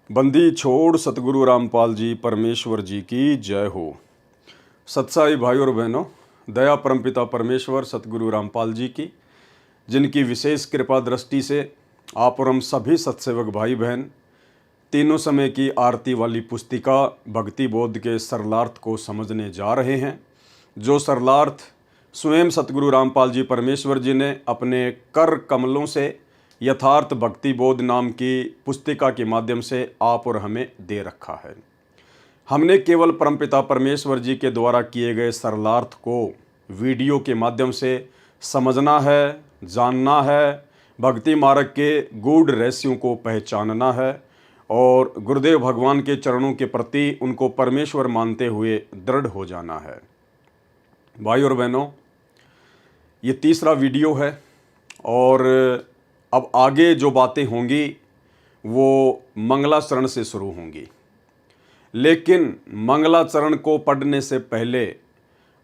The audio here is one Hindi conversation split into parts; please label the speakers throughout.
Speaker 1: बंदी छोड़ सतगुरु रामपाल जी परमेश्वर जी की जय हो। सत्साई भाई और बहनों, दया परमपिता परमेश्वर सतगुरु रामपाल जी की, जिनकी विशेष कृपा दृष्टि से आप और हम सभी सत्सेवक भाई बहन तीनों समय की आरती वाली पुस्तिका भक्ति बोध के सरलार्थ को समझने जा रहे हैं, जो सरलार्थ स्वयं सतगुरु रामपाल जी परमेश्वर जी ने अपने कर कमलों से यथार्थ भक्ति बोध नाम की पुस्तिका के माध्यम से आप और हमें दे रखा है। हमने केवल परमपिता परमेश्वर जी के द्वारा किए गए सरलार्थ को वीडियो के माध्यम से समझना है, जानना है, भक्ति मार्ग के गूढ़ रहस्यों को पहचानना है और गुरुदेव भगवान के चरणों के प्रति उनको परमेश्वर मानते हुए दृढ़ हो जाना है। भाई और बहनों, ये तीसरा वीडियो है और अब आगे जो बातें होंगी वो मंगलाचरण से शुरू होंगी, लेकिन मंगलाचरण को पढ़ने से पहले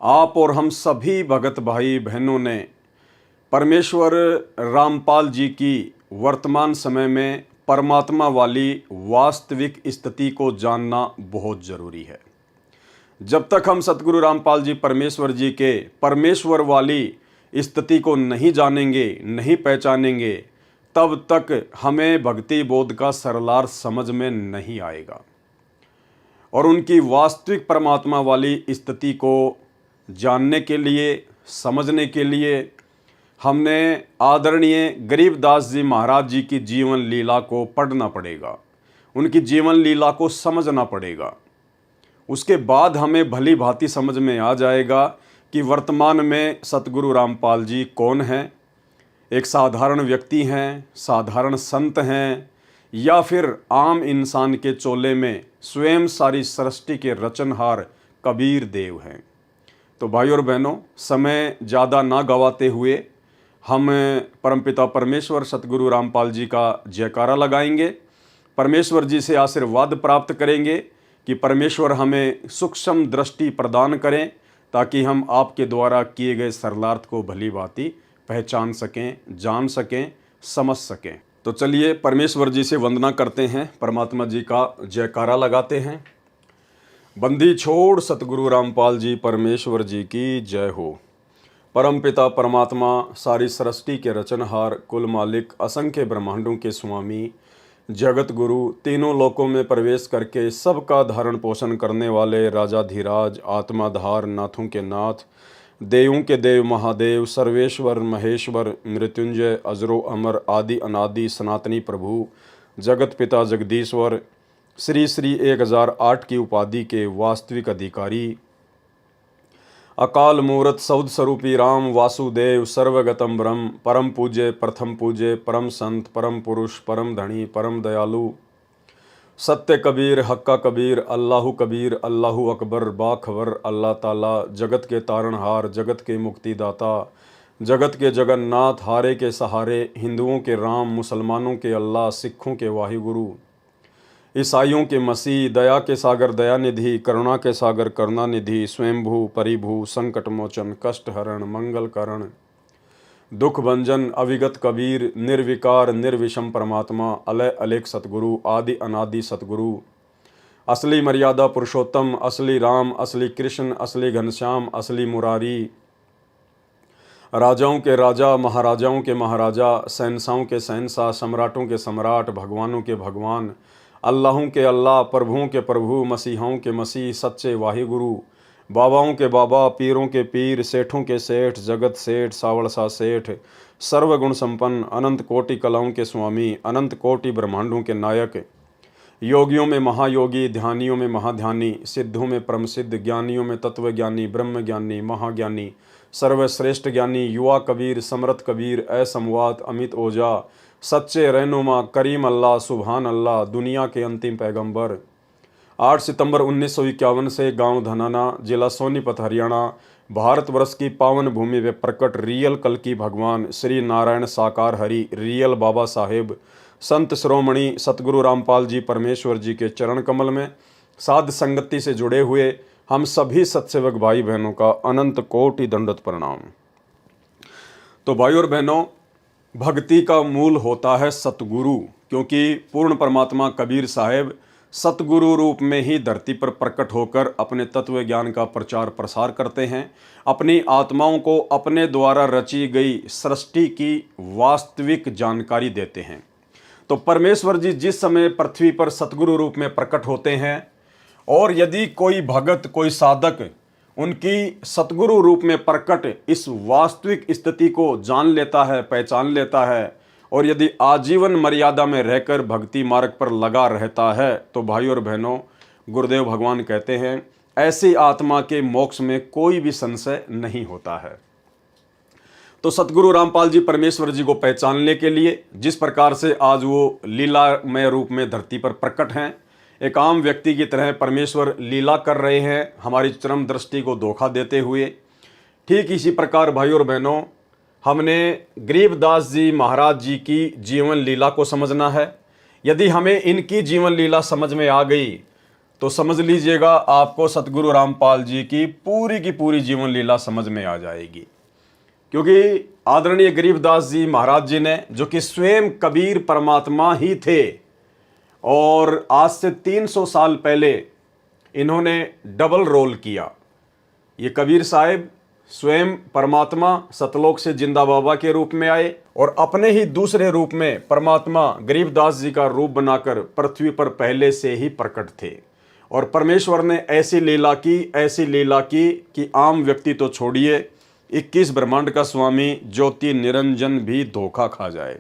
Speaker 1: आप और हम सभी भगत भाई बहनों ने परमेश्वर रामपाल जी की वर्तमान समय में परमात्मा वाली वास्तविक स्थिति को जानना बहुत ज़रूरी है। जब तक हम सतगुरु रामपाल जी परमेश्वर जी के परमेश्वर वाली स्थिति को नहीं जानेंगे, नहीं पहचानेंगे, तब तक हमें भक्ति बोध का सरलार्थ समझ में नहीं आएगा और उनकी वास्तविक परमात्मा वाली स्थिति को जानने के लिए, समझने के लिए हमने आदरणीय गरीबदास जी महाराज जी की जीवन लीला को पढ़ना पड़ेगा, उनकी जीवन लीला को समझना पड़ेगा। उसके बाद हमें भली भांति समझ में आ जाएगा कि वर्तमान में सतगुरु रामपाल जी कौन हैं, एक साधारण व्यक्ति हैं, साधारण संत हैं, या फिर आम इंसान के चोले में स्वयं सारी सृष्टि के रचनहार कबीर देव हैं। तो भाई और बहनों, समय ज़्यादा ना गवाते हुए हम परमपिता परमेश्वर सतगुरु रामपाल जी का जयकारा लगाएंगे, परमेश्वर जी से आशीर्वाद प्राप्त करेंगे कि परमेश्वर हमें सूक्ष्म दृष्टि प्रदान करें ताकि हम आपके द्वारा किए गए सरलार्थ को भली भांति पहचान सकें, जान सकें, समझ सकें। तो चलिए परमेश्वर जी से वंदना करते हैं, परमात्मा जी का जयकारा लगाते हैं। बंदी छोड़ सतगुरु रामपाल जी परमेश्वर जी की जय हो। परमपिता परमात्मा सारी सृष्टि के रचनहार, कुल मालिक, असंख्य ब्रह्मांडों के स्वामी, जगत गुरु, तीनों लोकों में प्रवेश करके सबका धारण पोषण करने वाले राजाधिराज, आत्माधार, नाथों के नाथ, देवों के देव महादेव, सर्वेश्वर महेश्वर, मृत्युंजय, अजरो अमर, आदि अनादि सनातनी प्रभु, जगत पिता जगदीश्वर, श्री श्री 1008 की उपाधि के वास्तविक अधिकारी, अकाल मूर्त सौद स्वरूपी राम वासुदेव, सर्वगतम ब्रह्म, परम पूज्य, प्रथम पूज्य, परम संत, परम पुरुष, परम धनी, परम दयालु, सत्य कबीर, हक्का कबीर, अल्लाहु कबीर, अल्लाहु अकबर, बाखबर, अल्लाह ताला, जगत के तारणहार, जगत के मुक्तिदाता, जगत के जगन्नाथ, हारे के सहारे, हिंदुओं के राम, मुसलमानों के अल्लाह, सिखों के वाहिगुरु, ईसाइयों के मसीह, दया के सागर दयानिधि, करुणा के सागर करुणानिधि, स्वयंभू परिभू, संकट मोचन, कष्ट हरण, मंगल करण, दुख भंजन, अविगत कबीर, निर्विकार निर्विषम परमात्मा, अलय अलेख सतगुरु, आदि अनादि सतगुरु, असली मर्यादा पुरुषोत्तम, असली राम, असली कृष्ण, असली घनश्याम, असली मुरारी, राजाओं के राजा, महाराजाओं के महाराजा, शहंशाहों के शहंशाह, सम्राटों के सम्राट, भगवानों के भगवान, अल्लाहों के अल्लाह, प्रभुओं के प्रभु, मसीहों के मसीह, सच्चे वाहिगुरु, बाबाओं के बाबा, पीरों के पीर, सेठों के सेठ, जगत सेठ, सावड़सा सेठ, सर्वगुण संपन्न, अनंत कोटि कलाओं के स्वामी, अनंत कोटि ब्रह्मांडों के नायक, योगियों में महायोगी, ध्यानियों में महाध्यानी, सिद्धों में परम सिद्ध, ज्ञानियों में तत्वज्ञानी, ब्रह्म ज्ञानी, महाज्ञानी, सर्वश्रेष्ठ ज्ञानी, युवा कबीर, समरथ कबीर, असंवाद, अमित ओझा, सच्चे रहनुमा, करीम अल्लाह, सुभान अल्लाह, दुनिया के अंतिम पैगंबर। 8 सितंबर 1951 से गांव धनाना, जिला सोनीपत, हरियाणा, भारतवर्ष की पावन भूमि में प्रकट रियल कल्कि भगवान श्री नारायण साकार हरि, रियल बाबा साहेब, संत श्रोमणी सतगुरु रामपाल जी परमेश्वर जी के चरण कमल में साध संगति से जुड़े हुए हम सभी सत्सेवक भाई बहनों का अनंत कोटि दंडवत प्रणाम। तो भाई और बहनों, भक्ति का मूल होता है सतगुरु, क्योंकि पूर्ण परमात्मा कबीर साहब सतगुरु रूप में ही धरती पर प्रकट होकर अपने तत्व ज्ञान का प्रचार प्रसार करते हैं, अपनी आत्माओं को अपने द्वारा रची गई सृष्टि की वास्तविक जानकारी देते हैं। तो परमेश्वर जी जिस समय पृथ्वी पर सतगुरु रूप में प्रकट होते हैं और यदि कोई भगत, कोई साधक उनकी सतगुरु रूप में प्रकट इस वास्तविक स्थिति को जान लेता है, पहचान लेता है और यदि आजीवन मर्यादा में रहकर भक्ति मार्ग पर लगा रहता है, तो भाई और बहनों, गुरुदेव भगवान कहते हैं ऐसी आत्मा के मोक्ष में कोई भी संशय नहीं होता है। तो सतगुरु रामपाल जी परमेश्वर जी को पहचानने के लिए जिस प्रकार से आज वो लीलामय रूप में धरती पर प्रकट हैं, एक आम व्यक्ति की तरह परमेश्वर लीला कर रहे हैं हमारी चरम दृष्टि को धोखा देते हुए, ठीक इसी प्रकार भाई और बहनों हमने गरीबदास जी महाराज जी की जीवन लीला को समझना है। यदि हमें इनकी जीवन लीला समझ में आ गई तो समझ लीजिएगा आपको सतगुरु रामपाल जी की पूरी जीवन लीला समझ में आ जाएगी। क्योंकि आदरणीय गरीबदास जी महाराज जी ने, जो कि स्वयं कबीर परमात्मा ही थे और आज से 300 साल पहले इन्होंने डबल रोल किया। ये कबीर साहब स्वयं परमात्मा सतलोक से जिंदा बाबा के रूप में आए और अपने ही दूसरे रूप में परमात्मा गरीबदास जी का रूप बनाकर पृथ्वी पर पहले से ही प्रकट थे। और परमेश्वर ने ऐसी लीला की कि आम व्यक्ति तो छोड़िए, 21 ब्रह्मांड का स्वामी ज्योति निरंजन भी धोखा खा जाए।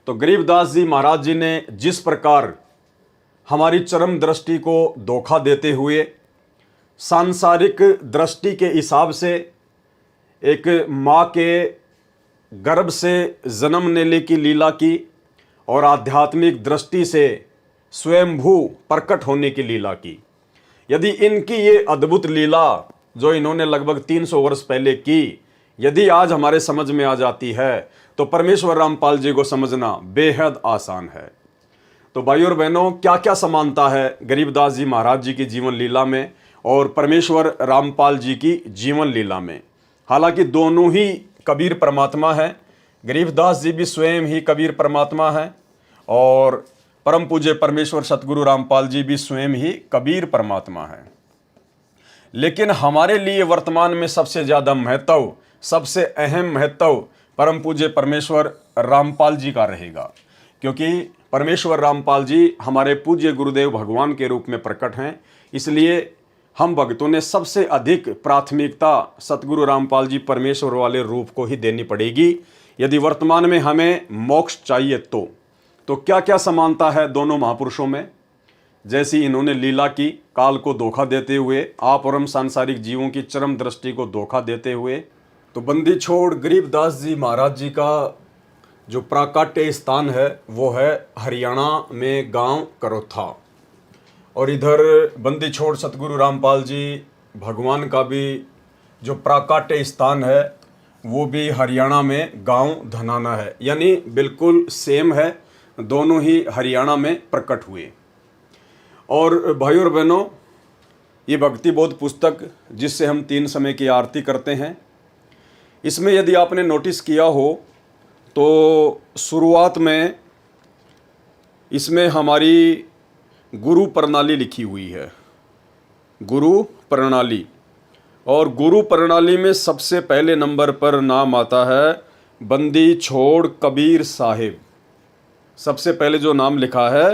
Speaker 1: तो गरीबदास जी महाराज जी ने जिस प्रकार हमारी चरम दृष्टि को धोखा देते हुए सांसारिक दृष्टि के हिसाब से एक माँ के गर्भ से जन्म लेने की लीला की और आध्यात्मिक दृष्टि से स्वयंभू प्रकट होने की लीला की, यदि इनकी ये अद्भुत लीला जो इन्होंने लगभग 300 वर्ष पहले की यदि आज हमारे समझ में आ जाती है तो परमेश्वर रामपाल जी को समझना बेहद आसान है। तो भाइयों और बहनों, क्या क्या समानता है गरीबदास जी महाराज जी की जीवन लीला में और परमेश्वर रामपाल जी की जीवन लीला में। हालांकि दोनों ही कबीर परमात्मा है, गरीबदास जी भी स्वयं ही कबीर परमात्मा है और परम पूज्य परमेश्वर सतगुरु रामपाल जी भी स्वयं ही कबीर परमात्मा है। लेकिन हमारे लिए वर्तमान में सबसे ज़्यादा महत्व, सबसे अहम महत्व परम पूज्य परमेश्वर रामपाल जी का रहेगा, क्योंकि परमेश्वर रामपाल जी हमारे पूज्य गुरुदेव भगवान के रूप में प्रकट हैं। इसलिए हम भक्तों ने सबसे अधिक प्राथमिकता सतगुरु रामपाल जी परमेश्वर वाले रूप को ही देनी पड़ेगी यदि वर्तमान में हमें मोक्ष चाहिए। तो क्या क्या समानता है दोनों महापुरुषों में। जैसी इन्होंने लीला की काल को धोखा देते हुए, आप और हम सांसारिक जीवों की चरम दृष्टि को धोखा देते हुए, तो बंदी छोड़ गरीबदास जी महाराज जी का जो प्राकट्य स्थान है वो है हरियाणा में गांव करोथा, और इधर बंदी छोड़ सतगुरु रामपाल जी भगवान का भी जो प्राकट्य स्थान है वो भी हरियाणा में गांव धनाना है, यानी बिल्कुल सेम है, दोनों ही हरियाणा में प्रकट हुए। और भाइयों और बहनों, ये भक्ति बोध पुस्तक जिससे हम 3 समय की आरती करते हैं, इसमें यदि आपने नोटिस किया हो तो शुरुआत में इसमें हमारी गुरु प्रणाली लिखी हुई है, गुरु प्रणाली। और गुरु प्रणाली में सबसे पहले नंबर पर नाम आता है बंदी छोड़ कबीर साहिब। सबसे पहले जो नाम लिखा है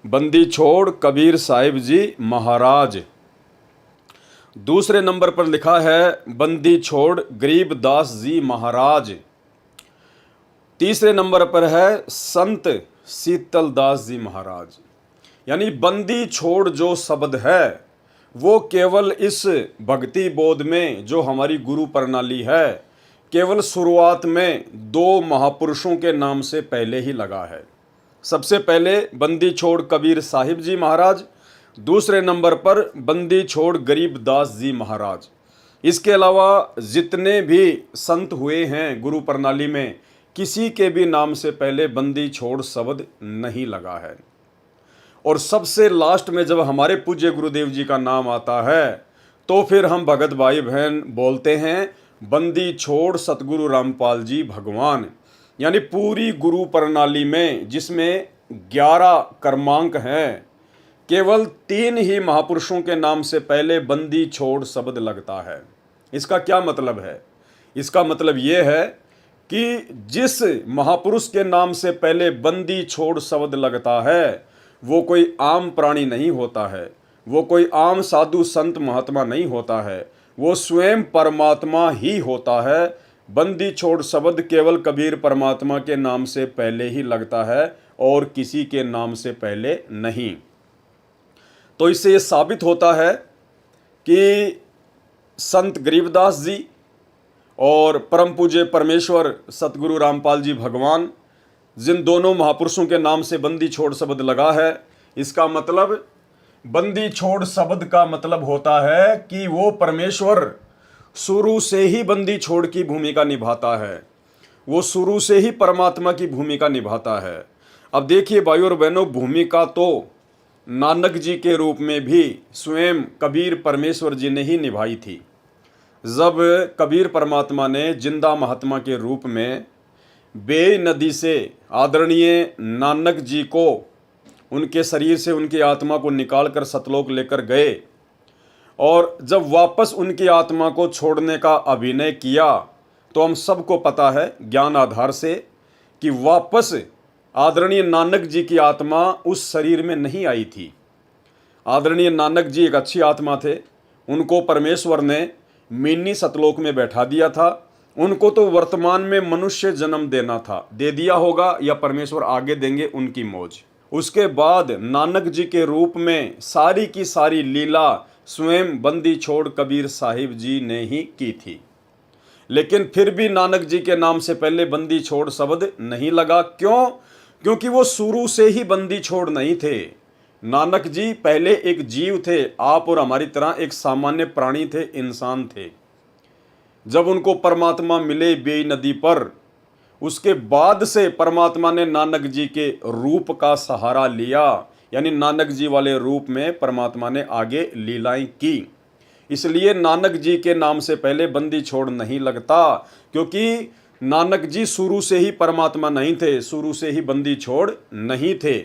Speaker 1: बंदी छोड़ कबीर साहिब जी महाराज। दूसरे नंबर पर लिखा है बंदी छोड़ गरीबदास जी महाराज। तीसरे नंबर पर है संत शीतलदास जी महाराज। यानी बंदी छोड़ जो शब्द है वो केवल इस भक्ति बोध में जो हमारी गुरु प्रणाली है, केवल शुरुआत में 2 महापुरुषों के नाम से पहले ही लगा है। सबसे पहले बंदी छोड़ कबीर साहिब जी महाराज, दूसरे नंबर पर बंदी छोड़ गरीबदास जी महाराज। इसके अलावा जितने भी संत हुए हैं गुरु प्रणाली में, किसी के भी नाम से पहले बंदी छोड़ शब्द नहीं लगा है। और सबसे लास्ट में जब हमारे पूज्य गुरुदेव जी का नाम आता है तो फिर हम भगत भाई बहन बोलते हैं बंदी छोड़ सतगुरु रामपाल जी भगवान। यानी पूरी गुरु प्रणाली में जिसमें 11 क्रमांक हैं, केवल 3 ही महापुरुषों के नाम से पहले बंदी छोड़ शब्द लगता है। इसका क्या मतलब है? इसका मतलब ये है कि जिस महापुरुष के नाम से पहले बंदी छोड़ शब्द लगता है वो कोई आम प्राणी नहीं होता है, वो कोई आम साधु संत महात्मा नहीं होता है, वो स्वयं परमात्मा ही होता है। बंदी छोड़ शब्द केवल कबीर परमात्मा के नाम से पहले ही लगता है और किसी के नाम से पहले नहीं। तो इससे ये साबित होता है कि संत गरीबदास जी और परम पूज्य परमेश्वर सतगुरु रामपाल जी भगवान, जिन दोनों महापुरुषों के नाम से बंदी छोड़ शब्द लगा है, इसका मतलब बंदी छोड़ शब्द का मतलब होता है कि वो परमेश्वर शुरू से ही बंदी छोड़ की भूमिका निभाता है, वो शुरू से ही परमात्मा की भूमिका निभाता है। अब देखिए भाइयों और बहनों, भूमिका तो नानक जी के रूप में भी स्वयं कबीर परमेश्वर जी ने ही निभाई थी। जब कबीर परमात्मा ने जिंदा महात्मा के रूप में बेई नदी से आदरणीय नानक जी को उनके शरीर से उनकी आत्मा को निकाल कर सतलोक लेकर गए और जब वापस उनकी आत्मा को छोड़ने का अभिनय किया, तो हम सबको पता है ज्ञान आधार से कि वापस आदरणीय नानक जी की आत्मा उस शरीर में नहीं आई थी। आदरणीय नानक जी एक अच्छी आत्मा थे, उनको परमेश्वर ने मिनी सतलोक में बैठा दिया था। उनको तो वर्तमान में मनुष्य जन्म देना था, दे दिया होगा या परमेश्वर आगे देंगे, उनकी मौज। उसके बाद नानक जी के रूप में सारी की सारी लीला स्वयं बंदी छोड़ कबीर साहिब जी ने ही की थी। लेकिन फिर भी नानक जी के नाम से पहले बंदी छोड़ शब्द नहीं लगा। क्यों? क्योंकि वो शुरू से ही बंदी छोड़ नहीं थे। नानक जी पहले एक जीव थे, आप और हमारी तरह एक सामान्य प्राणी थे, इंसान थे। जब उनको परमात्मा मिले बेई नदी पर, उसके बाद से परमात्मा ने नानक जी के रूप का सहारा लिया, यानी नानक जी वाले रूप में परमात्मा ने आगे लीलाएं की। इसलिए नानक जी के नाम से पहले बंदी छोड़ नहीं लगता, क्योंकि नानक जी शुरू से ही परमात्मा नहीं थे, शुरू से ही बंदी छोड़ नहीं थे।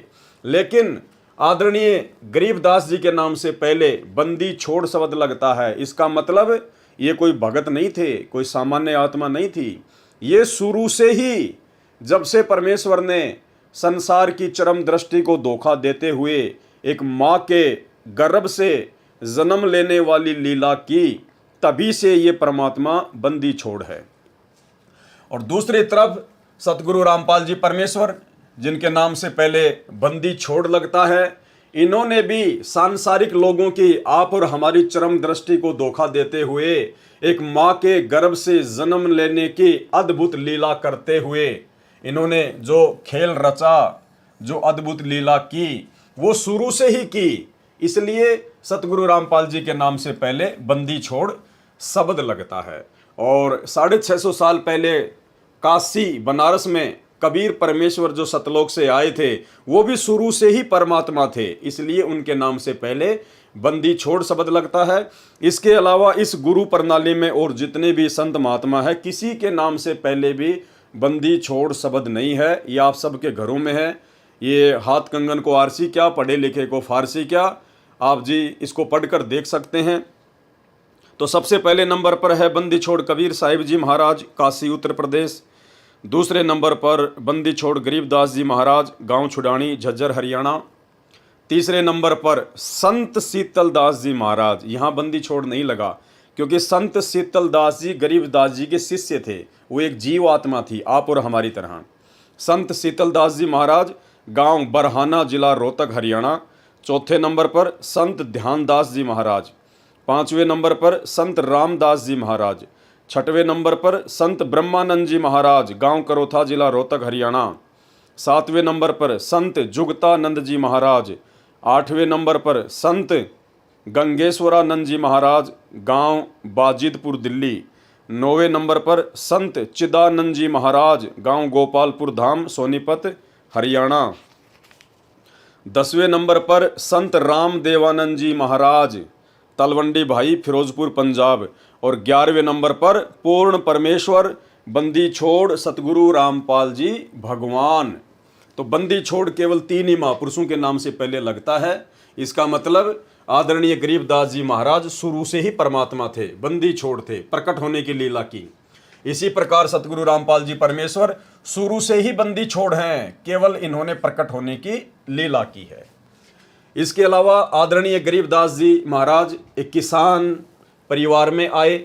Speaker 1: लेकिन आदरणीय गरीबदास जी के नाम से पहले बंदी छोड़ शब्द लगता है। इसका मतलब ये कोई भगत नहीं थे, कोई सामान्य आत्मा नहीं थी। ये शुरू से ही, जब से परमेश्वर ने संसार की चरम दृष्टि को धोखा देते हुए एक माँ के गर्भ से जन्म लेने वाली लीला की, तभी से ये परमात्मा बंदी छोड़ है। और दूसरी तरफ सतगुरु रामपाल जी परमेश्वर, जिनके नाम से पहले बंदी छोड़ लगता है, इन्होंने भी सांसारिक लोगों की, आप और हमारी चरम दृष्टि को धोखा देते हुए एक माँ के गर्भ से जन्म लेने की अद्भुत लीला करते हुए इन्होंने जो खेल रचा, जो अद्भुत लीला की, वो शुरू से ही की। इसलिए सतगुरु रामपाल जी के नाम से पहले बंदी छोड़ शब्द लगता है। और 650 साल पहले काशी बनारस में कबीर परमेश्वर जो सतलोक से आए थे, वो भी शुरू से ही परमात्मा थे, इसलिए उनके नाम से पहले बंदी छोड़ शब्द लगता है। इसके अलावा इस गुरु प्रणाली में और जितने भी संत महात्मा है, किसी के नाम से पहले भी बंदी छोड़ शब्द नहीं है। ये आप सबके घरों में है। ये हाथ कंगन को आरसी क्या, पढ़े लिखे को फारसी क्या, आप जी इसको पढ़कर देख सकते हैं। तो सबसे पहले नंबर पर है बंदी छोड़ कबीर साहिब जी महाराज, काशी उत्तर प्रदेश। दूसरे नंबर पर बंदी छोड़ गरीबदास जी महाराज, गांव छुडानी, झज्जर, हरियाणा। तीसरे नंबर पर संत शीतलदास जी महाराज। यहाँ बंदी छोड़ नहीं लगा, क्योंकि संत शीतलदास जी गरीबदास जी के शिष्य थे, वो एक जीव आत्मा थी, आप और हमारी तरह। संत शीतलदास जी महाराज, गांव बरहाना, जिला रोहतक, हरियाणा। चौथे नंबर पर संत ध्यानदास जी महाराज। पाँचवें नंबर पर संत रामदास जी महाराज। छठवें नंबर पर संत ब्रह्मानंद जी महाराज, गांव करोथा, जिला रोहतक, हरियाणा। सातवें नंबर पर संत जुगतानंद जी महाराज। आठवें नंबर पर संत गंगेश्वरानंद जी महाराज, गांव बाजिदपुर, दिल्ली। नौवें नंबर पर संत चिदानंद जी महाराज, गांव गोपालपुर धाम, सोनीपत, हरियाणा। 10वें नंबर पर संत राम देवानंद जी महाराज, तलवंडी भाई, फिरोजपुर, पंजाब। और 11वें नंबर पर पूर्ण परमेश्वर बंदी छोड़ सतगुरु रामपाल जी भगवान। तो बंदी छोड़ केवल 3 ही महापुरुषों के नाम से पहले लगता है। इसका मतलब आदरणीय गरीबदास जी महाराज शुरू से ही परमात्मा थे, बंदी छोड़ थे, प्रकट होने की लीला की। इसी प्रकार सतगुरु रामपाल जी परमेश्वर शुरू से ही बंदी छोड़ हैं, केवल इन्होंने प्रकट होने की लीला की है। इसके अलावा आदरणीय गरीबदास जी महाराज एक किसान परिवार में आए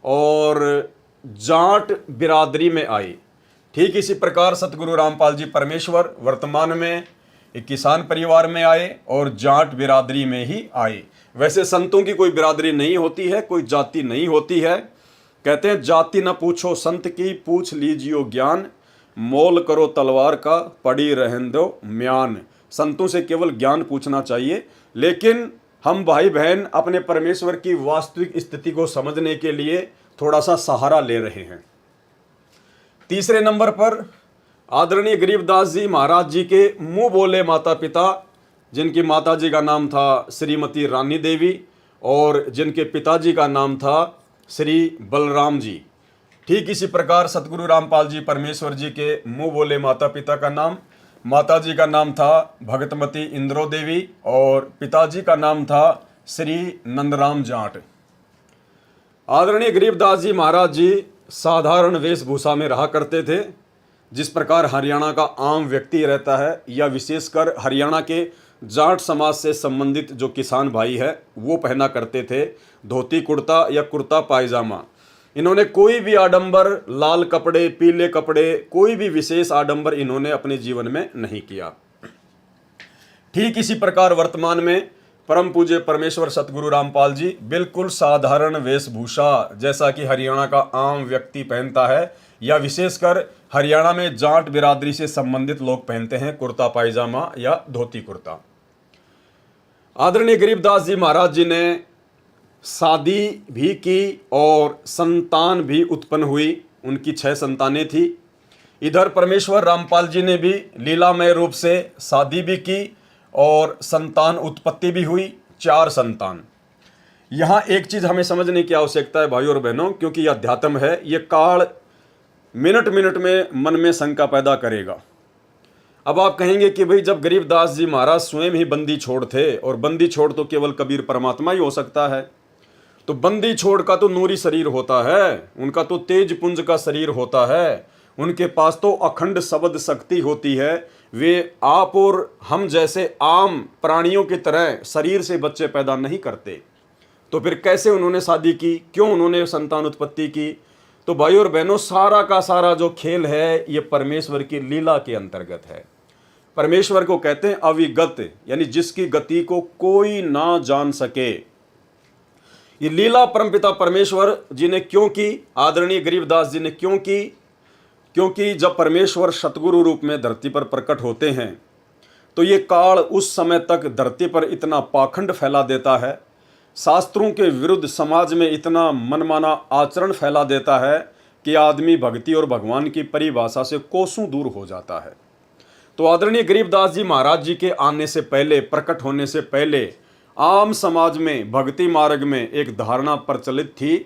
Speaker 1: और जाट बिरादरी में आए। ठीक इसी प्रकार सतगुरु रामपाल जी परमेश्वर वर्तमान में एक किसान परिवार में आए और जाट बिरादरी में ही आए। वैसे संतों की कोई बिरादरी नहीं होती है, कोई जाति नहीं होती है। कहते हैं जाति न पूछो संत की, पूछ लीजियो ज्ञान, मोल करो तलवार का, पड़ी रहन दो म्यान। संतों से केवल ज्ञान पूछना चाहिए, लेकिन हम भाई बहन अपने परमेश्वर की वास्तविक स्थिति को समझने के लिए थोड़ा सा सहारा ले रहे हैं। तीसरे नंबर पर आदरणीय गरीबदास जी महाराज जी के मुंह बोले माता पिता, जिनकी माता जी का नाम था श्रीमती रानी देवी और जिनके पिताजी का नाम था श्री बलराम जी। ठीक इसी प्रकार सतगुरु रामपाल जी परमेश्वर जी के मुंह बोले माता पिता का नाम, माता जी का नाम था भगतमती इंद्रो देवी और पिताजी का नाम था श्री नंदराम जाट। आदरणीय गरीबदास जी महाराज जी साधारण वेशभूषा में रहा करते थे, जिस प्रकार हरियाणा का आम व्यक्ति रहता है या विशेषकर हरियाणा के जाट समाज से संबंधित जो किसान भाई है वो पहना करते थे, धोती कुर्ता या कुर्ता पायजामा। इन्होंने कोई भी आडंबर, लाल कपड़े, पीले कपड़े, कोई भी विशेष आडंबर इन्होंने अपने जीवन में नहीं किया। ठीक इसी प्रकार वर्तमान में परम पूज्य परमेश्वर सतगुरु रामपाल जी बिल्कुल साधारण वेशभूषा जैसा कि हरियाणा का आम व्यक्ति पहनता है या विशेषकर हरियाणा में जाट बिरादरी से संबंधित लोग पहनते हैं, कुर्ता पायजामा या धोती कुर्ता। आदरणीय गरीबदास जी महाराज जी ने शादी भी की और संतान भी उत्पन्न हुई। उनकी 6 संतानें थी। इधर परमेश्वर रामपाल जी ने भी लीलामय रूप से शादी भी की और संतान उत्पत्ति भी हुई, 4 संतान। यहाँ एक चीज़ हमें समझने की आवश्यकता है भाइयों और बहनों, क्योंकि यह अध्यात्म है, ये काल मिनट मिनट में मन में शंका पैदा करेगा। अब आप कहेंगे कि भाई जब गरीबदास जी महाराज स्वयं ही बंदी छोड़ थे और बंदी छोड़ तो केवल कबीर परमात्मा ही हो सकता है, तो बंदी छोड़ का तो नूरी शरीर होता है, उनका तो तेज पुंज का शरीर होता है, उनके पास तो अखंड शब्द शक्ति होती है। वे आप और हम जैसे आम प्राणियों की तरह शरीर से बच्चे पैदा नहीं करते, तो फिर कैसे उन्होंने शादी की, क्यों उन्होंने संतान उत्पत्ति की? तो भाई और बहनों, सारा का सारा जो खेल है ये परमेश्वर की लीला के अंतर्गत है। परमेश्वर को कहते हैं अविगत, यानी जिसकी गति को कोई ना जान सके। ये लीला परमपिता परमेश्वर जी ने क्यों की, आदरणीय गरीबदास जी ने क्यों की? क्योंकि जब परमेश्वर सतगुरु रूप में धरती पर प्रकट होते हैं तो ये काल उस समय तक धरती पर इतना पाखंड फैला देता है, शास्त्रों के विरुद्ध समाज में इतना मनमाना आचरण फैला देता है कि आदमी भक्ति और भगवान की परिभाषा से कोसों दूर हो जाता है। तो आदरणीय गरीबदास जी महाराज जी के आने से पहले, प्रकट होने से पहले आम समाज में भक्ति मार्ग में एक धारणा प्रचलित थी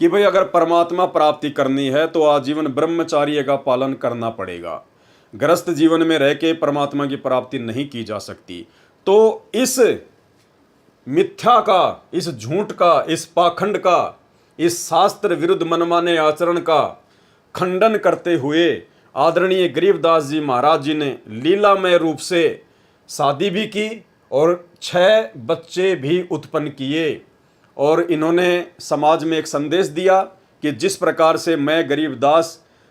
Speaker 1: कि भाई अगर परमात्मा प्राप्ति करनी है तो आजीवन ब्रह्मचार्य का पालन करना पड़ेगा, गृहस्थ जीवन में रह के परमात्मा की प्राप्ति नहीं की जा सकती। तो इस मिथ्या का, इस झूठ का, इस पाखंड का, इस शास्त्र विरुद्ध मनमाने आचरण का खंडन करते हुए आदरणीय गरीबदास जी महाराज जी ने लीलामय रूप से शादी भी की और 6 बच्चे भी उत्पन्न किए। और इन्होंने समाज में एक संदेश दिया कि जिस प्रकार से मैं गरीबदास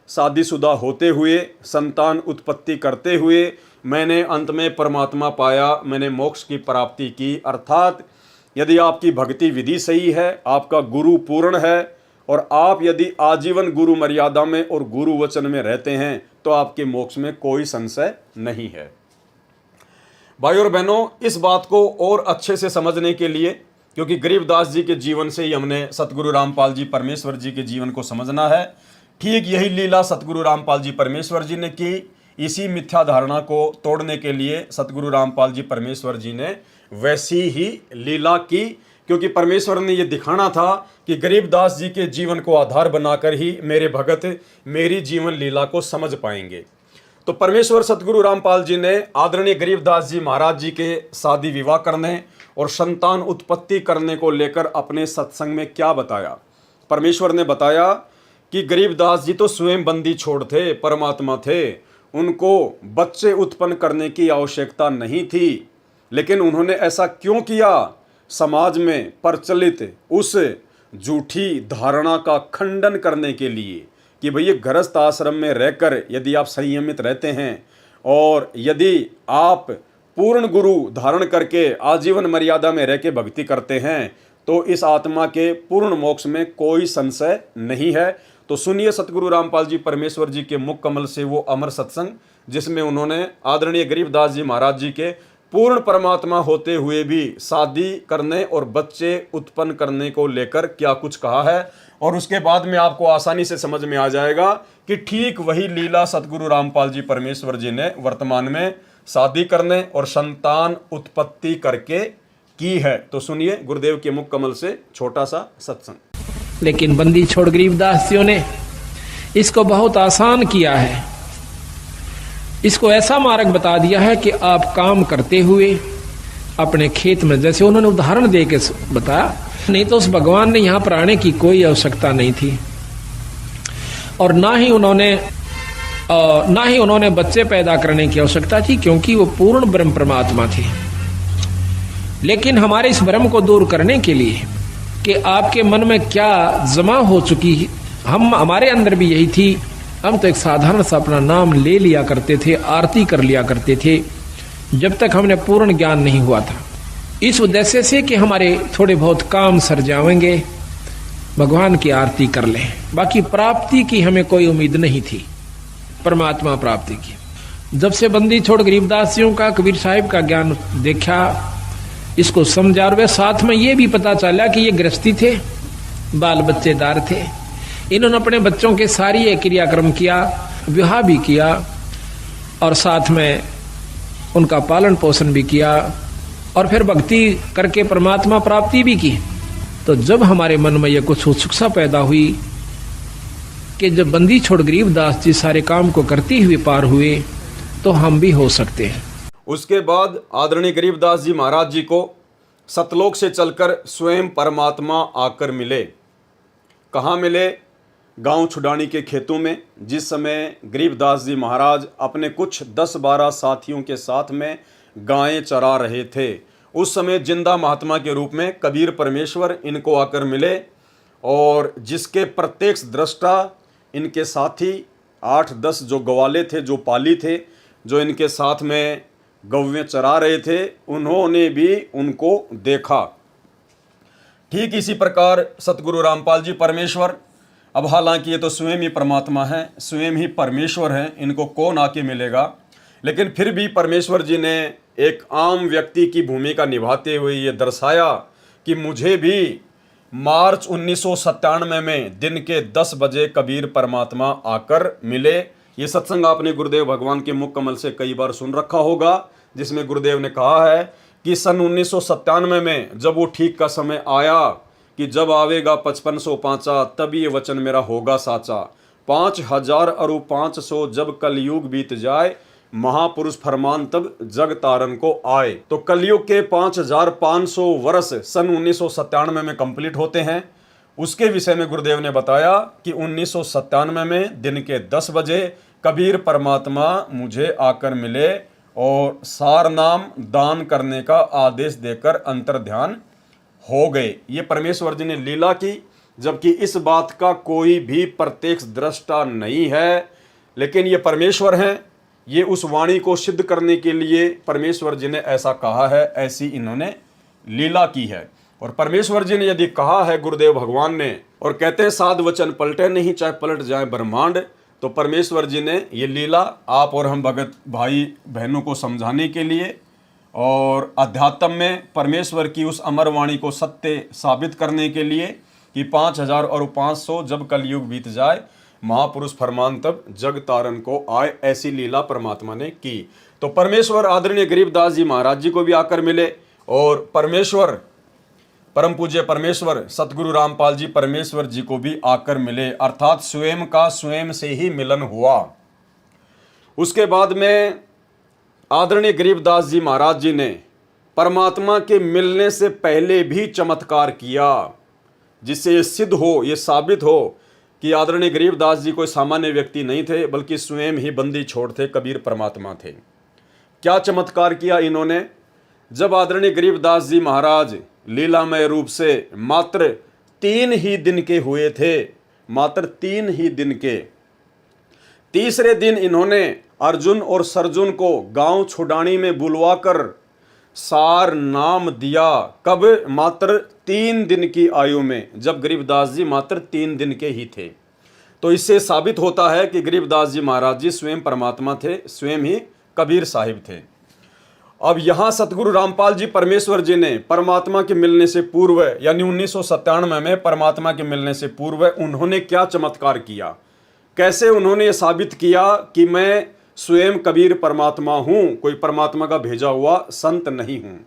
Speaker 1: शादीशुदा होते हुए, संतान उत्पत्ति करते हुए मैंने अंत में परमात्मा पाया, मैंने मोक्ष की प्राप्ति की। अर्थात यदि आपकी भक्ति विधि सही है, आपका गुरु पूर्ण है और आप यदि आजीवन गुरु मर्यादा में और गुरु वचन में रहते हैं तो आपके मोक्ष में कोई संशय नहीं है। भाई और बहनों, इस बात को और अच्छे से समझने के लिए, क्योंकि गरीबदास जी के जीवन से ही हमने सतगुरु रामपाल जी परमेश्वर जी के जीवन को समझना है, ठीक यही लीला सतगुरु रामपाल जी परमेश्वर जी ने की। इसी मिथ्या धारणा को तोड़ने के लिए सतगुरु रामपाल जी परमेश्वर जी ने वैसी ही लीला की क्योंकि परमेश्वर ने ये दिखाना था कि गरीबदास जी के जीवन को आधार बनाकर ही मेरे भगत मेरी जीवन लीला को समझ पाएंगे। तो परमेश्वर सतगुरु रामपाल जी ने आदरणीय गरीबदास जी महाराज जी के शादी विवाह करने और संतान उत्पत्ति करने को लेकर अपने सत्संग में क्या बताया। परमेश्वर ने बताया कि गरीबदास जी तो स्वयं बंदी छोड़ थे, परमात्मा थे, उनको बच्चे उत्पन्न करने की आवश्यकता नहीं थी, लेकिन उन्होंने ऐसा क्यों किया? समाज में प्रचलित उस झूठी धारणा का खंडन करने के लिए कि भैया गृहस्थ आश्रम में रहकर यदि आप संयमित रहते हैं और यदि आप पूर्ण गुरु धारण करके आजीवन मर्यादा में रह के भक्ति करते हैं तो इस आत्मा के पूर्ण मोक्ष में कोई संशय नहीं है। तो सुनिए सतगुरु रामपाल जी परमेश्वर जी के मुख कमल से वो अमर सत्संग, जिसमें उन्होंने आदरणीय गरीबदास जी महाराज जी के पूर्ण परमात्मा होते हुए भी शादी करने और बच्चे उत्पन्न करने को लेकर क्या कुछ कहा है, और उसके बाद में आपको आसानी से समझ में आ जाएगा कि ठीक वही लीला सतगुरु रामपाल जी परमेश्वर जी ने वर्तमान में शादी करने और संतान उत्पत्ति करके की है। तो सुनिए गुरुदेव के मुख कमल से छोटा सा सत्संग।
Speaker 2: लेकिन बंदी छोड़ गरीबदासियों ने इसको बहुत आसान किया है। इसको ऐसा मार्ग बता दिया है कि आप काम करते हुए अपने खेत में, जैसे उन्होंने उदाहरण दे के बताया, नहीं तो उस भगवान ने यहां पर आने की कोई आवश्यकता नहीं थी और ना ही उन्होंने बच्चे पैदा करने की आवश्यकता थी, क्योंकि वो पूर्ण ब्रह्म परमात्मा थे। लेकिन हमारे इस भ्रम को दूर करने के लिए कि आपके मन में क्या जमा हो चुकी है, हमारे अंदर भी यही थी। हम तो एक साधारण सा अपना नाम ले लिया करते थे, आरती कर लिया करते थे, जब तक हमने पूर्ण ज्ञान नहीं हुआ था, इस उद्देश्य से कि हमारे थोड़े बहुत काम सर जाएंगे, भगवान की आरती कर लें। बाकी प्राप्ति की हमें कोई उम्मीद नहीं थी, परमात्मा प्राप्ति की। जब से बंदी छोड़ गरीबदासियों का, कबीर साहिब का ज्ञान देखा, इसको समझा, और वे साथ में ये भी पता चला कि ये गृहस्थी थे, बाल बच्चेदार थे, इन्होंने अपने बच्चों के सारी ये क्रियाक्रम किया, विवाह भी किया और साथ में उनका पालन पोषण भी किया और फिर भक्ति करके परमात्मा प्राप्ति भी की। तो जब हमारे मन में यह कुछ उत्सुकता पैदा हुई कि जब बंदी छोड़ गरीबदास जी सारे काम को करते हुए पार हुए तो हम भी हो सकते हैं।
Speaker 1: उसके बाद आदरणीय गरीबदास जी महाराज जी को सतलोक से चलकर स्वयं परमात्मा आकर मिले। कहाँ मिले? गांव छुडानी के खेतों में। जिस समय गरीबदास जी महाराज अपने कुछ 10-12 साथियों के साथ में गायें चरा रहे थे, उस समय जिंदा महात्मा के रूप में कबीर परमेश्वर इनको आकर मिले और जिसके प्रत्यक्ष दृष्टा इनके साथी 8-10 जो ग्वाले थे, जो पाली थे, जो इनके साथ में गौवें चरा रहे थे, उन्होंने भी उनको देखा। ठीक इसी प्रकार सतगुरु रामपाल जी परमेश्वर, अब हालांकि ये तो स्वयं ही परमात्मा है, स्वयं ही परमेश्वर हैं, इनको कौन आके मिलेगा, लेकिन फिर भी परमेश्वर जी ने एक आम व्यक्ति की भूमिका निभाते हुए ये दर्शाया कि मुझे भी मार्च 1997 में दिन के 10 बजे कबीर परमात्मा आकर मिले। ये सत्संग आपने गुरुदेव भगवान के मुख कमल से कई बार सुन रखा होगा, जिसमें गुरुदेव ने कहा है कि सन 1997 में जब वो ठीक का समय आया कि जब आवेगा 5505 तब ये वचन मेरा होगा साचा, 5000 अरु 500 जब कलयुग बीत जाए, महापुरुष फरमान तब जग तारन को आए। तो कलयुग के 5500 वर्ष सन 1997 में कंप्लीट होते हैं। उसके विषय में गुरुदेव ने बताया कि 1997 में दिन के 10 बजे कबीर परमात्मा मुझे आकर मिले और सार नाम दान करने का आदेश देकर अंतर्ध्यान हो गए। ये परमेश्वर जी ने लीला की, जबकि इस बात का कोई भी प्रत्यक्ष दृष्टा नहीं है, लेकिन ये परमेश्वर हैं। ये उस वाणी को सिद्ध करने के लिए परमेश्वर जी ने ऐसा कहा है, ऐसी इन्होंने लीला की है। और परमेश्वर जी ने यदि कहा है गुरुदेव भगवान ने, और कहते हैं साध वचन पलटे नहीं चाहे पलट जाए ब्रह्मांड, तो परमेश्वर जी ने ये लीला आप और हम भगत भाई बहनों को समझाने के लिए और अध्यात्म में परमेश्वर की उस अमर वाणी को सत्य साबित करने के लिए कि 5000 और 500 जब कलयुग बीत जाए, महापुरुष फरमान तब जग तारन को आए, ऐसी लीला परमात्मा ने की। तो परमेश्वर आदरणीय गरीबदास जी महाराज जी को भी आकर मिले और परमेश्वर परम पूज्य परमेश्वर सतगुरु रामपाल जी परमेश्वर जी को भी आकर मिले, अर्थात स्वयं का स्वयं से ही मिलन हुआ। उसके बाद में आदरणीय गरीबदास जी महाराज जी ने परमात्मा के मिलने से पहले भी चमत्कार किया, जिससे ये सिद्ध हो, ये साबित हो कि आदरणीय गरीबदास जी कोई सामान्य व्यक्ति नहीं थे, बल्कि स्वयं ही बंदी छोड़ थे, कबीर परमात्मा थे। क्या चमत्कार किया इन्होंने? जब आदरणीय गरीबदास जी महाराज लीलामय रूप से मात्र 3 ही दिन के हुए थे, मात्र 3 ही दिन के, तीसरे दिन इन्होंने अर्जुन और सरजुन को गांव छुडानी में बुलवाकर सार नाम दिया। कब? मात्र 3 दिन की आयु में, जब गरीबदास जी मात्र 3 दिन के ही थे। तो इससे साबित होता है कि गरीबदास जी महाराज जी स्वयं परमात्मा थे, स्वयं ही कबीर साहिब थे। अब यहाँ सतगुरु रामपाल जी परमेश्वर जी ने परमात्मा के मिलने से पूर्व, यानी 1997 में परमात्मा के मिलने से पूर्व उन्होंने क्या चमत्कार किया, कैसे उन्होंने ये साबित किया कि मैं स्वयं कबीर परमात्मा हूं, कोई परमात्मा का भेजा हुआ संत नहीं हूं।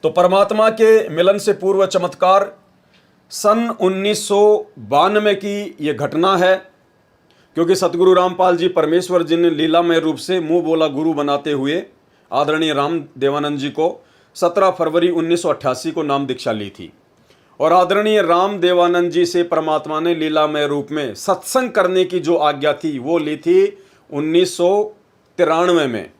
Speaker 1: तो परमात्मा के मिलन से पूर्व चमत्कार सन 1992 की ये घटना है, क्योंकि सतगुरु रामपाल जी परमेश्वर जी ने लीलामय रूप से मुंह बोला गुरु बनाते हुए आदरणीय राम देवानंद जी को 17 फरवरी 1988 को नाम दीक्षा ली थी। और आदरणीय राम देवानंद जी से परमात्मा ने लीलामय रूप में सत्संग करने की जो आज्ञा थी वो ली थी 1993 में।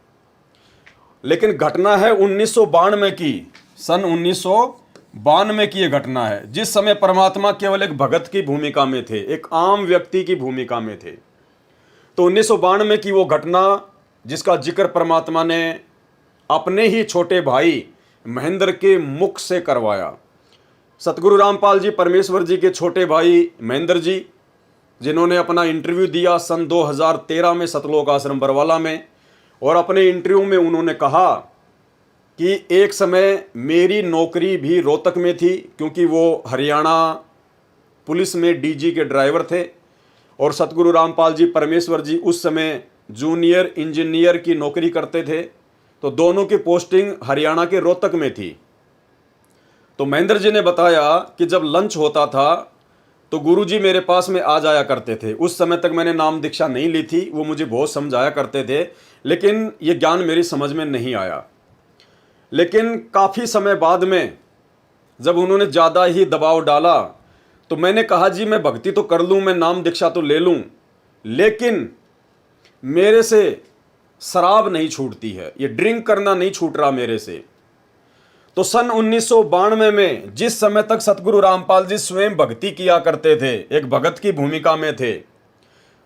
Speaker 1: लेकिन घटना है 1992 की, सन 1992 की ये घटना है, जिस समय परमात्मा केवल एक भगत की भूमिका में थे, एक आम व्यक्ति की भूमिका में थे। तो 1992 की वो घटना जिसका जिक्र परमात्मा ने अपने ही छोटे भाई महेंद्र के मुख से करवाया। सतगुरु रामपाल जी परमेश्वर जी के छोटे भाई महेंद्र जी, जिन्होंने अपना इंटरव्यू दिया सन 2013 में सतलोक आश्रम बरवाला में, और अपने इंटरव्यू में उन्होंने कहा कि एक समय मेरी नौकरी भी रोहतक में थी, क्योंकि वो हरियाणा पुलिस में डीजी के ड्राइवर थे, और सतगुरु रामपाल जी परमेश्वर जी उस समय जूनियर इंजीनियर की नौकरी करते थे। तो दोनों की पोस्टिंग हरियाणा के रोहतक में थी। तो महेंद्र जी ने बताया कि जब लंच होता था तो गुरुजी मेरे पास में आ जाया करते थे। उस समय तक मैंने नाम दीक्षा नहीं ली थी, वो मुझे बहुत समझाया करते थे, लेकिन ये ज्ञान मेरी समझ में नहीं आया। लेकिन काफ़ी समय बाद में जब उन्होंने ज़्यादा ही दबाव डाला तो मैंने कहा जी मैं भक्ति तो कर लूँ, मैं नाम दीक्षा तो ले लूँ, लेकिन मेरे से शराब नहीं छूटती है, ये ड्रिंक करना नहीं छूट रहा मेरे से। तो सन 1992 में जिस समय तक सतगुरु रामपाल जी स्वयं भक्ति किया करते थे, एक भगत की भूमिका में थे,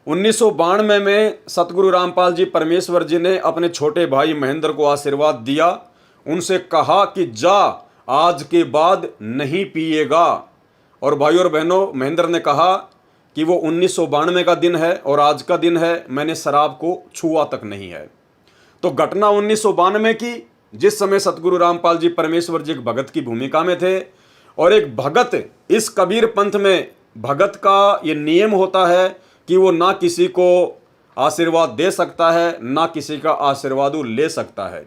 Speaker 1: 1992 में सतगुरु रामपाल जी परमेश्वर जी ने अपने छोटे भाई महेंद्र को आशीर्वाद दिया, उनसे कहा कि जा आज के बाद नहीं पिएगा। और भाइयों और बहनों, महेंद्र ने कहा कि वो 1992 का दिन है और आज का दिन है, मैंने शराब को छुआ तक नहीं है। तो घटना 1992 की, जिस समय सतगुरु रामपाल जी परमेश्वर जी एक भगत की भूमिका में थे, और एक भगत, इस कबीर पंथ में भगत का ये नियम होता है कि वो ना किसी को आशीर्वाद दे सकता है, ना किसी का आशीर्वाद वो ले सकता है।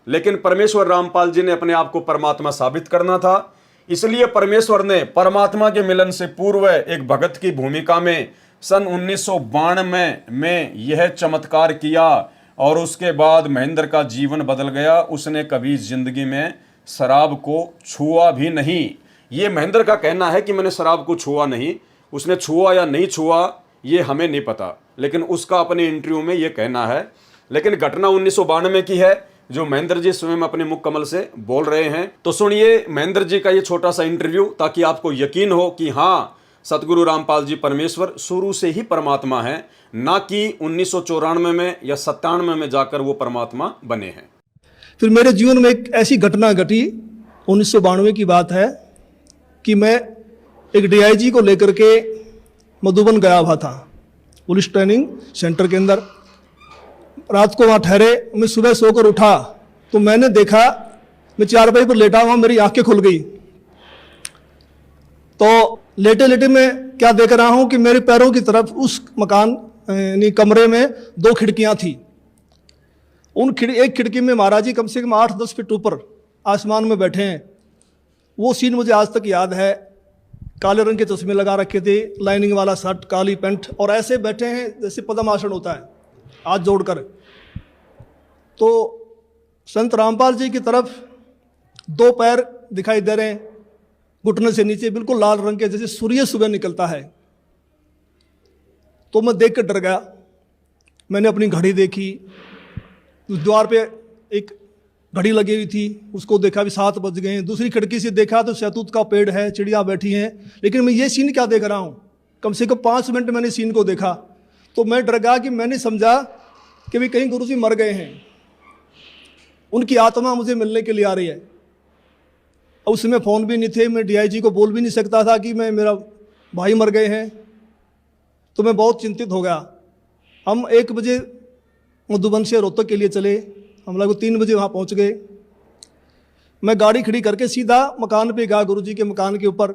Speaker 1: लेकिन परमेश्वर रामपाल जी ने अपने आप को परमात्मा साबित करना था, इसलिए परमेश्वर ने परमात्मा के मिलन से पूर्व एक भगत की भूमिका में सन 1992 में यह चमत्कार किया, और उसके बाद महेंद्र का जीवन बदल गया। उसने कभी जिंदगी में शराब को छुआ भी नहीं। ये महेंद्र का कहना है कि मैंने शराब को छुआ नहीं, उसने छुआ या नहीं छुआ ये हमें नहीं पता, लेकिन उसका अपने इंटरव्यू में ये कहना है। लेकिन घटना 1992 की है, जो महेंद्र जी स्वयं अपने मुख कमल से बोल रहे हैं। तो सुनिए महेंद्र जी का ये छोटा सा इंटरव्यू, ताकि आपको यकीन हो कि हाँ, सतगुरु रामपाल जी परमेश्वर शुरू से ही परमात्मा है, ना कि 1994 में या 97 में जाकर वो परमात्मा बने हैं।
Speaker 3: फिर मेरे जीवन में एक ऐसी घटना घटी, 1992 की बात है, कि मैं एक डीआईजी को लेकर के मधुबन गया हुआ था, पुलिस ट्रेनिंग सेंटर के अंदर। रात को वहाँ ठहरे, मैं सुबह सोकर उठा तो मैंने देखा, मैं चारपाई पर लेटा हुआ, मेरी आंखें खुल गई। तो लेटे लेटे मैं क्या देख रहा हूँ कि मेरे पैरों की तरफ उस मकान यानी कमरे में 2 खिड़कियाँ थी। एक खिड़की में महाराज जी कम से कम 8-10 फीट ऊपर आसमान में बैठे हैं, वो सीन मुझे आज तक याद है। काले रंग के चश्मे लगा रखे थे, लाइनिंग वाला शर्ट, काली पैंट, और ऐसे बैठे हैं जैसे पद्मासन होता है, हाथ जोड़कर। तो संत रामपाल जी की तरफ 2 पैर दिखाई दे रहे हैं, घुटने से नीचे बिल्कुल लाल रंग के, जैसे सूर्य सुबह निकलता है। तो मैं देख कर डर गया। मैंने अपनी घड़ी देखी, उस द्वार पे एक घड़ी लगी हुई थी, उसको देखा भी 7 बज गए हैं। दूसरी खिड़की से देखा तो शहतूत का पेड़ है, चिड़िया बैठी हैं, लेकिन मैं ये सीन क्या देख रहा हूँ? कम से कम 5 मिनट मैंने सीन को देखा। तो मैं डर गया कि मैंने समझा कि भी कहीं गुरुजी मर गए हैं, उनकी आत्मा मुझे मिलने के लिए आ रही है। और उस समय फ़ोन भी नहीं थे, मैं डीआईजी को बोल भी नहीं सकता था कि मेरा भाई मर गए हैं। तो मैं बहुत चिंतित हो गया। हम 1 बजे मधुबन से रोहतक के लिए चले, हम लोग 3 बजे वहाँ पहुँच गए। मैं गाड़ी खड़ी करके सीधा मकान पे गया, गुरुजी के मकान के ऊपर।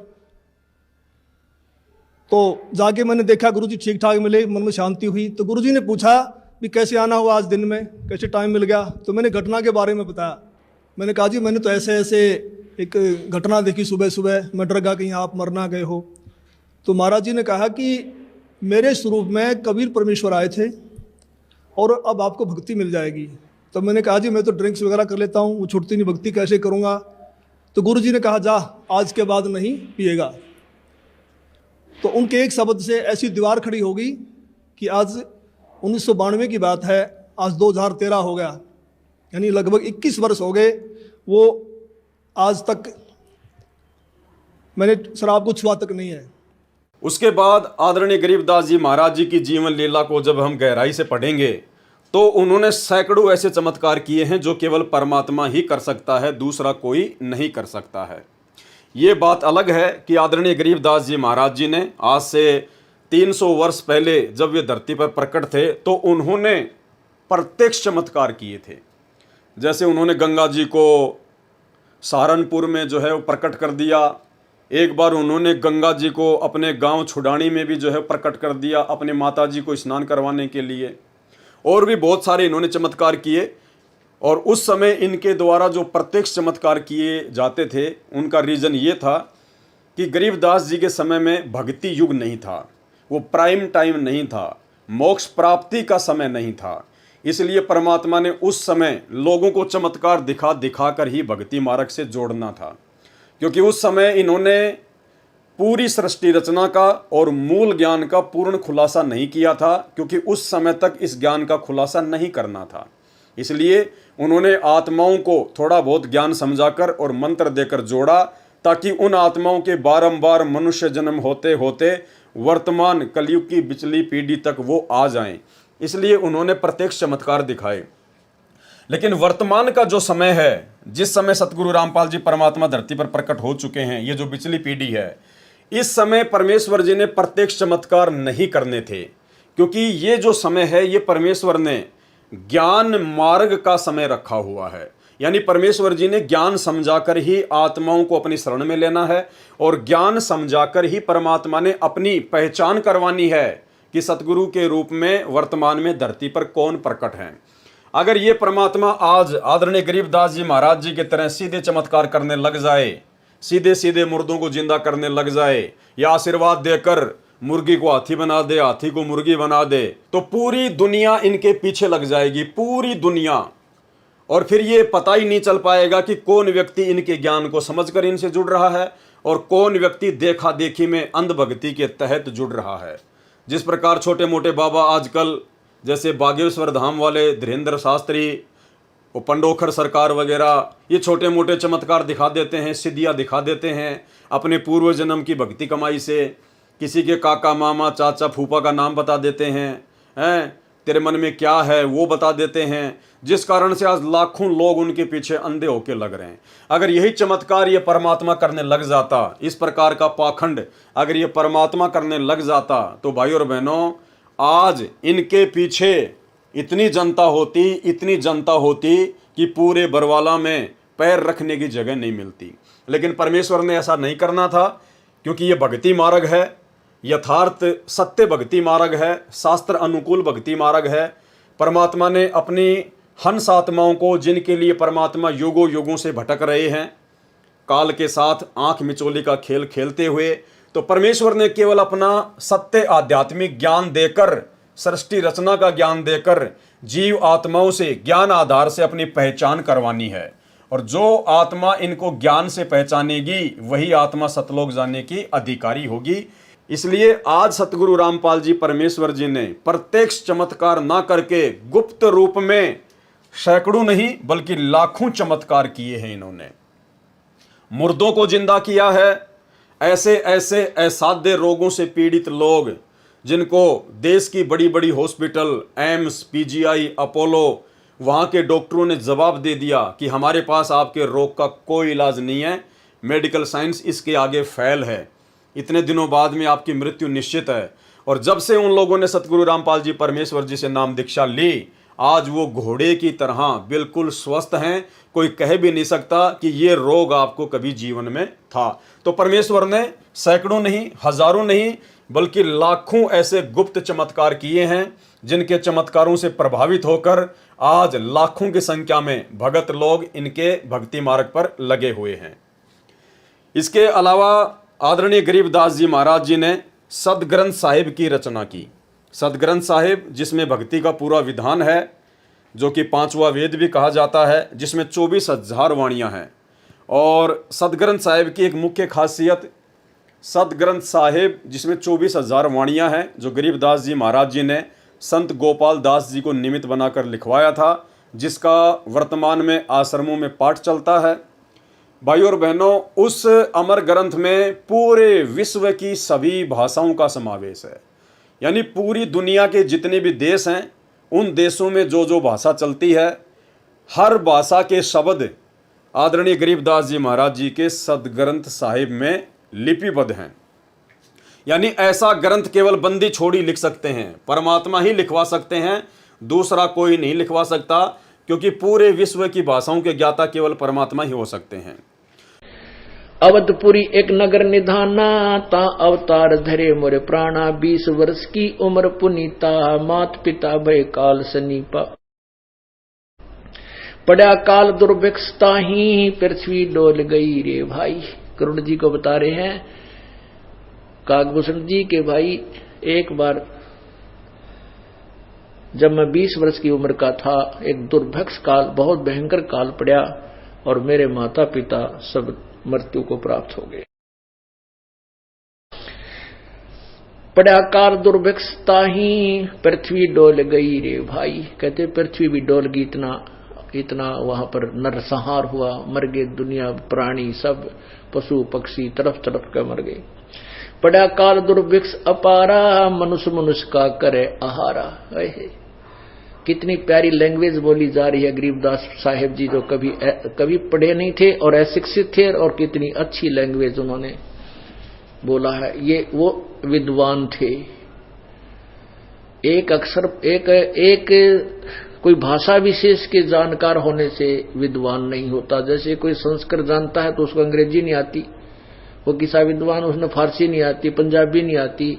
Speaker 3: तो जाके मैंने देखा गुरुजी ठीक ठाक मिले, मन में शांति हुई। तो गुरुजी ने पूछा भी कैसे आना हुआ आज दिन में, कैसे टाइम मिल गया? तो मैंने घटना के बारे में बताया। मैंने कहा जी मैंने तो ऐसे ऐसे एक घटना देखी सुबह सुबह, मैं डर गया कहीं आप मर ना गए हो। तो महाराज जी ने कहा कि मेरे स्वरूप में कबीर परमेश्वर आए थे और अब आपको भक्ति मिल जाएगी। तो मैंने कहा जी मैं तो ड्रिंक्स वगैरह कर लेता हूँ, वो छूटती नहीं, भक्ति कैसे करूँगा? तो गुरुजी ने कहा जा आज के बाद नहीं पिएगा। तो उनके एक शब्द से ऐसी दीवार खड़ी हो गई कि आज 1992 की बात है, आज 2013 हो गया, यानी लगभग 21 वर्ष हो गए। वो आज तक मैंने शराब को छुआ तक नहीं है।
Speaker 1: उसके बाद आदरणीय गरीबदास जी महाराज जी की जीवन लीला को जब हम गहराई से पढ़ेंगे तो उन्होंने सैकड़ों ऐसे चमत्कार किए हैं जो केवल परमात्मा ही कर सकता है, दूसरा कोई नहीं कर सकता है। ये बात अलग है कि आदरणीय गरीबदास जी महाराज जी ने आज से 300 वर्ष पहले जब वे धरती पर प्रकट थे तो उन्होंने प्रत्यक्ष चमत्कार किए थे। जैसे उन्होंने गंगा जी को सहारनपुर में जो है वो प्रकट कर दिया। एक बार उन्होंने गंगा जी को अपने गांव छुडानी में भी जो है प्रकट कर दिया अपने माता जी को स्नान करवाने के लिए। और भी बहुत सारे इन्होंने चमत्कार किए। और उस समय इनके द्वारा जो प्रत्यक्ष चमत्कार किए जाते थे उनका रीज़न ये था कि गरीबदास जी के समय में भक्ति युग नहीं था, वो प्राइम टाइम नहीं था, मोक्ष प्राप्ति का समय नहीं था। इसलिए परमात्मा ने उस समय लोगों को चमत्कार दिखा दिखा कर ही भक्ति मार्ग से जोड़ना था, क्योंकि उस समय इन्होंने पूरी सृष्टि रचना का और मूल ज्ञान का पूर्ण खुलासा नहीं किया था, क्योंकि उस समय तक इस ज्ञान का खुलासा नहीं करना था। इसलिए उन्होंने आत्माओं को थोड़ा बहुत ज्ञान समझाकर और मंत्र देकर जोड़ा, ताकि उन आत्माओं के बारंबार मनुष्य जन्म होते होते वर्तमान कलयुग की पिछली पीढ़ी तक वो आ जाएं। इसलिए उन्होंने प्रत्यक्ष चमत्कार दिखाए। लेकिन वर्तमान का जो समय है, जिस समय सतगुरु रामपाल जी परमात्मा धरती पर प्रकट हो चुके हैं, ये जो पिछली पीढ़ी है, इस समय परमेश्वर जी ने प्रत्यक्ष चमत्कार नहीं करने थे, क्योंकि ये जो समय है ये परमेश्वर ने ज्ञान मार्ग का समय रखा हुआ है। यानी परमेश्वर जी ने ज्ञान समझाकर ही आत्माओं को अपनी शरण में लेना है, और ज्ञान समझाकर ही परमात्मा ने अपनी पहचान करवानी है कि सतगुरु के रूप में वर्तमान में धरती पर कौन प्रकट हैं। अगर ये परमात्मा आज आदरणीय गरीबदास जी महाराज जी के तरह सीधे चमत्कार करने लग जाए, सीधे सीधे मुर्दों को जिंदा करने लग जाए, या आशीर्वाद देकर मुर्गी को हाथी बना दे, हाथी को मुर्गी बना दे, तो पूरी दुनिया इनके पीछे लग जाएगी, पूरी दुनिया। और फिर ये पता ही नहीं चल पाएगा कि कौन व्यक्ति इनके ज्ञान को समझकर इनसे जुड़ रहा है और कौन व्यक्ति देखा देखी में अंधभक्ति के तहत जुड़ रहा है। जिस प्रकार छोटे मोटे बाबा आजकल, जैसे बागेश्वर धाम वाले धीरेन्द्र शास्त्री, वो पंडोखर सरकार वगैरह, ये छोटे मोटे चमत्कार दिखा देते हैं, सिद्धियाँ दिखा देते हैं अपने पूर्व जन्म की भक्ति कमाई से। किसी के काका मामा चाचा फूफा का नाम बता देते हैं, तेरे मन में क्या है वो बता देते हैं, जिस कारण से आज लाखों लोग उनके पीछे अंधे होके लग रहे हैं। अगर यही चमत्कार ये परमात्मा करने लग जाता, इस प्रकार का पाखंड अगर ये परमात्मा करने लग जाता, तो भाई और बहनों आज इनके पीछे इतनी जनता होती कि पूरे बरवाला में पैर रखने की जगह नहीं मिलती। लेकिन परमेश्वर ने ऐसा नहीं करना था, क्योंकि ये भक्ति मार्ग है, यथार्थ सत्य भक्ति मार्ग है, शास्त्र अनुकूल भक्ति मार्ग है। परमात्मा ने अपनी हंस आत्माओं को, जिनके लिए परमात्मा युगों युगों से भटक रहे हैं, काल के साथ आंख मिचोली का खेल खेलते हुए, तो परमेश्वर ने केवल अपना सत्य आध्यात्मिक ज्ञान देकर, सृष्टि रचना का ज्ञान देकर जीव आत्माओं से ज्ञान आधार से अपनी पहचान करवानी है। और जो आत्मा इनको ज्ञान से पहचानेगी वही आत्मा सतलोक जाने की अधिकारी होगी। इसलिए आज सतगुरु रामपाल जी परमेश्वर जी ने प्रत्यक्ष चमत्कार ना करके गुप्त रूप में सैकड़ों नहीं बल्कि लाखों चमत्कार किए हैं। इन्होंने मुर्दों को जिंदा किया है। ऐसे ऐसे असाध्य रोगों से पीड़ित लोग जिनको देश की बड़ी बड़ी हॉस्पिटल, एम्स, पीजीआई, अपोलो, वहाँ के डॉक्टरों ने जवाब दे दिया कि हमारे पास आपके रोग का कोई इलाज नहीं है, मेडिकल साइंस इसके आगे फेल है, इतने दिनों बाद में आपकी मृत्यु निश्चित है। और जब से उन लोगों ने सतगुरु रामपाल जी परमेश्वर जी से नाम दीक्षा ली, आज वो घोड़े की तरह बिल्कुल स्वस्थ हैं। कोई कह भी नहीं सकता कि ये रोग आपको कभी जीवन में था। तो परमेश्वर ने सैकड़ों नहीं, हजारों नहीं बल्कि लाखों ऐसे गुप्त चमत्कार किए हैं, जिनके चमत्कारों से प्रभावित होकर आज लाखों की संख्या में भगत लोग इनके भक्ति मार्ग पर लगे हुए हैं। इसके अलावा आदरणीय गरीबदास जी महाराज जी ने सदग्रंथ साहिब की रचना की। सदग्रंथ साहिब जिसमें भक्ति का पूरा विधान है, जो कि 5वां वेद भी कहा जाता है, जिसमें 24,000 वाणियाँ हैं। और सदग्रंथ साहिब की एक मुख्य खासियत, सदग्रंथ साहिब जिसमें 24,000 वाणियाँ हैं, जो गरीबदास जी महाराज जी ने संत गोपाल दास जी को निमित्त बनाकर लिखवाया था, जिसका वर्तमान में आश्रमों में पाठ चलता है। भाई और बहनों, उस अमर ग्रंथ में पूरे विश्व की सभी भाषाओं का समावेश है। यानी पूरी दुनिया के जितने भी देश हैं, उन देशों में जो जो भाषा चलती है, हर भाषा के शब्द आदरणीय गरीबदास जी महाराज जी के सदग्रंथ साहिब में लिपिबद्ध हैं। यानी ऐसा ग्रंथ केवल बंदी छोड़ी लिख सकते हैं, परमात्मा ही लिखवा सकते हैं, दूसरा कोई नहीं लिखवा सकता, क्योंकि पूरे विश्व की भाषाओं के ज्ञाता केवल परमात्मा ही हो सकते हैं।
Speaker 2: अवधपुरी एक नगर निधाना, ता अवतार धरे मोरे प्राणा, 20 वर्ष की उम्र पुनीता, मात पिता भय काल सनीपा, पड़ा काल दुर्भिक्षता ही, पृथ्वी डोल गई रे भाई। करुण जी को बता रहे हैं काकभूषण जी के भाई, एक बार जब मैं 20 वर्ष की उम्र का था, एक दुर्भिक्ष काल, बहुत भयंकर काल पड़ा और मेरे माता पिता सब मृत्यु को प्राप्त हो गए। पड़ा काल दुर्भिक्षता ही, पृथ्वी डोल गई रे भाई। कहते पृथ्वी भी डोल गई, इतना वहां पर नरसंहार हुआ, मर गए दुनिया, प्राणी सब, पशु पक्षी तरफ तरफ के मर गए। पड़ा काल दुर्भिक्ष अपारा, मनुष्य मनुष्य का करे आहारा। कितनी प्यारी लैंग्वेज बोली जा रही है गरीबदास साहिब जी, जो कभी पढ़े नहीं थे और अशिक्षित थे, और कितनी अच्छी लैंग्वेज उन्होंने बोला है। ये वो विद्वान थे। एक अक्षर एक कोई भाषा विशेष के जानकार होने से विद्वान नहीं होता। जैसे कोई संस्कृत जानता है तो उसको अंग्रेजी नहीं आती, वो किसा विद्वान, उसने फारसी नहीं आती, पंजाबी नहीं आती।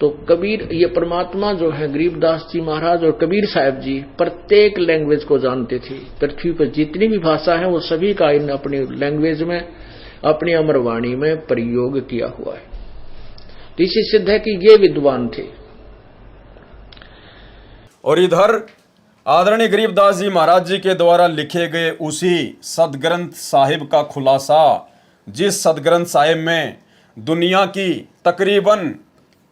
Speaker 2: तो कबीर, ये परमात्मा जो है गरीबदास जी महाराज और कबीर साहब जी, प्रत्येक लैंग्वेज को जानते थे। पृथ्वी पर जितनी भी भाषा है वो सभी का इन अपनी लैंग्वेज में, अपनी अमरवाणी में प्रयोग किया हुआ है। तो इससे सिद्ध है कि ये विद्वान थे।
Speaker 1: और इधर आदरणीय गरीबदास जी महाराज जी के द्वारा लिखे गए उसी सदग्रंथ साहिब का खुलासा, जिस सदग्रंथ साहिब में दुनिया की तकरीबन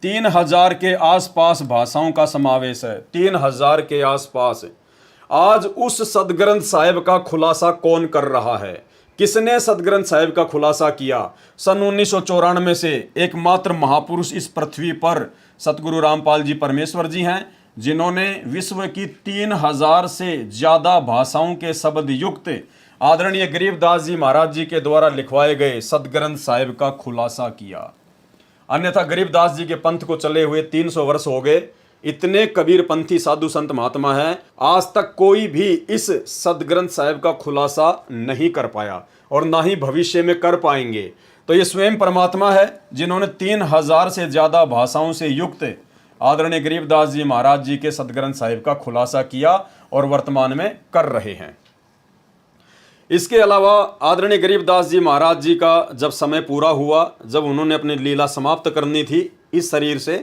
Speaker 1: 3000 के आसपास भाषाओं का समावेश है, 3000 के आसपास। आज उस सदग्रंथ साहिब का खुलासा कौन कर रहा है? किसने सदग्रंथ साहिब का खुलासा किया? सन 1994 से एकमात्र महापुरुष इस पृथ्वी पर सतगुरु रामपाल जी परमेश्वर जी हैं, जिन्होंने विश्व की 3000 से ज्यादा भाषाओं के शब्द युक्त आदरणीय गरीबदास जी महाराज जी के द्वारा लिखवाए गए सदग्रंथ साहिब का खुलासा किया। अन्यथा गरीबदास जी के पंथ को चले हुए 300 वर्ष हो गए। इतने कबीरपंथी साधु संत महात्मा हैं, आज तक कोई भी इस सदग्रंथ साहिब का खुलासा नहीं कर पाया और ना ही भविष्य में कर पाएंगे। तो ये स्वयं परमात्मा है जिन्होंने 3000 से ज्यादा भाषाओं से युक्त आदरणीय गरीबदास जी महाराज जी के सदग्रंथ साहिब का खुलासा किया और वर्तमान में कर रहे हैं। इसके अलावा आदरणीय गरीबदास जी महाराज जी का जब समय पूरा हुआ, जब उन्होंने अपनी लीला समाप्त करनी थी इस शरीर से,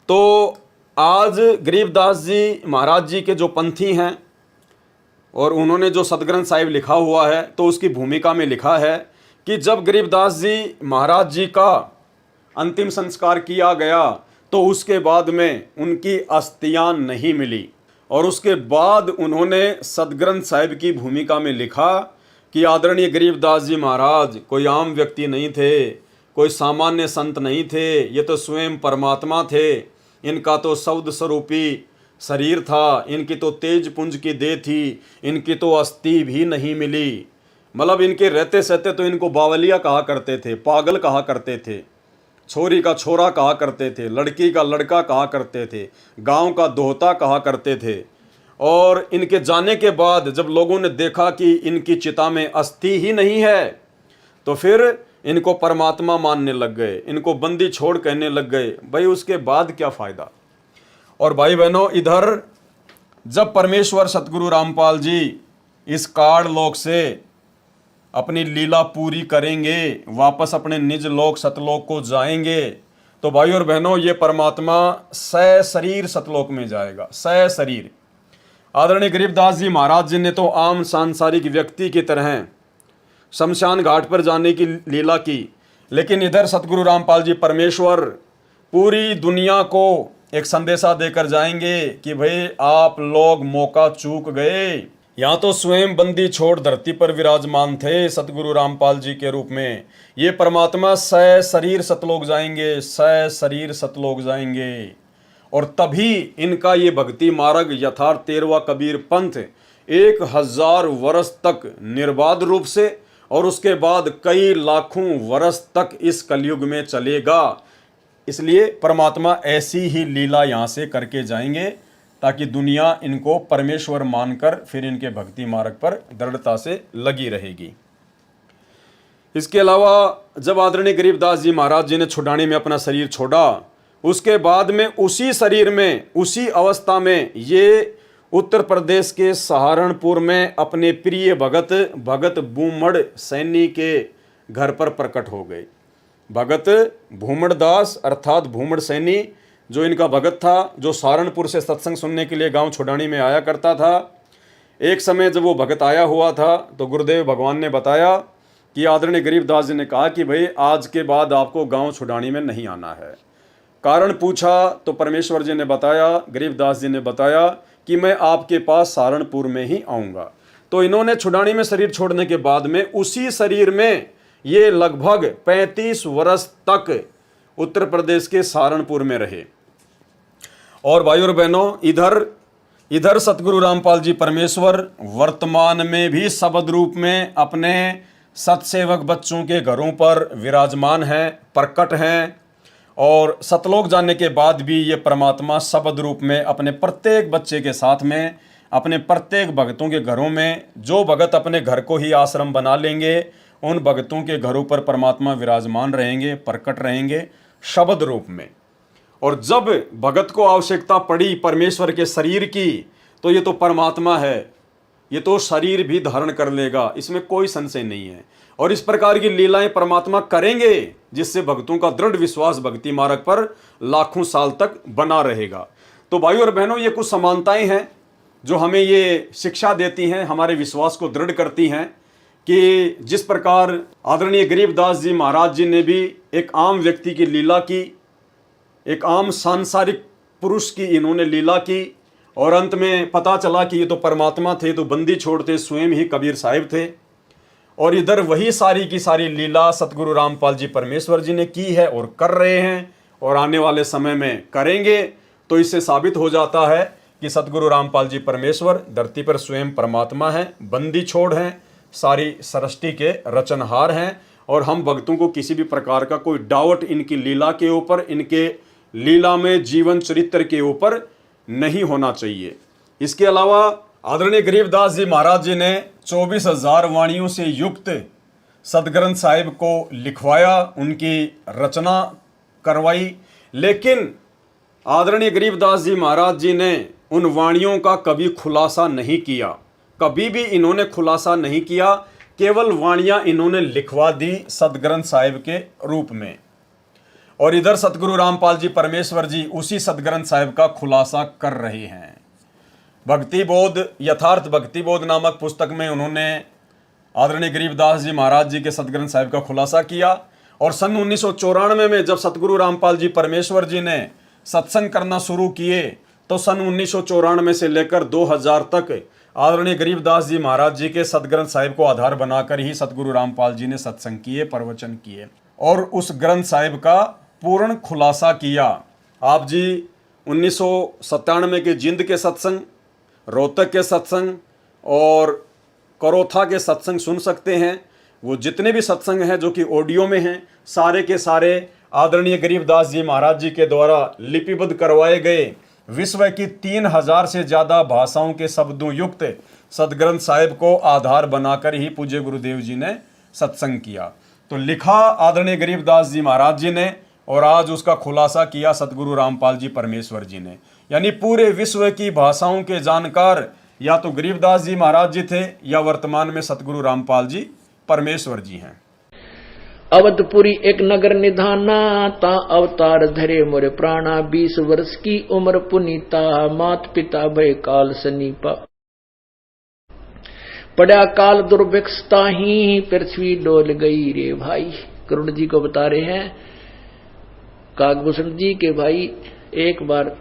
Speaker 1: तो आज गरीबदास जी महाराज जी के जो पंथी हैं और उन्होंने जो सतग्रंथ साहिब लिखा हुआ है, तो उसकी भूमिका में लिखा है कि जब गरीबदास जी महाराज जी का अंतिम संस्कार किया गया तो उसके बाद में उनकी अस्थियां नहीं मिली, और उसके बाद उन्होंने सतग्रंथ साहिब की भूमिका में लिखा कि आदरणीय गरीबदास जी महाराज कोई आम व्यक्ति नहीं थे, कोई सामान्य संत नहीं थे, ये तो स्वयं परमात्मा थे। इनका तो शब्द स्वरूपी शरीर था, इनकी तो तेज पुंज की देह थी, इनकी तो अस्थि भी नहीं मिली। मतलब इनके रहते सहते तो इनको बावलिया कहा करते थे, पागल कहा करते थे, छोरी का छोरा कहा करते थे, लड़की का लड़का कहा करते थे, गांव का दोहता कहा करते थे। और इनके जाने के बाद जब लोगों ने देखा कि इनकी चिता में अस्थि ही नहीं है, तो फिर इनको परमात्मा मानने लग गए, इनको बंदी छोड़ कहने लग गए। भाई उसके बाद क्या फ़ायदा। और भाई बहनों, इधर जब परमेश्वर सतगुरु रामपाल जी इस काड़ लोक से अपनी लीला पूरी करेंगे, वापस अपने निज लोक सतलोक को जाएंगे, तो भाई और बहनों ये परमात्मा सशरीर सतलोक में जाएगा, सशरीर। आदरणीय गरीबदास जी महाराज जी ने तो आम सांसारिक व्यक्ति की तरह शमशान घाट पर जाने की लीला की, लेकिन इधर सतगुरु रामपाल जी परमेश्वर पूरी दुनिया को एक संदेशा देकर जाएंगे कि भाई आप लोग मौका चूक गए। यहाँ तो स्वयं बंदी छोड़ धरती पर विराजमान थे सतगुरु रामपाल जी के रूप में, ये परमात्मा सशरीर सतलोक जाएंगे, सशरीर सतलोक जाएंगे। और तभी इनका ये भक्ति मार्ग यथार्थ 13वां कबीर पंथ 1000 वर्ष तक निर्बाध रूप से और उसके बाद कई लाखों वर्ष तक इस कलयुग में चलेगा। इसलिए परमात्मा ऐसी ही लीला यहाँ से करके जाएंगे ताकि दुनिया इनको परमेश्वर मानकर फिर इनके भक्ति मार्ग पर दृढ़ता से लगी रहेगी। इसके अलावा जब आदरणीय गरीबदास जी महाराज जी ने छुड़ानी में अपना शरीर छोड़ा, उसके बाद में उसी शरीर में उसी अवस्था में ये उत्तर प्रदेश के सहारनपुर में अपने प्रिय भगत भूमड़ सैनी के घर पर प्रकट हो गए। भगत भूमड़ दास अर्थात भूमड़ सैनी जो इनका भगत था, जो सहारनपुर से सत्संग सुनने के लिए गांव छुड़ानी में आया करता था। एक समय जब वो भगत आया हुआ था तो गुरुदेव भगवान ने बताया कि आदरणीय गरीबदास जी ने कहा कि भाई आज के बाद आपको गांव छुड़ानी में नहीं आना है। कारण पूछा तो परमेश्वर जी ने बताया, गरीबदास जी ने बताया कि मैं आपके पास सहारनपुर में ही आऊँगा। तो इन्होंने छुड़ानी में शरीर छोड़ने के बाद में उसी शरीर में ये लगभग 35 वर्ष तक उत्तर प्रदेश के सहारनपुर में रहे। और भाई और बहनों, इधर सतगुरु रामपाल जी परमेश्वर वर्तमान में भी शब्द रूप में अपने सतसेवक बच्चों के घरों पर विराजमान हैं, प्रकट हैं। और सतलोक जाने के बाद भी ये परमात्मा शब्द रूप में अपने प्रत्येक बच्चे के साथ में, अपने प्रत्येक भक्तों के घरों में, जो भगत अपने घर को ही आश्रम बना लेंगे उन भक्तों के घरों पर परमात्मा विराजमान रहेंगे, प्रकट रहेंगे शब्द रूप में। और जब भगत को आवश्यकता पड़ी परमेश्वर के शरीर की, तो ये तो परमात्मा है, ये तो शरीर भी धारण कर लेगा, इसमें कोई संशय नहीं है। और इस प्रकार की लीलाएं परमात्मा करेंगे जिससे भक्तों का दृढ़ विश्वास भक्ति मार्ग पर लाखों साल तक बना रहेगा। तो भाई और बहनों, ये कुछ समानताएं हैं जो हमें ये शिक्षा देती हैं, हमारे विश्वास को दृढ़ करती हैं कि जिस प्रकार आदरणीय गरीबदास जी महाराज जी ने भी एक आम व्यक्ति की लीला की, एक आम सांसारिक पुरुष की इन्होंने लीला की, और अंत में पता चला कि ये तो परमात्मा थे, तो बंदी छोड़ते स्वयं ही कबीर साहिब थे। और इधर वही सारी की सारी लीला सतगुरु रामपाल जी परमेश्वर जी ने की है और कर रहे हैं और आने वाले समय में करेंगे। तो इससे साबित हो जाता है कि सतगुरु रामपाल जी परमेश्वर धरती पर स्वयं परमात्मा हैं, बंदी छोड़ हैं, सारी सृष्टि के रचनहार हैं। और हम भक्तों को किसी भी प्रकार का कोई डाउट इनकी लीला के ऊपर, इनके लीला में जीवन चरित्र के ऊपर नहीं होना चाहिए। इसके अलावा आदरणीय गरीबदास जी महाराज जी ने 24,000 वाणियों से युक्त सतग्रंथ साहिब को लिखवाया, उनकी रचना करवाई, लेकिन आदरणीय गरीबदास जी महाराज जी ने उन वाणियों का कभी खुलासा नहीं किया, कभी भी इन्होंने खुलासा नहीं किया, केवल वाणियां इन्होंने लिखवा दी सदग्रंथ साहिब के रूप में। और इधर सतगुरु रामपाल जी परमेश्वर जी उसी सदग्रंथ साहिब का खुलासा कर रहे हैं। भक्ति बोध, यथार्थ भक्ति बोध नामक पुस्तक में उन्होंने आदरणीय गरीबदास जी महाराज जी के सदग्रंथ साहिब का खुलासा किया। और सन 1994 में जब सतगुरु रामपाल जी परमेश्वर जी ने सत्संग करना शुरू किए, तो सन 1994 से लेकर 2000 तक आदरणीय गरीबदास जी महाराज जी के सदग्रंथ साहिब को आधार बनाकर ही सतगुरु रामपाल जी ने सत्संग किए, प्रवचन किए और उस ग्रंथ साहिब का पूर्ण खुलासा किया। आप जी 1997 के जिंद के सत्संग, रोहतक के सत्संग और करोथा के सत्संग सुन सकते हैं। वो जितने भी सत्संग हैं जो कि ऑडियो में हैं, सारे के सारे आदरणीय गरीबदास जी महाराज जी के द्वारा लिपिबद्ध करवाए गए विश्व की 3000 से ज़्यादा भाषाओं के शब्दों युक्त सदग्रंथ साहिब को आधार बनाकर ही पूज्य गुरुदेव जी ने सत्संग किया। तो लिखा आदरणीय गरीबदास जी महाराज जी ने और आज उसका खुलासा किया सतगुरु रामपाल जी परमेश्वर जी ने। यानी पूरे विश्व की भाषाओं के जानकार या तो गरीबदास जी महाराज जी थे या वर्तमान में सतगुरु रामपाल जी परमेश्वर जी हैं।
Speaker 2: अवधपुरी एक नगर निधाना, ता अवतार धरे मोरे प्राणा। 20 वर्ष की उम्र पुनीता, मात पिता भय काल सनीपा। पड़ा काल दुर्भिक्षता ही, पृथ्वी डोल गई रे भाई। करुण जी को बता रहे हैं काकभूषण जी के भाई, एक बार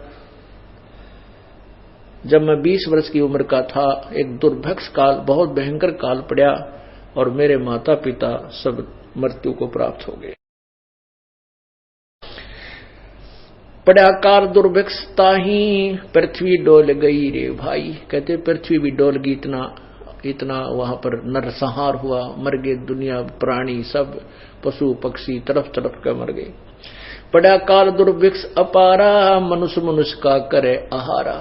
Speaker 2: जब मैं 20 वर्ष की उम्र का था, एक दुर्भिक्ष काल, बहुत भयंकर काल पड़ा और मेरे माता पिता सब मृत्यु को प्राप्त हो गए। पड़ा काल दुर्भिक्षता ही, पृथ्वी डोल गई रे भाई। कहते पृथ्वी भी डोल गई, इतना वहां पर नरसंहार हुआ, मर गए दुनिया, प्राणी सब, पशु पक्षी तरफ तरफ का मर गए। पड़ा काल दुर्भिक्ष अपारा, मनुष्य मनुष्य का करे आहारा।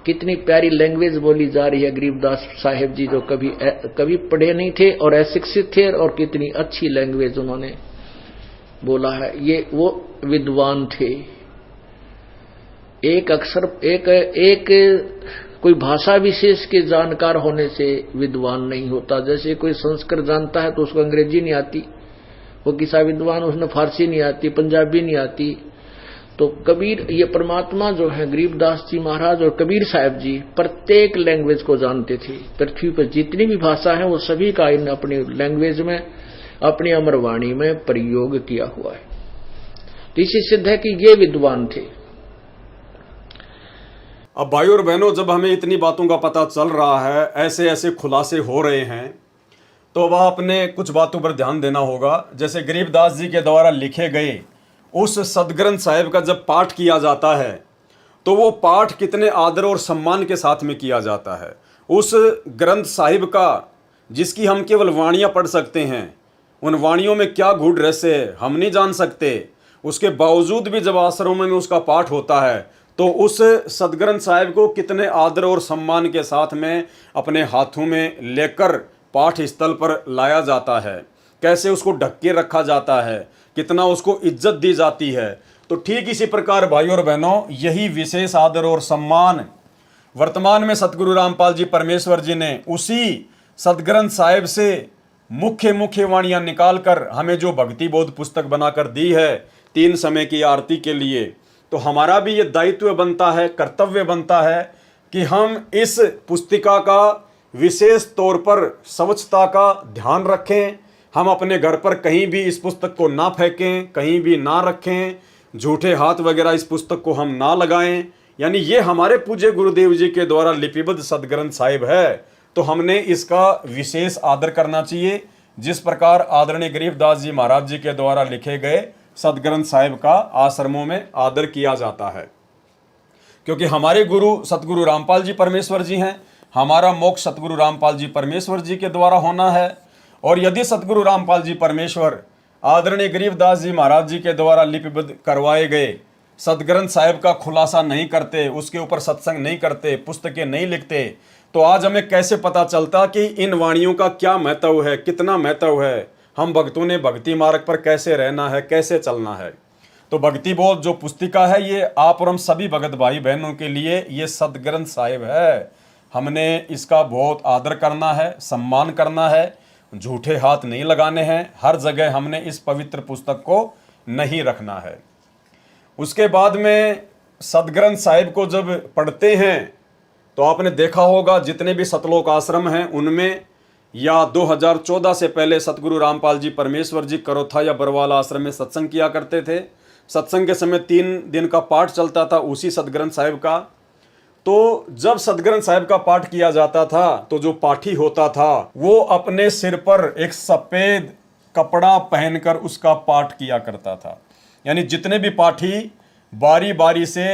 Speaker 2: कितनी प्यारी लैंग्वेज बोली जा रही है गरीबदास साहिब जी, जो कभी पढ़े नहीं थे और अशिक्षित थे, और कितनी अच्छी लैंग्वेज उन्होंने बोला है। ये वो विद्वान थे। एक अक्षर एक कोई भाषा विशेष के जानकार होने से विद्वान नहीं होता। जैसे कोई संस्कृत जानता है तो उसको अंग्रेजी नहीं आती, वो किसा विद्वान, उसने फारसी नहीं आती, पंजाबी नहीं आती। तो कबीर, ये परमात्मा जो है गरीबदास जी महाराज और कबीर साहब जी प्रत्येक लैंग्वेज को जानते थे। पृथ्वी पर जितनी भी भाषा है वो सभी का इन अपनी लैंग्वेज में, अपनी अमरवाणी में प्रयोग किया हुआ है। तो इसी सिद्ध है कि ये विद्वान थे।
Speaker 1: अब भाई और बहनों, जब हमें इतनी बातों का पता चल रहा है, ऐसे ऐसे खुलासे हो रहे हैं, तो अब आपने कुछ बातों पर ध्यान देना होगा। जैसे गरीबदास जी के द्वारा लिखे गए उस सदग्रंथ साहिब का जब पाठ किया जाता है, तो वो पाठ कितने आदर और सम्मान के साथ में किया जाता है। उस ग्रंथ साहिब का, जिसकी हम केवल वाणियाँ पढ़ सकते हैं, उन वाणियों में क्या गूढ़ रहस्य है हम नहीं जान सकते। उसके बावजूद भी जब आश्रमों में उसका पाठ होता है, तो उस सदग्रंथ साहिब को कितने आदर और सम्मान के साथ में अपने हाथों में लेकर पाठ स्थल पर लाया जाता है, कैसे उसको ढक के रखा जाता है, कितना उसको इज्जत दी जाती है। तो ठीक इसी प्रकार भाई और बहनों, यही विशेष आदर और सम्मान वर्तमान में सतगुरु रामपाल जी परमेश्वर जी ने उसी सदग्रंथ साहिब से मुख्य मुख्य वाणियाँ निकाल कर हमें जो भक्ति बोध पुस्तक बनाकर दी है 3 समय की आरती के लिए, तो हमारा भी ये दायित्व बनता है, कर्तव्य बनता है कि हम इस पुस्तिका का विशेष तौर पर स्वच्छता का ध्यान रखें। हम अपने घर पर कहीं भी इस पुस्तक को ना फेंकें, कहीं भी ना रखें, झूठे हाथ वगैरह इस पुस्तक को हम ना लगाएं। यानी ये हमारे पूज्य गुरुदेव जी के द्वारा लिपिबद्ध सदग्रंथ साहिब है, तो हमने इसका विशेष आदर करना चाहिए। जिस प्रकार आदरणीय गरीबदास जी महाराज जी के द्वारा लिखे गए सदग्रंथ साहिब का आश्रमों में आदर किया जाता है, क्योंकि हमारे गुरु सतगुरु रामपाल जी परमेश्वर जी हैं। हमारा मोक्ष सतगुरु रामपाल जी परमेश्वर जी के द्वारा होना है। और यदि सतगुरु रामपाल जी परमेश्वर आदरणीय गरीबदास जी महाराज जी के द्वारा लिपिबद्ध करवाए गए सदग्रंथ साहिब का खुलासा नहीं करते, उसके ऊपर सत्संग नहीं करते, पुस्तकें नहीं लिखते, तो आज हमें कैसे पता चलता कि इन वाणियों का क्या महत्व है, कितना महत्व है, हम भक्तों ने भक्ति मार्ग पर कैसे रहना है, कैसे चलना है। तो भक्ति बोध जो पुस्तिका है, ये आप और हम सभी भगत भाई बहनों के लिए ये सदग्रंथ साहिब है। हमने इसका बहुत आदर करना है, सम्मान करना है, झूठे हाथ नहीं लगाने हैं, हर जगह हमने इस पवित्र पुस्तक को नहीं रखना है। उसके बाद में सदग्रंथ साहिब को जब पढ़ते हैं तो आपने देखा होगा जितने भी सतलोक आश्रम हैं उनमें या 2014 से पहले सतगुरु रामपाल जी परमेश्वर जी करोथा या बरवाला आश्रम में सत्संग किया करते थे। सत्संग के समय 3 दिन का पाठ चलता था उसी सदग्रंथ साहिब का। तो जब सदग्रंथ साहिब का पाठ किया जाता था तो जो पाठी होता था वो अपने सिर पर एक सफ़ेद कपड़ा पहनकर उसका पाठ किया करता था। यानी जितने भी पाठी बारी बारी से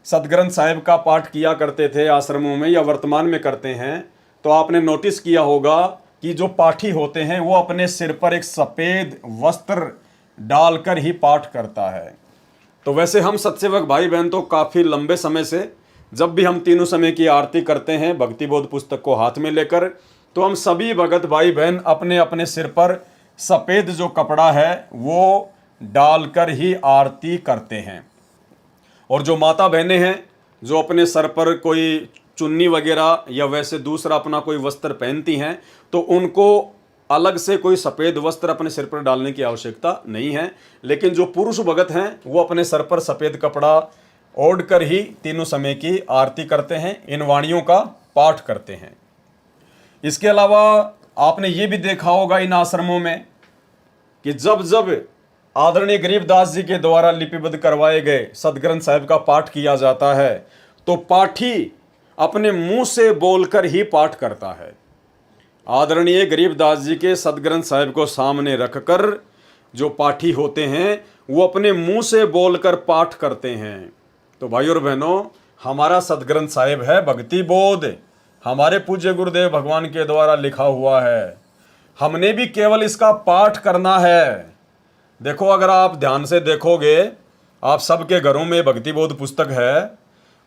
Speaker 1: सदग्रंथ साहिब का पाठ किया करते थे आश्रमों में या वर्तमान में करते हैं, तो आपने नोटिस किया होगा कि जो पाठी होते हैं वो अपने सिर पर एक सफ़ेद वस्त्र डालकर ही पाठ करता है। तो वैसे हम सत्सेवक भाई बहन तो काफ़ी लंबे समय से जब भी हम तीनों समय की आरती करते हैं भक्ति बोध पुस्तक को हाथ में लेकर, तो हम सभी भगत भाई बहन अपने अपने सिर पर सफ़ेद जो कपड़ा है वो डालकर ही आरती करते हैं। और जो माता बहनें हैं जो अपने सर पर कोई चुन्नी वगैरह या वैसे दूसरा अपना कोई वस्त्र पहनती हैं, तो उनको अलग से कोई सफ़ेद वस्त्र अपने सिर पर डालने की आवश्यकता नहीं है। लेकिन जो पुरुष भगत हैं वो अपने सर पर सफ़ेद कपड़ा ओढ़ कर ही तीनों समय की आरती करते हैं, इन वाणियों का पाठ करते हैं। इसके अलावा आपने ये भी देखा होगा इन आश्रमों में कि जब जब आदरणीय गरीबदास जी के द्वारा लिपिबद्ध करवाए गए सदग्रंथ साहिब का पाठ किया जाता है तो पाठी अपने मुंह से बोलकर ही पाठ करता है। आदरणीय गरीबदास जी के सदग्रंथ साहिब को सामने रखकर जो पाठी होते हैं वो अपने मुंह से बोलकर पाठ करते हैं। तो भाइयों और बहनों, हमारा सदग्रंथ साहिब है भक्ति बोध, हमारे पूज्य गुरुदेव भगवान के द्वारा लिखा हुआ है। हमने भी केवल इसका पाठ करना है। देखो, अगर आप ध्यान से देखोगे, आप सबके घरों में भक्ति बोध पुस्तक है,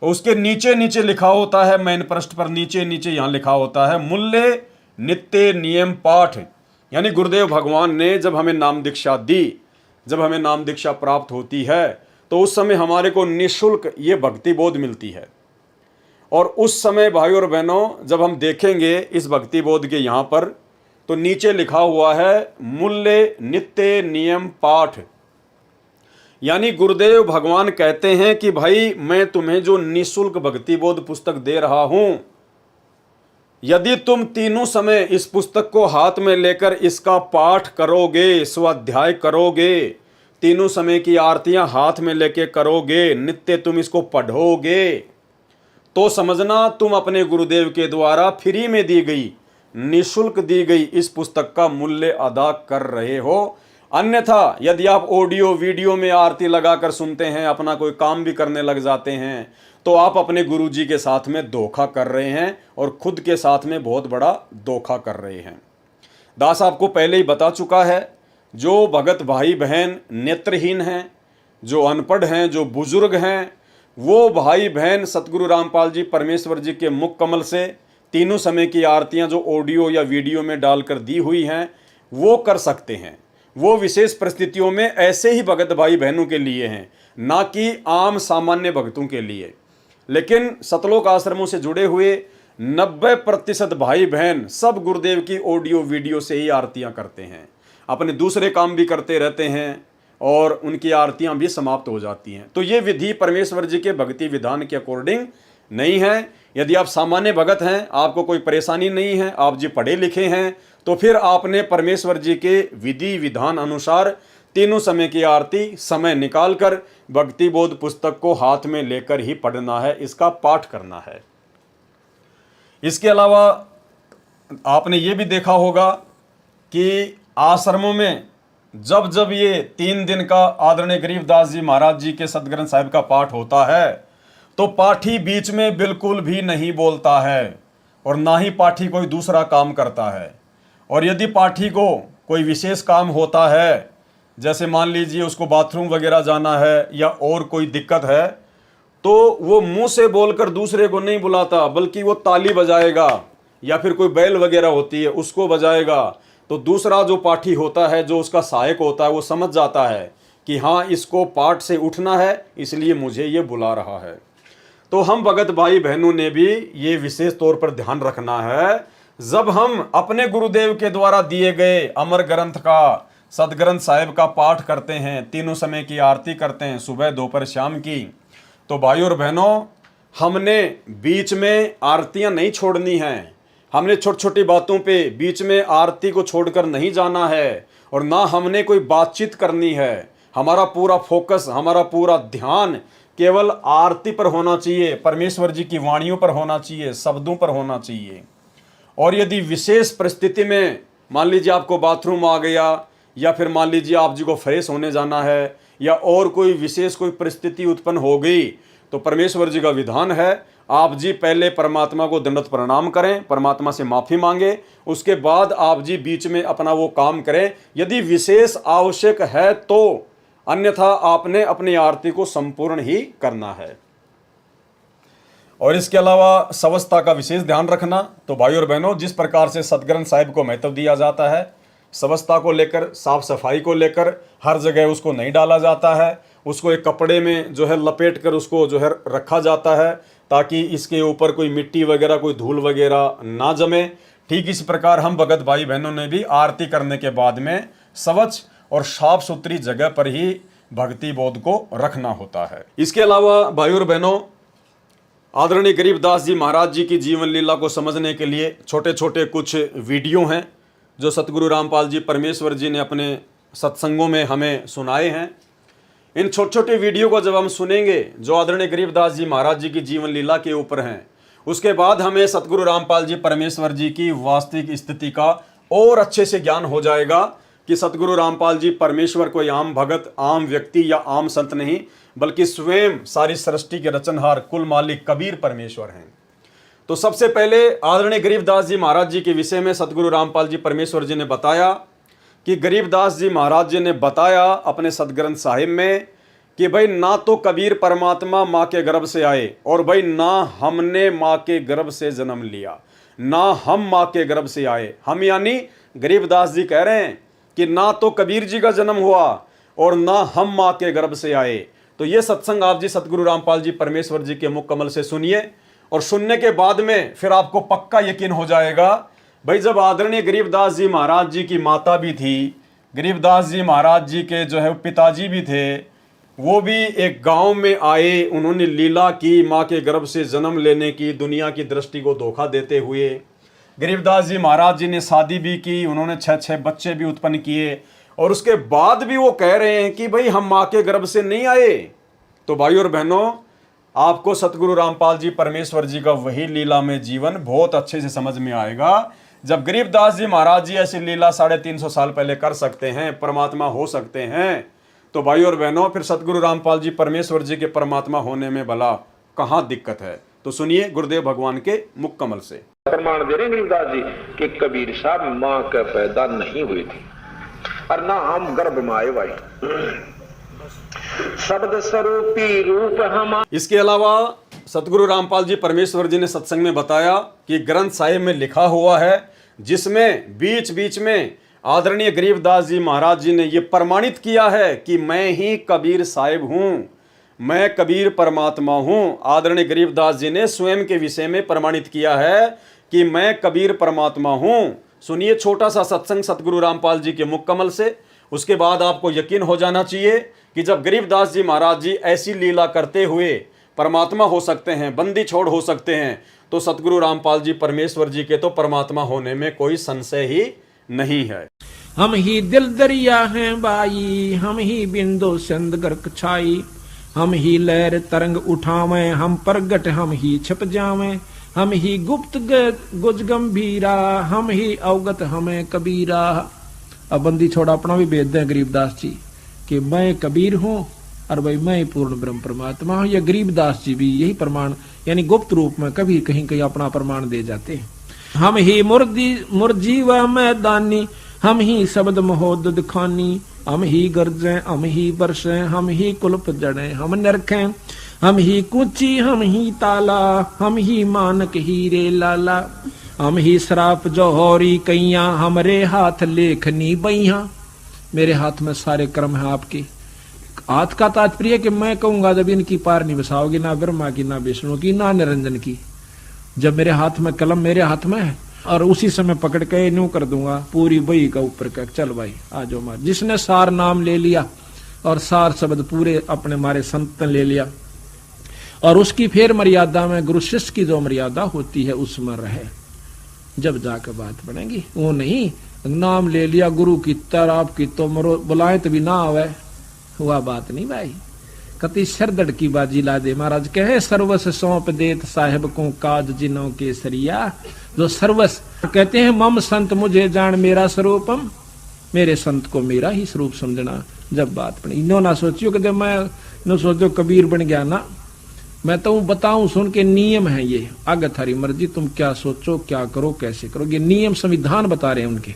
Speaker 1: उसके नीचे नीचे लिखा होता है, मेन पृष्ठ पर नीचे नीचे यहाँ लिखा होता है मूल्य नित्य नियम पाठ। यानी गुरुदेव भगवान ने जब हमें नाम दीक्षा दी, जब हमें नाम दीक्षा प्राप्त होती है तो उस समय हमारे को निःशुल्क ये भक्ति बोध मिलती है। और उस समय भाइयों और बहनों जब हम देखेंगे इस भक्ति बोध के यहाँ पर तो नीचे लिखा हुआ है मूल्य नित्य नियम पाठ। यानी गुरुदेव भगवान कहते हैं कि भाई मैं तुम्हें जो निःशुल्क भक्ति बोध पुस्तक दे रहा हूं, यदि तुम तीनों समय इस पुस्तक को हाथ में लेकर इसका पाठ करोगे, स्वाध्याय करोगे, तीनों समय की आरतियां हाथ में लेके करोगे, नित्य तुम इसको पढ़ोगे, तो समझना तुम अपने गुरुदेव के द्वारा फ्री में दी गई, निःशुल्क दी गई इस पुस्तक का मूल्य अदा कर रहे हो। अन्यथा यदि आप ऑडियो वीडियो में आरती लगाकर सुनते हैं, अपना कोई काम भी करने लग जाते हैं, तो आप अपने गुरुजी के साथ में धोखा कर रहे हैं और खुद के साथ में बहुत बड़ा धोखा कर रहे हैं। दास आपको पहले ही बता चुका है, जो भगत भाई बहन नेत्रहीन हैं, जो अनपढ़ हैं, जो बुजुर्ग हैं, वो भाई बहन सतगुरु रामपाल जी परमेश्वर जी के मुख कमल से तीनों समय की आरतियां जो ऑडियो या वीडियो में डालकर दी हुई हैं वो कर सकते हैं। वो विशेष परिस्थितियों में ऐसे ही भगत भाई बहनों के लिए हैं, ना कि आम सामान्य भक्तों के लिए। लेकिन सतलोक आश्रमों से जुड़े हुए 90% भाई बहन सब गुरुदेव की ऑडियो वीडियो से ही आरतियां करते हैं, अपने दूसरे काम भी करते रहते हैं और उनकी आरतियां भी समाप्त हो जाती हैं। तो ये विधि परमेश्वर जी के भक्ति विधान के अकॉर्डिंग नहीं है। यदि आप सामान्य भगत हैं, आपको कोई परेशानी नहीं है, आप जी पढ़े लिखे हैं, तो फिर आपने परमेश्वर जी के विधि विधान अनुसार तीनों समय की आरती समय निकालकर भक्ति बोध पुस्तक को हाथ में लेकर ही पढ़ना है, इसका पाठ करना है। इसके अलावा आपने ये भी देखा होगा कि आश्रमों में जब जब ये 3 दिन का आदरणीय गरीबदास जी महाराज जी के सदग्रंथ साहिब का पाठ होता है तो पाठी बीच में बिल्कुल भी नहीं बोलता है और ना ही पाठी कोई दूसरा काम करता है। और यदि पाठी को कोई विशेष काम होता है, जैसे मान लीजिए उसको बाथरूम वगैरह जाना है या और कोई दिक्कत है, तो वो मुंह से बोलकर दूसरे को नहीं बुलाता, बल्कि वो ताली बजाएगा या फिर कोई बैल वगैरह होती है उसको बजाएगा। तो दूसरा जो पाठी होता है, जो उसका सहायक होता है, वो समझ जाता है कि हाँ इसको पाठ से उठना है, इसलिए मुझे ये बुला रहा है। तो हम भगत भाई बहनों ने भी ये विशेष तौर पर ध्यान रखना है, जब हम अपने गुरुदेव के द्वारा दिए गए अमर ग्रंथ का, सदग्रंथ साहिब का पाठ करते हैं, तीनों समय की आरती करते हैं, सुबह दोपहर शाम की, तो भाइयों और बहनों हमने बीच में आरतियां नहीं छोड़नी हैं। हमने छोटी छोटी बातों पे बीच में आरती को छोड़कर नहीं जाना है, और ना हमने कोई बातचीत करनी है। हमारा पूरा फोकस, हमारा पूरा ध्यान केवल आरती पर होना चाहिए, परमेश्वर जी की वाणियों पर होना चाहिए, शब्दों पर होना चाहिए। और यदि विशेष परिस्थिति में मान लीजिए आपको बाथरूम आ गया, या फिर मान लीजिए आप जी को फ्रेश होने जाना है, या और कोई विशेष कोई परिस्थिति उत्पन्न हो गई, तो परमेश्वर जी का विधान है आप जी पहले परमात्मा को दंडवत प्रणाम करें, परमात्मा से माफ़ी मांगे, उसके बाद आप जी बीच में अपना वो काम करें यदि विशेष आवश्यक है तो, अन्यथा आपने अपनी आरती को संपूर्ण ही करना है। और इसके अलावा स्वच्छता का विशेष ध्यान रखना। तो भाई और बहनों, जिस प्रकार से सदग्रंथ साहिब को महत्व दिया जाता है, स्वच्छता को लेकर, साफ सफाई को लेकर, हर जगह उसको नहीं डाला जाता है, उसको एक कपड़े में जो है लपेट कर उसको जो है रखा जाता है, ताकि इसके ऊपर कोई मिट्टी वगैरह, कोई धूल वगैरह ना जमे। ठीक इसी प्रकार हम भगत भाई बहनों ने भी आरती करने के बाद में स्वच्छ और साफ सुथरी जगह पर ही भक्ति बोध को रखना होता है। इसके अलावा भाई और बहनों, आदरणीय गरीबदास जी महाराज जी की जीवन लीला को समझने के लिए छोटे छोटे कुछ वीडियो हैं जो सतगुरु रामपाल जी परमेश्वर जी ने अपने सत्संगों में हमें सुनाए हैं। इन छोटे छोटे वीडियो को जब हम सुनेंगे जो आदरणीय गरीबदास जी महाराज जी की जीवन लीला के ऊपर हैं, उसके बाद हमें सतगुरु रामपाल जी परमेश्वर जी की वास्तविक स्थिति का और अच्छे से ज्ञान हो जाएगा कि सतगुरु रामपाल जी परमेश्वर कोई आम भगत, आम व्यक्ति या आम संत नहीं, बल्कि स्वयं सारी सृष्टि के रचनहार, कुल मालिक कबीर परमेश्वर हैं। तो सबसे पहले आदरणीय गरीबदास जी महाराज जी के विषय में सतगुरु रामपाल जी परमेश्वर जी ने बताया कि गरीबदास जी महाराज जी ने बताया अपने सदग्रंथ साहिब में कि भाई ना तो कबीर परमात्मा माँ के गर्भ से आए, और भाई ना हमने माँ के गर्भ से जन्म लिया, ना हम माँ के गर्भ से आए। हम यानी गरीबदास जी कह रहे हैं कि ना तो कबीर जी का जन्म हुआ और ना हम माँ के गर्भ से आए। तो ये सत्संग आप जी सतगुरु रामपाल जी परमेश्वर जी के मुख कमल से सुनिए, और सुनने के बाद में फिर आपको पक्का यकीन हो जाएगा भाई, जब आदरणीय गरीबदास जी महाराज जी की माता भी थी, गरीबदास जी महाराज जी के जो है पिताजी भी थे, वो भी एक गांव में आए, उन्होंने लीला की, माँ के गर्भ से जन्म लेने की, दुनिया की दृष्टि को धोखा देते हुए। गरीबदास जी महाराज जी ने शादी भी की, उन्होंने 6 बच्चे भी उत्पन्न किए, और उसके बाद भी वो कह रहे हैं कि भाई हम माँ के गर्भ से नहीं आए। तो भाई और बहनों, आपको सतगुरु रामपाल जी परमेश्वर जी का वही लीला में जीवन बहुत अच्छे से समझ में आएगा। जब गरीबदास जी महाराज जी ऐसी लीला 350 साल पहले कर सकते हैं, परमात्मा हो सकते हैं, तो भाई और बहनों फिर सतगुरु रामपाल जी परमेश्वर जी के परमात्मा होने में भला कहाँ दिक्कत है। तो सुनिए गुरुदेव भगवान के मुख कमल से।
Speaker 4: प्रमाण दे रहे गरीबदास जी कि कबीर साहब माँ के पैदा नहीं हुई थी और ना हम गर्भ में आए भाई, शब्द स्वरूपी रूप हम।
Speaker 1: इसके अलावा सतगुरु रामपाल जी परमेश्वर जी ने सत्संग में बताया कि ग्रंथ साहिब में लिखा हुआ है, जिसमें बीच बीच में आदरणीय गरीबदास जी महाराज जी ने यह प्रमाणित किया है कि मैं ही कबीर साहिब हूँ, मैं कबीर परमात्मा हूँ। आदरणीय गरीबदास जी ने स्वयं के विषय में प्रमाणित किया है कि मैं कबीर परमात्मा हूँ। सुनिए छोटा सा सत्संग सतगुरु रामपाल जी के मुख कमल से, उसके बाद आपको यकीन हो जाना चाहिए कि जब गरीबदास जी महाराज जी ऐसी लीला करते हुए परमात्मा हो सकते हैं, बंदी छोड़ हो सकते हैं, तो सतगुरु रामपाल जी परमेश्वर जी के तो परमात्मा होने में कोई संशय ही नहीं है।
Speaker 2: हम ही दिल दरिया हैं बाई, हम ही बिंदु सिंध गर्क छाई, हम ही लहर तरंग उठावे, हम प्रगट हम ही छिप जावे, हम ही गुप्त गुज गंभीरा, हम ही अवगत हमें कबीरा। अब बंदी छोड़ा अपना भी भेद दें गरीबदास जी कि मैं कबीर हूँ और भाई मैं पूर्ण ब्रह्म परमात्मा हूँ। या गरीबदास जी भी यही प्रमाण यानी गुप्त रूप में कभी कहीं कहीं अपना प्रमाण दे जाते हैं। हम ही मुर्जी व मैदानी, हम ही शब्द महोद खानी, हम ही गर्जें हम ही बरसें, हम ही कुल्प जड़ें हम नरखें, हम ही कुची हम ही ताला, हम ही मानक हीरे लाला, हम ही श्राप जौहरी कैया, हमरे हाथ लेखनी बैया। मेरे हाथ में सारे कर्म है आपके, हाथ का तात्पर्य कि मैं कहूंगा जब इनकी पार नहीं बसाओगी, ना ब्रह्मा की, ना विष्णु की, ना निरंजन की, जब मेरे हाथ में कलम मेरे हाथ में है और उसी समय पकड़ के न्यू कर दूंगा पूरी बही का ऊपर का, चल भाई आ जाओ मार। जिसने सार नाम ले लिया और सार शब्द पूरे अपने मारे संत ने ले लिया और उसकी फिर मर्यादा में गुरु शिष्य की जो मर्यादा होती है उसमें रहे, जब जाकर बात बनेगी। वो नहीं नाम ले लिया गुरु की तरह आपकी तो मरो बुलाए तो भी ना आवे, हुआ बात नहीं भाई। कति सरदड़ की बाजी ला दे। महाराज कहे सर्वस सौंप देत साहेब को काज जिनों के सरिया, जो सर्वस कहते हैं मम संत मुझे जान मेरा स्वरूपम, मेरे संत को मेरा ही स्वरूप समझना। जब बात बनी इन्हों ना सोचियो कि जब मैं न सोचो कबीर बन गया ना, मैं तो बताऊं सुन के नियम है ये, आगे थारी मर्जी तुम क्या सोचो क्या करो कैसे करो, ये नियम संविधान बता रहे हैं उनके।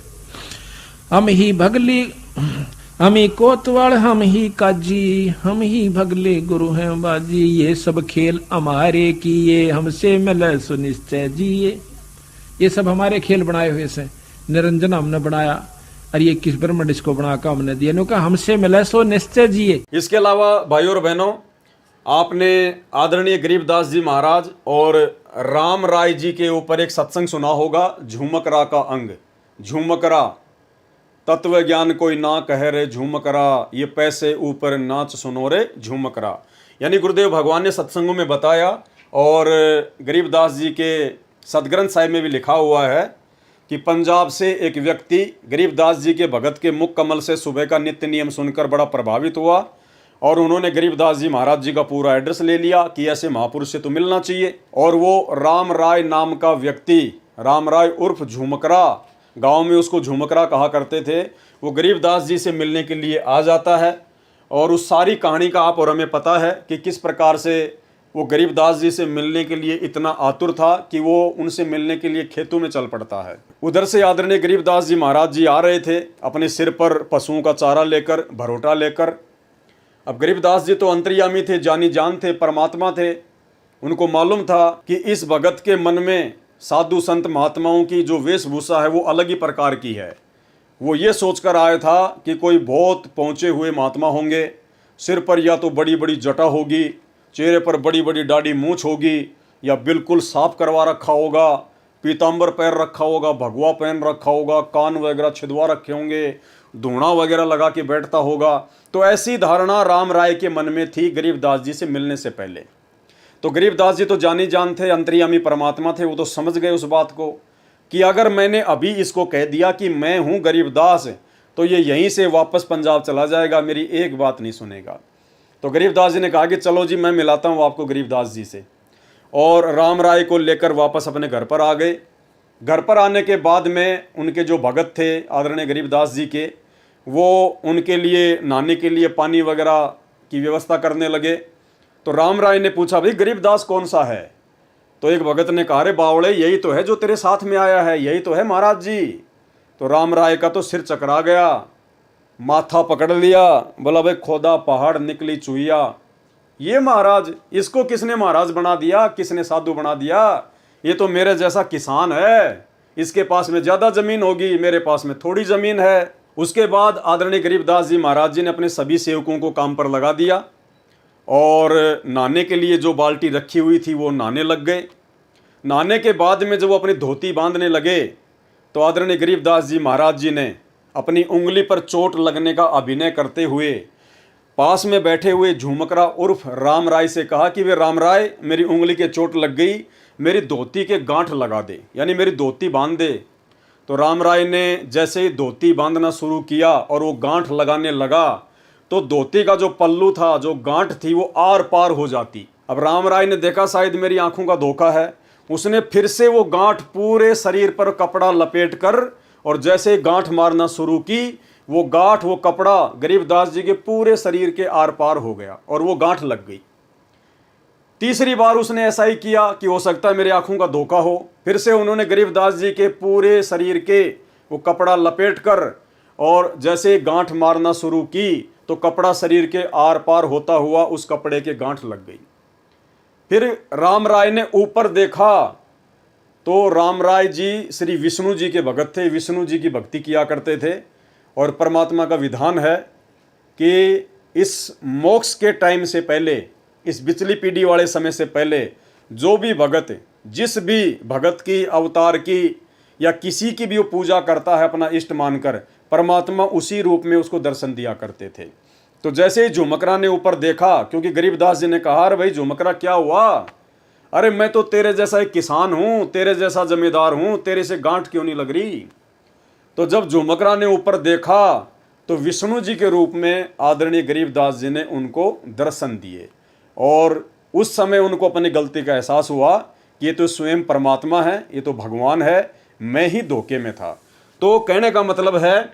Speaker 2: हम ही भगली हम ही कोतवाल हम ही काजी, हम ही भगले गुरु हैं बाजी, ये सब खेल हमारे किए हमसे मिले सुनिश्चय जिए। ये सब हमारे खेल बनाए हुए से, निरंजन हमने बनाया और ये किस ब्रह्मंड इसको बनाकर हमने दिया, नो का हमसे मिले सो निश्चय जिए।
Speaker 1: इसके अलावा भाइयों और बहनों, आपने आदरणीय गरीबदास जी महाराज और राम राय जी के ऊपर एक सत्संग सुना होगा, झूमकरा का अंग। झूमकरा तत्व ज्ञान कोई ना कह रे झूमकरा, ये पैसे ऊपर नाच सुनो रे झूमकरा। यानी गुरुदेव भगवान ने सत्संगों में बताया और गरीबदास जी के सदग्रंथ साहिब में भी लिखा हुआ है कि पंजाब से एक व्यक्ति गरीबदास जी के भगत के मुख कमल से सुबह का नित्य नियम सुनकर बड़ा प्रभावित हुआ और उन्होंने गरीबदास जी महाराज जी का पूरा एड्रेस ले लिया कि ऐसे महापुरुष से तो मिलना चाहिए। और वो राम राय नाम का व्यक्ति, राम राय उर्फ झूमकरा, गांव में उसको झूमकरा कहा करते थे, वो गरीबदास जी से मिलने के लिए आ जाता है। और उस सारी कहानी का आप और हमें पता है कि किस प्रकार से वो गरीबदास जी से मिलने के लिए इतना आतुर था कि वो उनसे मिलने के लिए खेतों में चल पड़ता है। उधर से आदरणीय गरीबदास जी महाराज जी आ रहे थे अपने सिर पर पशुओं का चारा लेकर, भरोटा लेकर। अब गरीबदास जी तो अंतर्यामी थे, जानी जान थे, परमात्मा थे। उनको मालूम था कि इस भगत के मन में साधु संत महात्माओं की जो वेशभूषा है वो अलग ही प्रकार की है। वो ये सोचकर आया था कि कोई बहुत पहुँचे हुए महात्मा होंगे, सिर पर या तो बड़ी बड़ी जटा होगी, चेहरे पर बड़ी बड़ी दाढ़ी मूंछ होगी, या बिल्कुल साफ करवा रखा होगा, पीताम्बर पहन रखा होगा, भगवा पहन रखा होगा, कान वगैरह छिदवा रखे होंगे, धूणा वगैरह लगा के बैठता होगा। तो ऐसी धारणा राम राय के मन में थी गरीबदास जी से मिलने से पहले। तो गरीबदास जी तो जानी जान थे, अंतर्यामी परमात्मा थे, वो तो समझ गए उस बात को कि अगर मैंने अभी इसको कह दिया कि मैं हूँ गरीबदास तो ये यहीं से वापस पंजाब चला जाएगा, मेरी एक बात नहीं सुनेगा। तो गरीबदास जी ने कहा कि चलो जी मैं मिलाता हूँ आपको गरीबदास जी से, और राम राय को लेकर वापस अपने घर पर आ गए। घर पर आने के बाद में उनके जो भगत थे आदरणीय गरीबदास जी के, वो उनके लिए नहाने के लिए पानी वगैरह की व्यवस्था करने लगे। तो राम राय ने पूछा भाई गरीबदास कौन सा है? तो एक भगत ने कहा रे बावड़े यही तो है जो तेरे साथ में आया है, यही तो है महाराज जी। तो राम राय का तो सिर चकरा गया, माथा पकड़ लिया, बोला भाई खोदा पहाड़ निकली चुहिया, ये महाराज, इसको किसने महाराज बना दिया, किसने साधु बना दिया? ये तो मेरे जैसा किसान है, इसके पास में ज़्यादा ज़मीन होगी, मेरे पास में थोड़ी ज़मीन है। उसके बाद आदरणीय गरीबदास जी महाराज जी ने अपने सभी सेवकों को काम पर लगा दिया और नहाने के लिए जो बाल्टी रखी हुई थी वो नहाने लग गए। नहाने के बाद में जब वो अपनी धोती बांधने लगे तो आदरणीय गरीबदास जी महाराज जी ने अपनी उंगली पर चोट लगने का अभिनय करते हुए पास में बैठे हुए झूमकरा उर्फ राम राय से कहा कि वे राम राय मेरी उंगली के चोट लग गई, मेरी धोती के गांठ लगा दे, यानी मेरी धोती बांध दे। तो राम राय ने जैसे ही धोती बांधना शुरू किया और वो गांठ लगाने लगा तो धोती का जो पल्लू था, जो गांठ थी, वो आर पार हो जाती। अब राम राय ने देखा शायद मेरी आंखों का धोखा है, उसने फिर से वो गांठ पूरे शरीर पर कपड़ा लपेट कर और जैसे गांठ मारना शुरू की, वो गांठ, वो कपड़ा गरीबदास जी के पूरे शरीर के आर पार हो गया और वो गांठ लग गई। तीसरी बार उसने ऐसा ही किया कि हो सकता है मेरी आंखों का धोखा हो। फिर से उन्होंने गरीबदास जी के पूरे शरीर के वो कपड़ा लपेट कर और जैसे गांठ मारना शुरू की तो कपड़ा शरीर के आर पार होता हुआ उस कपड़े के गांठ लग गई। फिर राम राय ने ऊपर देखा तो राम राय जी श्री विष्णु जी के भगत थे, विष्णु जी की भक्ति किया करते थे। और परमात्मा का विधान है कि इस मोक्ष के टाइम से पहले, इस बिचली पीढ़ी वाले समय से पहले जो भी भगत जिस भी भगत की, अवतार की या किसी की भी वो पूजा करता है अपना इष्ट मानकर, परमात्मा उसी रूप में उसको दर्शन दिया करते थे। तो जैसे ही झुमकरा ने ऊपर देखा, क्योंकि गरीबदास जी ने कहा, अरे भाई झुमकरा क्या हुआ, अरे मैं तो तेरे जैसा एक किसान हूँ, तेरे जैसा जमींदार हूँ, तेरे से गांठ क्यों नहीं लग रही। तो जब झुमकरा ने ऊपर देखा तो विष्णु जी के रूप में आदरणीय गरीबदास जी ने उनको दर्शन दिए, और उस समय उनको अपनी गलती का एहसास हुआ कि ये तो स्वयं परमात्मा है, ये तो भगवान है, मैं ही धोखे में था। तो कहने का मतलब है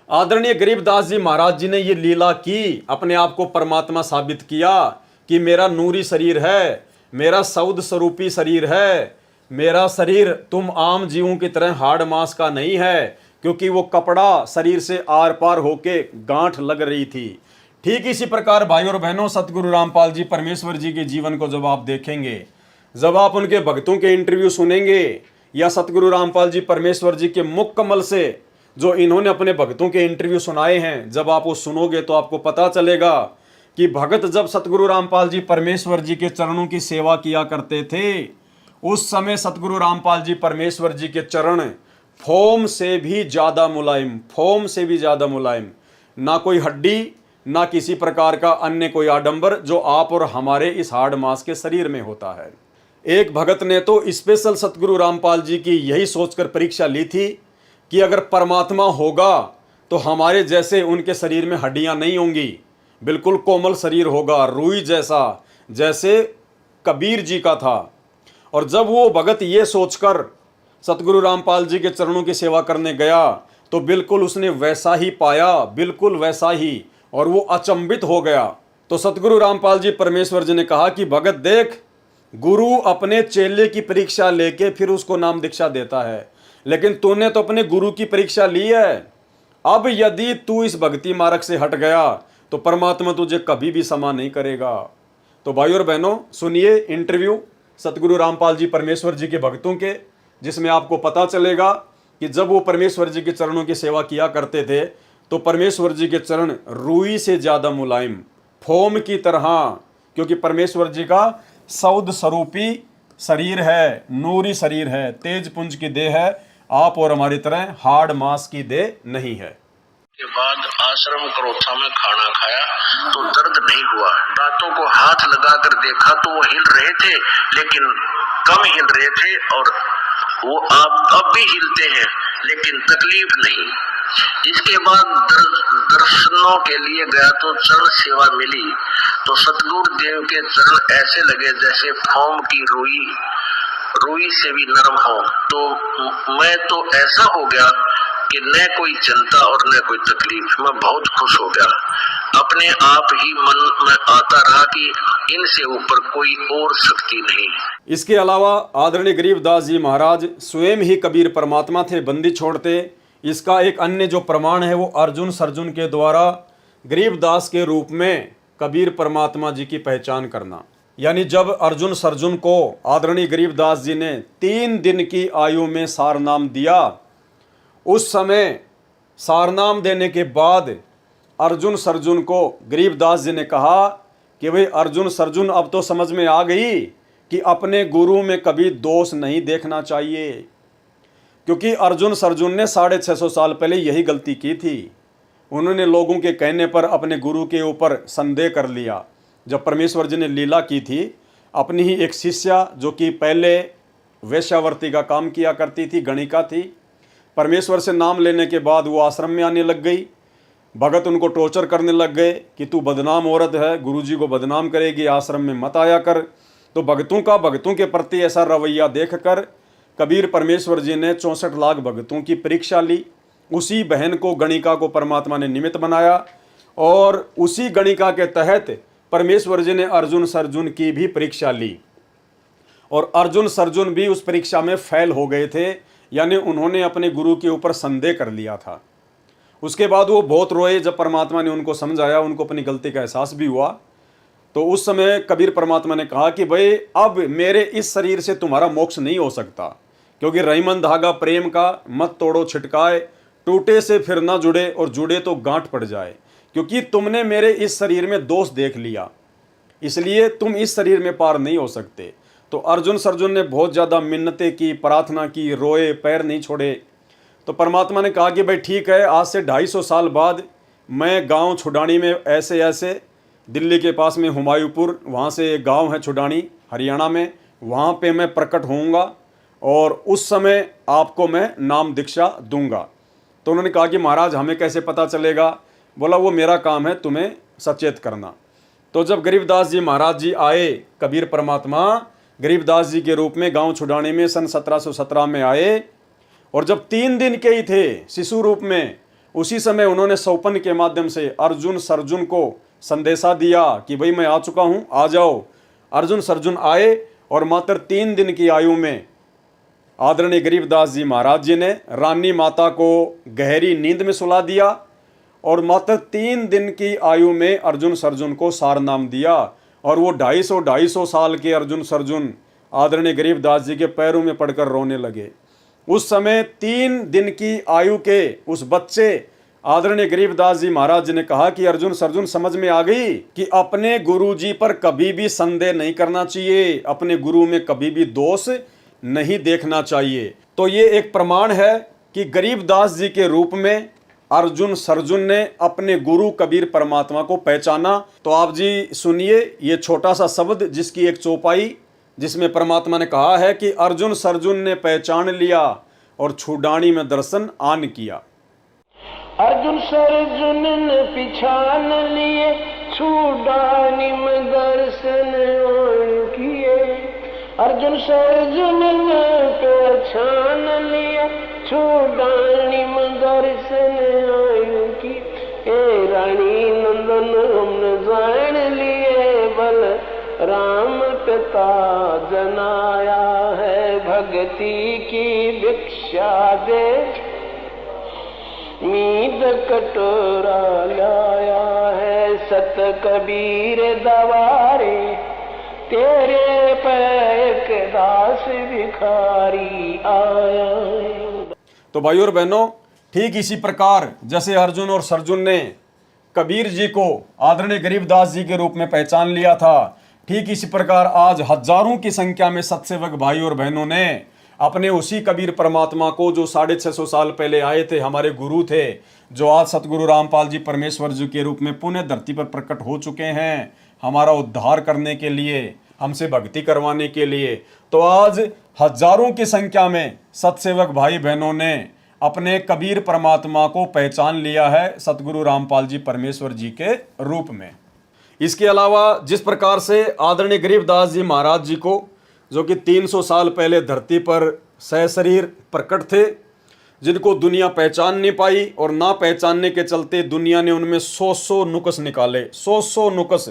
Speaker 1: आदरणीय गरीबदास जी महाराज जी ने ये लीला की, अपने आप को परमात्मा साबित किया कि मेरा नूरी शरीर है, मेरा सौद स्वरूपी शरीर है, मेरा शरीर तुम आम जीवों की तरह हाड़ मांस का नहीं है, क्योंकि वो कपड़ा शरीर से आर पार होके गांठ लग रही थी। ठीक इसी प्रकार भाई और बहनों, सतगुरु रामपाल जी परमेश्वर जी के जीवन को जब आप देखेंगे, जब आप उनके भक्तों के इंटरव्यू सुनेंगे, या सतगुरु रामपाल जी परमेश्वर जी के मुख कमल से जो इन्होंने अपने भक्तों के इंटरव्यू सुनाए हैं, जब आप वो सुनोगे तो आपको पता चलेगा कि भगत जब सतगुरु रामपाल जी परमेश्वर जी के चरणों की सेवा किया करते थे, उस समय सतगुरु रामपाल जी परमेश्वर जी के चरण फोम से भी ज़्यादा मुलायम, फोम से भी ज़्यादा मुलायम, ना कोई हड्डी, ना किसी प्रकार का अन्य कोई आडंबर जो आप और हमारे इस हाड़ मांस के शरीर में होता है। एक भगत ने तो स्पेशल सतगुरु रामपाल जी की यही सोचकर परीक्षा ली थी कि अगर परमात्मा होगा तो हमारे जैसे उनके शरीर में हड्डियां नहीं होंगी, बिल्कुल कोमल शरीर होगा, रुई जैसा, जैसे कबीर जी का था। और जब वो भगत ये सोचकर सतगुरु रामपाल जी के चरणों की सेवा करने गया तो बिल्कुल उसने वैसा ही पाया, बिल्कुल वैसा ही, और वो अचंभित हो गया। तो सतगुरु रामपाल जी परमेश्वर जी ने कहा कि भगत देख, गुरु अपने चेले की परीक्षा लेके फिर उसको नाम दीक्षा देता है, लेकिन तूने तो अपने गुरु की परीक्षा ली है। अब यदि तू इस भक्ति मार्ग से हट गया तो परमात्मा तुझे कभी भी क्षमा नहीं करेगा। तो भाई और बहनों, सुनिए इंटरव्यू सतगुरु रामपाल जी परमेश्वर जी के भक्तों के, जिसमें आपको पता चलेगा कि जब वो परमेश्वर जी के चरणों की सेवा किया करते थे तो परमेश्वर जी के चरण रुई से ज़्यादा मुलायम, फोम की तरह, क्योंकि परमेश्वर जी का सौद स्वरूपी शरीर है, नूरी शरीर है, तेज पुंज की देह है, आप और हमारी तरह हाड़ मांस की देह नहीं है।
Speaker 5: के बाद आश्रम क्रोथा में खाना खाया तो दर्द नहीं हुआ। दांतों को हाथ लगाकर देखा तो वो हिल रहे थे, लेकिन कम हिल रहे थे, और वो अब भी हिलते हैं लेकिन तकलीफ नहीं। इसके बाद दर्शनों के लिए गया तो चरण सेवा मिली तो सतगुरु देव के चरण ऐसे लगे जैसे फोम की रुई से भी नरम हो। तो मैं तो ऐसा हो गया कि न कोई चिंता और न कोई तकलीफ, मैं बहुत खुश हो गया। अपने आप ही मन में आता रहा कि इनसे ऊपर कोई और शक्ति नहीं।
Speaker 1: इसके अलावा आदरणीय गरीबदास जी महाराज स्वयं ही कबीर परमात्मा थे, बंदी छोड़ते। इसका एक अन्य जो प्रमाण है वो अर्जुन सर्जुन के द्वारा गरीबदास के रूप में कबीर परमात्मा जी की पहचान करना। यानी जब अर्जुन सर्जुन को आदरणीय गरीबदास जी ने 3 दिन की आयु में सारनाम दिया, उस समय सारनाम देने के बाद अर्जुन सर्जुन को गरीबदास जी ने कहा कि भाई अर्जुन सर्जुन, अब तो समझ में आ गई कि अपने गुरु में कभी दोष नहीं देखना चाहिए, क्योंकि अर्जुन सर्जुन ने 650 साल पहले यही गलती की थी। उन्होंने लोगों के कहने पर अपने गुरु के ऊपर संदेह कर लिया। जब परमेश्वर जी ने लीला की थी, अपनी ही एक शिष्या जो कि पहले वेश्यावर्ती का काम किया करती थी, गणिका थी, परमेश्वर से नाम लेने के बाद वो आश्रम में आने लग गई। भगत उनको टॉर्चर करने लग गए कि तू बदनाम औरत है, गुरुजी को बदनाम करेगी, आश्रम में मत आया कर। तो भक्तों के प्रति ऐसा रवैया देखकर कबीर परमेश्वर जी ने 64 लाख भक्तों की परीक्षा ली। उसी बहन को, गणिका को परमात्मा ने निमित्त बनाया, और उसी गणिका के तहत परमेश्वर जी ने अर्जुन सर्जुन की भी परीक्षा ली, और अर्जुन सर्जुन भी उस परीक्षा में फेल हो गए थे, यानी उन्होंने अपने गुरु के ऊपर संदेह कर लिया था। उसके बाद वो बहुत रोए। जब परमात्मा ने उनको समझाया, उनको अपनी गलती का एहसास भी हुआ, तो उस समय कबीर परमात्मा ने कहा कि भाई अब मेरे इस शरीर से तुम्हारा मोक्ष नहीं हो सकता, क्योंकि रहीमन धागा प्रेम का मत तोड़ो छिटकाए, टूटे से फिर ना जुड़े और जुड़े तो गांठ पड़ जाए। क्योंकि तुमने मेरे इस शरीर में दोष देख लिया, इसलिए तुम इस शरीर में पार नहीं हो सकते। तो अर्जुन ने बहुत ज़्यादा मिन्नतें की, प्रार्थना की, रोए, पैर नहीं छोड़े। तो परमात्मा ने कहा कि भाई ठीक है, आज से 250 साल बाद मैं गांव छुडानी में ऐसे ऐसे, दिल्ली के पास में हुमायूंपुर, वहाँ से एक गांव है छुडानी हरियाणा में, वहाँ पे मैं प्रकट होऊंगा और उस समय आपको मैं नाम दीक्षा दूंगा। तो उन्होंने कहा कि महाराज हमें कैसे पता चलेगा? बोला वो मेरा काम है तुम्हें सचेत करना। तो जब गरीबदास जी महाराज जी आए, कबीर परमात्मा गरीबदास जी के रूप में गांव छुडानी में सन 1717 में आए, और जब 3 दिन के ही थे शिशु रूप में, उसी समय उन्होंने सौपन के माध्यम से अर्जुन को संदेशा दिया कि भाई मैं आ चुका हूँ, आ जाओ। अर्जुन आए और मात्र 3 दिन की आयु में आदरणीय गरीबदास जी महाराज जी ने रानी माता को गहरी नींद में सुला दिया और मात्र 3 दिन की आयु में अर्जुन को सार नाम दिया। और वो 250 साल के अर्जुन आदरणीय गरीबदास जी के पैरों में पड़कर रोने लगे। उस समय 3 दिन की आयु के उस बच्चे आदरणीय गरीबदास जी महाराज जी ने कहा कि अर्जुन समझ में आ गई कि अपने गुरु जी पर कभी भी संदेह नहीं करना चाहिए, अपने गुरु में कभी भी दोष नहीं देखना चाहिए। तो ये एक प्रमाण है कि गरीबदास जी के रूप में अर्जुन ने अपने गुरु कबीर परमात्मा को पहचाना। तो आप जी सुनिए ये छोटा सा शब्द जिसकी एक चौपाई, जिसमें परमात्मा ने कहा है कि अर्जुन ने पहचान लिया और छुडानी में दर्शन आन किया।
Speaker 6: अर्जुन ने पिछान लिए, छुडानी में दर्शन आन किए। अर्जुन ने पहचान लिया, छुडानी में दर्शन आन किए। ए रानी नंदन हमने जान लिए, बल राम पिता जनाया है, भक्ति की भिक्षा दे मीद कटोरा लाया है। सत कबीर दवारे तेरे पैक दास भिखारी आया है।
Speaker 1: तो भाई और बहनों, ठीक इसी प्रकार जैसे अर्जुन और सरजुन ने कबीर जी को आदरणीय गरीबदास जी के रूप में पहचान लिया था, ठीक इसी प्रकार आज हजारों की संख्या में सत्सेवक भाई और बहनों ने अपने उसी कबीर परमात्मा को, जो 650 साल पहले आए थे, हमारे गुरु थे, जो आज सतगुरु रामपाल जी परमेश्वर जी के रूप में पुण्य धरती पर प्रकट हो चुके हैं, हमारा उद्धार करने के लिए, हमसे भक्ति करवाने के लिए। तो आज हजारों की संख्या में सत्सेवक भाई बहनों ने अपने कबीर परमात्मा को पहचान लिया है सतगुरु रामपाल जी परमेश्वर जी के रूप में। इसके अलावा जिस प्रकार से आदरणीय गरीबदास जी महाराज जी को, जो कि 300 साल पहले धरती पर सहशरीर प्रकट थे, जिनको दुनिया पहचान नहीं पाई और ना पहचानने के चलते दुनिया ने उनमें 100 नुक्स निकाले, 100 नुक्स।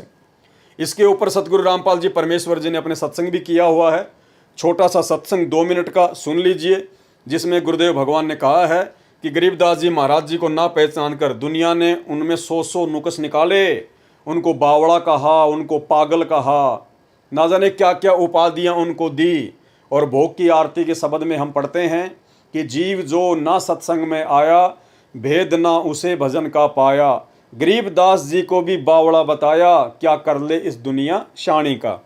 Speaker 1: इसके ऊपर सतगुरु रामपाल जी परमेश्वर जी ने अपने सत्संग भी किया हुआ है। छोटा सा सत्संग 2 मिनट का सुन लीजिए, जिसमें गुरुदेव भगवान ने कहा है कि गरीबदास जी महाराज जी को ना पहचान कर दुनिया ने उनमें 100 नुक्स निकाले, उनको बावड़ा कहा, उनको पागल कहा, ना जाने क्या क्या उपाधियां उनको दी। और भोग की आरती के शब्द में हम पढ़ते हैं कि जीव जो ना सत्संग में आया, भेद ना उसे भजन का पाया। गरीबदास जी को भी बावड़ा बताया, क्या कर ले इस दुनिया शाणी का।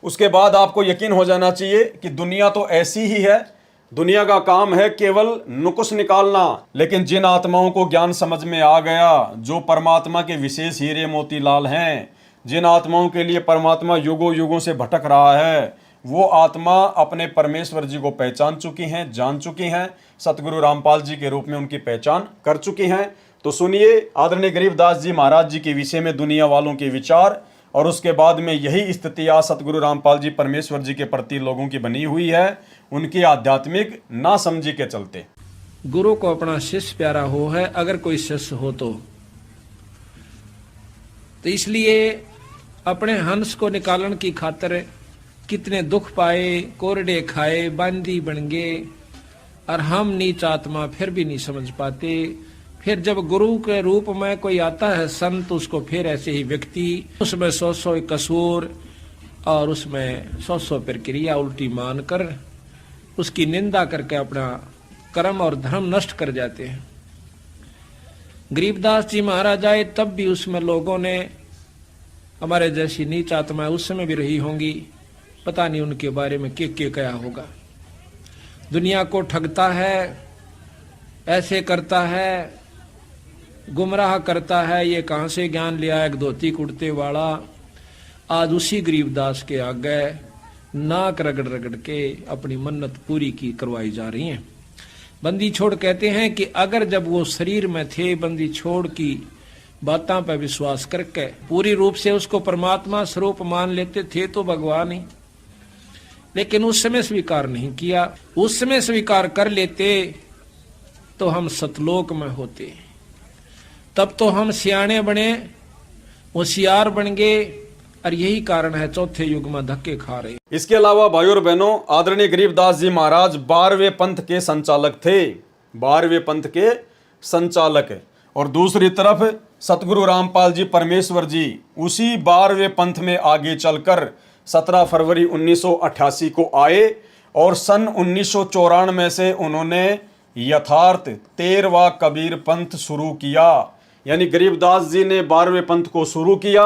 Speaker 1: उसके बाद आपको यकीन हो जाना चाहिए कि दुनिया तो ऐसी ही है, दुनिया का काम है केवल नुक्स निकालना। लेकिन जिन आत्माओं को ज्ञान समझ में आ गया, जो परमात्मा के विशेष हीरे मोतीलाल हैं, जिन आत्माओं के लिए परमात्मा युगों युगों से भटक रहा है, वो आत्मा अपने परमेश्वर जी को पहचान चुकी हैं, जान चुकी हैं, सतगुरु रामपाल जी के रूप में उनकी पहचान कर चुकी हैं। तो सुनिए आदरणीय गरीबदास जी महाराज जी के विषय में दुनिया वालों के विचार, और उसके बाद में यही स्थिति आज सतगुरु रामपाल जी परमेश्वर जी के प्रति लोगों की बनी हुई है, उनकी आध्यात्मिक ना समझी के चलते।
Speaker 2: गुरु को अपना शिष्य प्यारा हो है, अगर कोई शिष्य हो तो इसलिए अपने हंस को निकालने की खातिर कितने दुख पाए, कोरडे खाए, बांदी बन गए, और हम नीच आत्मा फिर भी नहीं समझ पाते। फिर जब गुरु के रूप में कोई आता है संत, उसको फिर ऐसे ही व्यक्ति उसमें 100 कसूर और उसमें 100 प्रक्रिया उल्टी मानकर उसकी निंदा करके अपना कर्म और धर्म नष्ट कर जाते हैं। गरीबदास जी महाराज आए तब भी उसमें लोगों ने, हमारे जैसी नीच आत्माएं उस समय भी रही होंगी, पता नहीं उनके बारे में क्या क्या होगा। दुनिया को ठगता है, ऐसे करता है, गुमराह करता है, ये कहां से ज्ञान लिया, एक धोती कुर्ते वाला। आज उसी गरीबदास के आगे नाक रगड़ रगड़ के अपनी मन्नत पूरी की करवाई जा रही है। बंदी छोड़ कहते हैं कि अगर जब वो शरीर में थे, बंदी छोड़ की बातों पर विश्वास करके पूरी रूप से उसको परमात्मा स्वरूप मान लेते थे तो भगवान ही, लेकिन उस समय स्वीकार नहीं किया। उस समय स्वीकार कर लेते तो हम सतलोक में होते, तब तो हम सियाणे बने, होशियार बन गए, और यही कारण है चौथे युग में धक्के खा रहे।
Speaker 1: इसके अलावा भाई और बहनों, आदरणीय गरीबदास जी महाराज 12वें पंथ के संचालक थे, 12वें पंथ के संचालक। और दूसरी तरफ सतगुरु रामपाल जी परमेश्वर जी उसी 12वें पंथ में आगे चलकर 17 फरवरी 1988 को आए और सन 1994 से उन्होंने यथार्थ 13वां कबीर पंथ शुरू किया। यानी गरीबदास जी ने 12वें पंथ को शुरू किया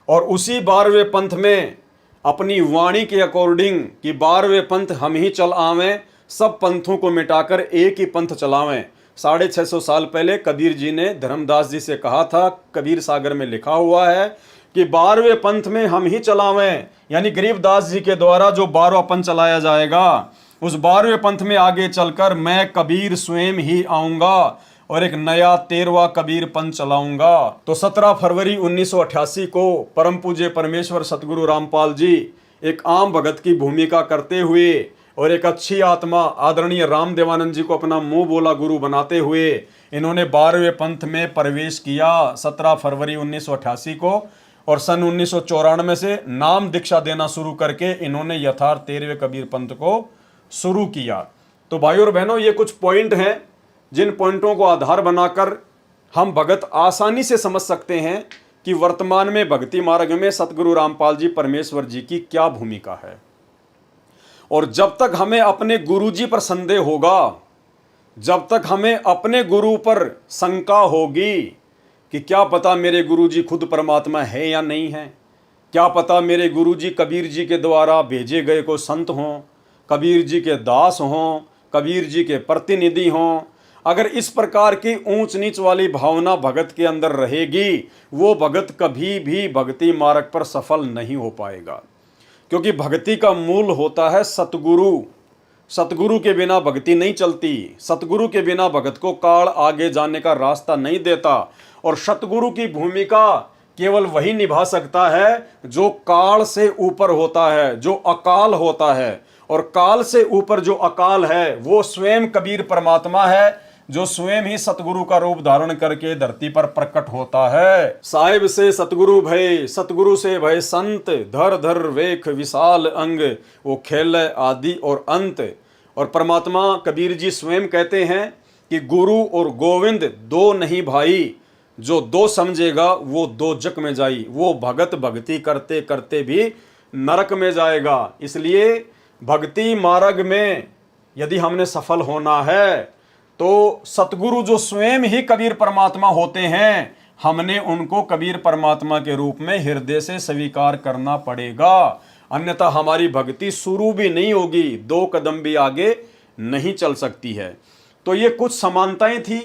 Speaker 1: और उसी 12वें पंथ में अपनी वाणी के अकॉर्डिंग कि 12वें पंथ हम ही चल आवें, सब पंथों को मिटाकर एक ही पंथ चलावें। 650 साल पहले कबीर जी ने धर्मदास जी से कहा था, कबीर सागर में लिखा हुआ है कि 12वें पंथ में हम ही चलावें। यानी गरीबदास जी के द्वारा जो 12वां पंथ चलाया जाएगा, उस 12वें पंथ में आगे चलकर मैं कबीर स्वयं ही आऊंगा और एक नया 13वां कबीर पंथ चलाऊंगा। तो 17 फरवरी 1988 को परम पूज्य परमेश्वर सतगुरु रामपाल जी एक आम भगत की भूमिका करते हुए और एक अच्छी आत्मा आदरणीय राम देवानंद जी को अपना मुंह बोला गुरु बनाते हुए इन्होंने 12वें पंथ में प्रवेश किया 17 फरवरी 1988 को। और सन 1994 से नाम दीक्षा देना शुरू करके इन्होंने यथार्थ 13वें कबीर पंथ को शुरू किया। तो भाई और बहनों, ये कुछ पॉइंट हैं जिन पॉइंटों को आधार बनाकर हम भगत आसानी से समझ सकते हैं कि वर्तमान में भक्ति मार्ग में सतगुरु रामपाल जी परमेश्वर जी की क्या भूमिका है। और जब तक हमें अपने गुरु जी पर संदेह होगा, जब तक हमें अपने गुरु पर शंका होगी कि क्या पता मेरे गुरु जी खुद परमात्मा है या नहीं है, क्या पता मेरे गुरु जी कबीर जी के द्वारा भेजे गए को संत हों, कबीर जी के दास हों, कबीर जी के प्रतिनिधि हों, अगर इस प्रकार की ऊंच नीच वाली भावना भगत के अंदर रहेगी, वो भगत कभी भी भक्ति मार्ग पर सफल नहीं हो पाएगा। क्योंकि भक्ति का मूल होता है सतगुरु। सतगुरु के बिना भक्ति नहीं चलती, सतगुरु के बिना भगत को काल आगे जाने का रास्ता नहीं देता। और सतगुरु की भूमिका केवल वही निभा सकता है जो काल से ऊपर होता है, जो अकाल होता है। और काल से ऊपर जो अकाल है वो स्वयं कबीर परमात्मा है, जो स्वयं ही सतगुरु का रूप धारण करके धरती पर प्रकट होता है। साहिब से सतगुरु भय, सतगुरु से भय संत, धर धर वेख विशाल अंग, वो खेल आदि और अंत। और परमात्मा कबीर जी स्वयं कहते हैं कि गुरु और गोविंद दो नहीं भाई, जो दो समझेगा वो दो जग में जाई, वो भगत भक्ति करते करते भी नरक में जाएगा। इसलिए भक्ति मार्ग में यदि हमने सफल होना है तो सतगुरु जो स्वयं ही कबीर परमात्मा होते हैं, हमने उनको कबीर परमात्मा के रूप में हृदय से स्वीकार करना पड़ेगा, अन्यथा हमारी भक्ति शुरू भी नहीं होगी, 2 कदम भी आगे नहीं चल सकती है। तो ये कुछ समानताएं थी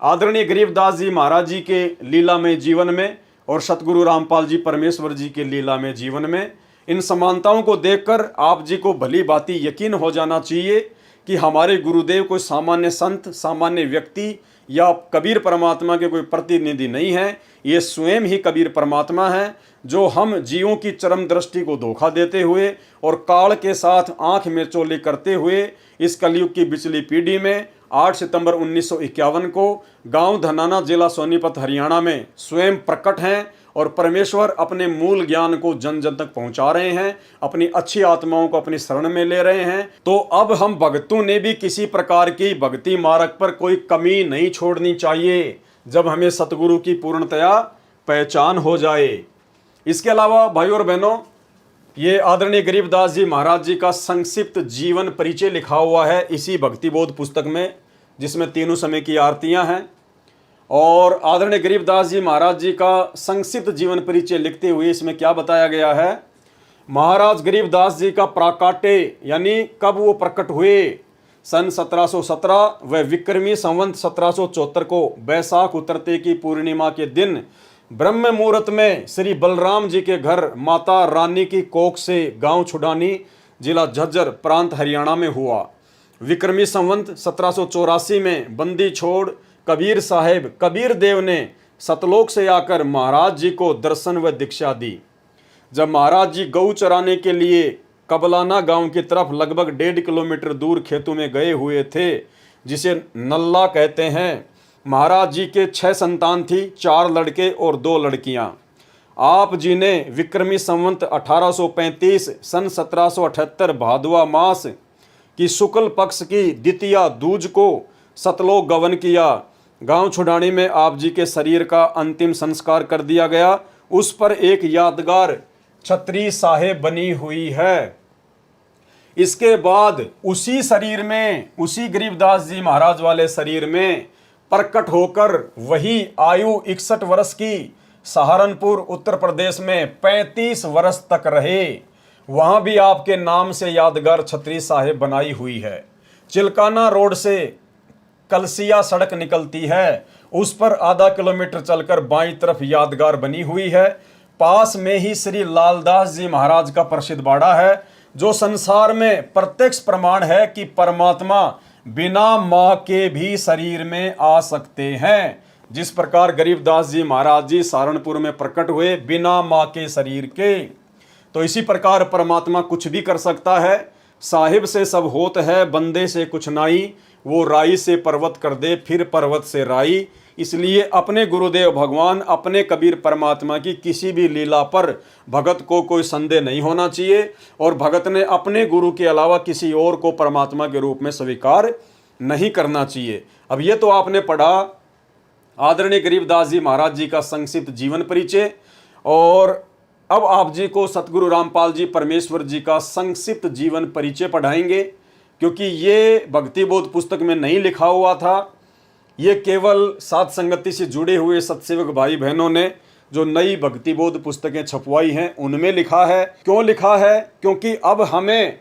Speaker 1: आदरणीय गरीबदास जी महाराज जी के लीलामय जीवन में और सतगुरु रामपाल जी परमेश्वर जी के लीलामय जीवन में। इन समानताओं को देखकर आप जी को भली भांति यकीन हो जाना चाहिए कि हमारे गुरुदेव कोई सामान्य संत, सामान्य व्यक्ति या कबीर परमात्मा के कोई प्रतिनिधि नहीं है। ये स्वयं ही कबीर परमात्मा है, जो हम जीवों की चरम दृष्टि को धोखा देते हुए और काल के साथ आंख में चोली करते हुए इस कलयुग की बिचली पीढ़ी में 8 सितंबर 1951 को गांव धनाना, जिला सोनीपत, हरियाणा में स्वयं प्रकट हैं और परमेश्वर अपने मूल ज्ञान को जन जन तक पहुंचा रहे हैं, अपनी अच्छी आत्माओं को अपनी शरण में ले रहे हैं। तो अब हम भक्तों ने भी किसी प्रकार की भक्ति मार्ग पर कोई कमी नहीं छोड़नी चाहिए, जब हमें सतगुरु की पूर्णतया पहचान हो जाए। इसके अलावा भाई और बहनों, ये आदरणीय गरीबदास जी महाराज जी का संक्षिप्त जीवन परिचय लिखा हुआ है इसी भक्ति बोध पुस्तक में, जिसमें तीनों समय की आरतियां हैं। और आदरणीय गरीबदास जी महाराज जी का संक्षिप्त जीवन परिचय लिखते हुए इसमें क्या बताया गया है। महाराज गरीबदास जी का प्राकाट्य यानी कब वो प्रकट हुए, सन 1717 व विक्रमी संवत 1774 को बैसाख उतरते की पूर्णिमा के दिन ब्रह्म मुहूर्त में श्री बलराम जी के घर माता रानी की कोख से गांव छुड़ानी, जिला झज्जर, प्रांत हरियाणा में हुआ। विक्रमी संवत 1784 में बंदी छोड़ कबीर साहेब कबीर देव ने सतलोक से आकर महाराज जी को दर्शन व दीक्षा दी। जब महाराज जी गऊ चराने के लिए कबलाना गांव की तरफ लगभग 1.5 किलोमीटर दूर खेतों में गए हुए थे, जिसे नल्ला कहते हैं, महाराज जी के 6 संतान थी, 4 लड़के और 2 लड़कियां। आप जी ने विक्रमी संवत 1835 सन 1778 भादवा मास की शुक्ल पक्ष की द्वितीया दूज को सतलोक गमन किया। गांव छुड़ानी में आप जी के शरीर का अंतिम संस्कार कर दिया गया। उस पर एक यादगार छतरी साहेब बनी हुई है। इसके बाद उसी शरीर में, उसी गरीबदास जी महाराज वाले शरीर में प्रकट होकर वही आयु 61 वर्ष की सहारनपुर उत्तर प्रदेश में 35 वर्ष तक रहे। वहां भी आपके नाम से यादगार छतरी साहेब बनाई हुई है। चिलकाना रोड से कलसिया सड़क निकलती है, उस पर आधा किलोमीटर चलकर बाईं तरफ यादगार बनी हुई है। पास में ही श्री लालदास जी महाराज का प्रसिद्ध बाड़ा है, जो संसार में प्रत्यक्ष प्रमाण है कि परमात्मा बिना मां के भी शरीर में आ सकते हैं। जिस प्रकार गरीबदास जी महाराज जी सहारनपुर में प्रकट हुए बिना मां के शरीर के, तो इसी प्रकार परमात्मा कुछ भी कर सकता है। साहिब से सब होत है, बंदे से कुछ नाई, वो राई से पर्वत कर दे, फिर पर्वत से राई। इसलिए अपने गुरुदेव भगवान, अपने कबीर परमात्मा की किसी भी लीला पर भगत को कोई संदेह नहीं होना चाहिए, और भगत ने अपने गुरु के अलावा किसी और को परमात्मा के रूप में स्वीकार नहीं करना चाहिए। अब ये तो आपने पढ़ा आदरणीय गरीबदास जी महाराज जी का संक्षिप्त जीवन परिचय, और अब आप जी को सतगुरु रामपाल जी परमेश्वर जी का संक्षिप्त जीवन परिचय पढ़ाएंगे, क्योंकि ये भक्ति बोध पुस्तक में नहीं लिखा हुआ था। ये केवल साध संगति से जुड़े हुए सत्सेवक भाई बहनों ने जो नई भक्ति बोध पुस्तकें छपवाई हैं उनमें लिखा है। क्यों लिखा है? क्योंकि अब हमें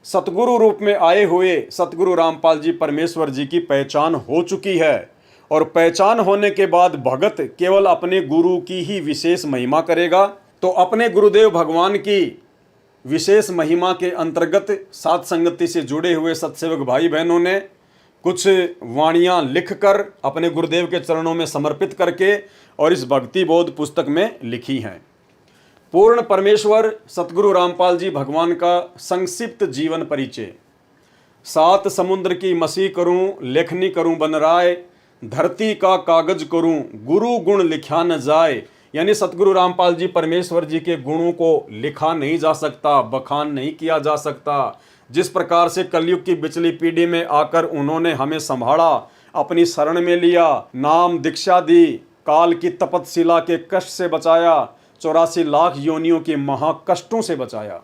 Speaker 1: सतगुरु रूप में आए हुए सतगुरु रामपाल जी परमेश्वर जी की पहचान हो चुकी है, और पहचान होने के बाद भगत केवल अपने गुरु की ही विशेष महिमा करेगा। तो अपने गुरुदेव भगवान की विशेष महिमा के अंतर्गत साध संगति से जुड़े हुए सत्सेवक भाई बहनों ने कुछ वाणियाँ लिखकर अपने गुरुदेव के चरणों में समर्पित करके और इस भक्ति बोध पुस्तक में लिखी हैं। पूर्ण परमेश्वर सतगुरु रामपाल जी भगवान का संक्षिप्त जीवन परिचय। 7 समुद्र की मसी करूं, लेखनी करूं बनराय, धरती का कागज करूं, गुरु गुण लिखा न जाए। यानी सतगुरु रामपाल जी परमेश्वर जी के गुणों को लिखा नहीं जा सकता, बखान नहीं किया जा सकता। जिस प्रकार से कलयुग की बिचली पीढ़ी में आकर उन्होंने हमें संभाला, अपनी शरण में लिया, नाम दीक्षा दी, काल की तपतशिला के कष्ट से बचाया, 84 लाख योनियों के महाकष्टों से बचाया।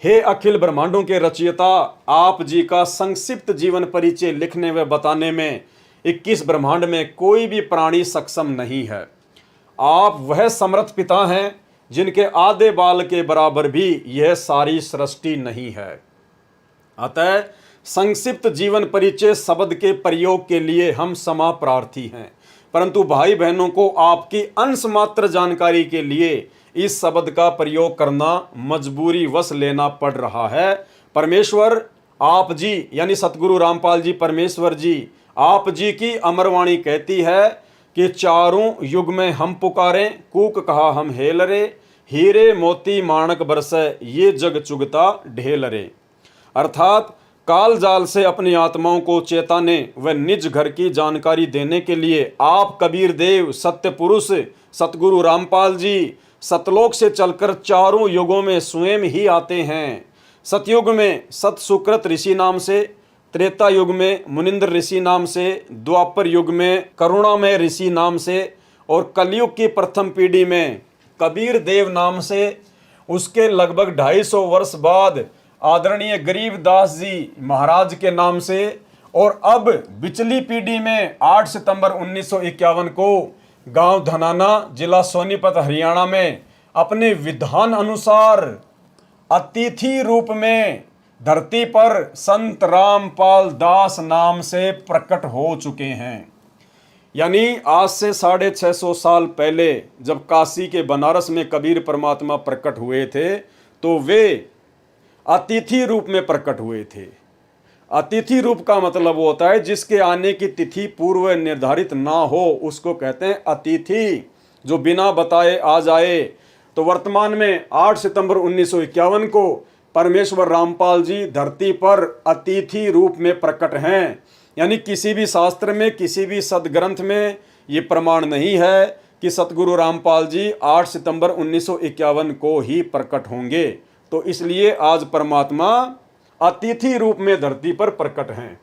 Speaker 1: हे अखिल ब्रह्मांडों के रचयिता, आप जी का संक्षिप्त जीवन परिचय लिखने व बताने में 21 ब्रह्मांड में कोई भी प्राणी सक्षम नहीं है। आप वह समर्थ पिता हैं जिनके आधे बाल के बराबर भी यह सारी सृष्टि नहीं है। अतः संक्षिप्त जीवन परिचय शब्द के प्रयोग के लिए हम क्षमा प्रार्थी हैं, परंतु भाई बहनों को आपकी अंश मात्र जानकारी के लिए इस शब्द का प्रयोग करना मजबूरी वश लेना पड़ रहा है। परमेश्वर आप जी यानी सतगुरु रामपाल जी परमेश्वर जी, आप जी की अमरवाणी कहती है कि चारों युग में हम पुकारें, कूक कहा हम हेल रे, हीरे मोती माणक बरसे, ये जग चुगता ढेल रे। अर्थात काल जाल से अपनी आत्माओं को चेताने व निज घर की जानकारी देने के लिए आप कबीर देव सत्य पुरुष सतगुरु रामपाल जी सतलोक से चलकर चारों युगों में स्वयं ही आते हैं। सतयुग में सत सुकृत ऋषि नाम से, त्रेता युग में मुनिंद्र ऋषि नाम से, द्वापर युग में करुणामय ऋषि नाम से, और कलयुग की प्रथम पीढ़ी में कबीर देव नाम से। उसके लगभग 250 वर्ष बाद आदरणीय गरीबदास जी महाराज के नाम से, और अब बिचली पीढ़ी में 8 सितंबर 1951 को गांव धनाना, जिला सोनीपत, हरियाणा में अपने विधान अनुसार अतिथि रूप में धरती पर संत रामपाल दास नाम से प्रकट हो चुके हैं। यानी आज से 650 साल पहले जब काशी के बनारस में कबीर परमात्मा प्रकट हुए थे तो वे अतिथि रूप में प्रकट हुए थे। अतिथि रूप का मतलब होता है जिसके आने की तिथि पूर्व निर्धारित ना हो, उसको कहते हैं अतिथि, जो बिना बताए आ जाए। तो वर्तमान में 8 सितंबर 1951 को परमेश्वर रामपाल जी धरती पर अतिथि रूप में प्रकट हैं। यानी किसी भी शास्त्र में, किसी भी सदग्रंथ में ये प्रमाण नहीं है कि सतगुरु रामपाल जी 8 सितंबर 1951 को ही प्रकट होंगे। तो इसलिए आज परमात्मा अतिथि रूप में धरती पर प्रकट हैं।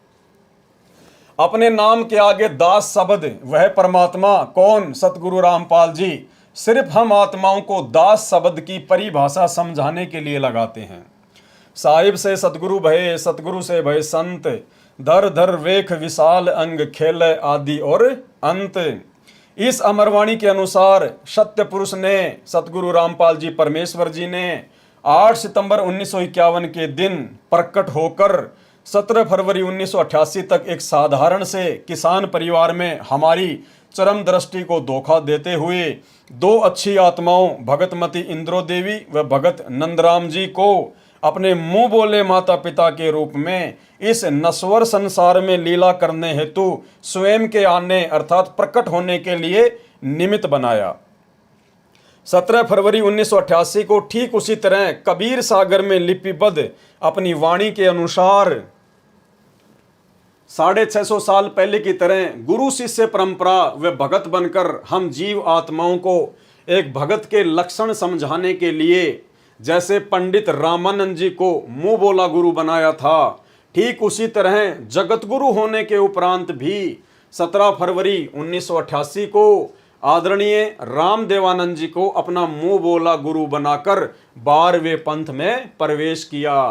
Speaker 1: अपने नाम के आगे दास शब्द, वह परमात्मा कौन? सतगुरु रामपाल जी। सिर्फ हम आत्माओं को दास शब्द की परिभाषा समझाने के लिए लगाते हैं। साहिब से सतगुरु भये, सतगुरु से भये संत, धर धर वेख विशाल अंग, खेल आदि और अंत। इस अमरवाणी के अनुसार सत्य पुरुष ने, सतगुरु रामपाल जी परमेश्वर जी ने 8 सितंबर 1951 के दिन प्रकट होकर 17 फरवरी 1988 तक एक साधारण से किसान परिवार में हमारी चरम दृष्टि को धोखा देते हुए दो अच्छी आत्माओं भगतमती इंद्रो देवी व भगत नंदराम जी को अपने मुंह बोले माता पिता के रूप में इस नश्वर संसार में लीला करने हेतु स्वयं के आने अर्थात प्रकट होने के लिए निमित्त बनाया। 17 फरवरी 1988 को ठीक उसी तरह कबीर सागर में लिपिबद्ध अपनी वाणी के अनुसार 650 साल पहले की तरह गुरु शिष्य परंपरा व भगत बनकर हम जीव आत्माओं को एक भगत के लक्षण समझाने के लिए जैसे पंडित रामानंद जी को मुंह बोला गुरु बनाया था, ठीक उसी तरह जगत गुरु होने के उपरांत भी 17 फरवरी 1988 को आदरणीय रामदेवानंद जी को अपना मुंह बोला गुरु बनाकर 12वें पंथ में प्रवेश किया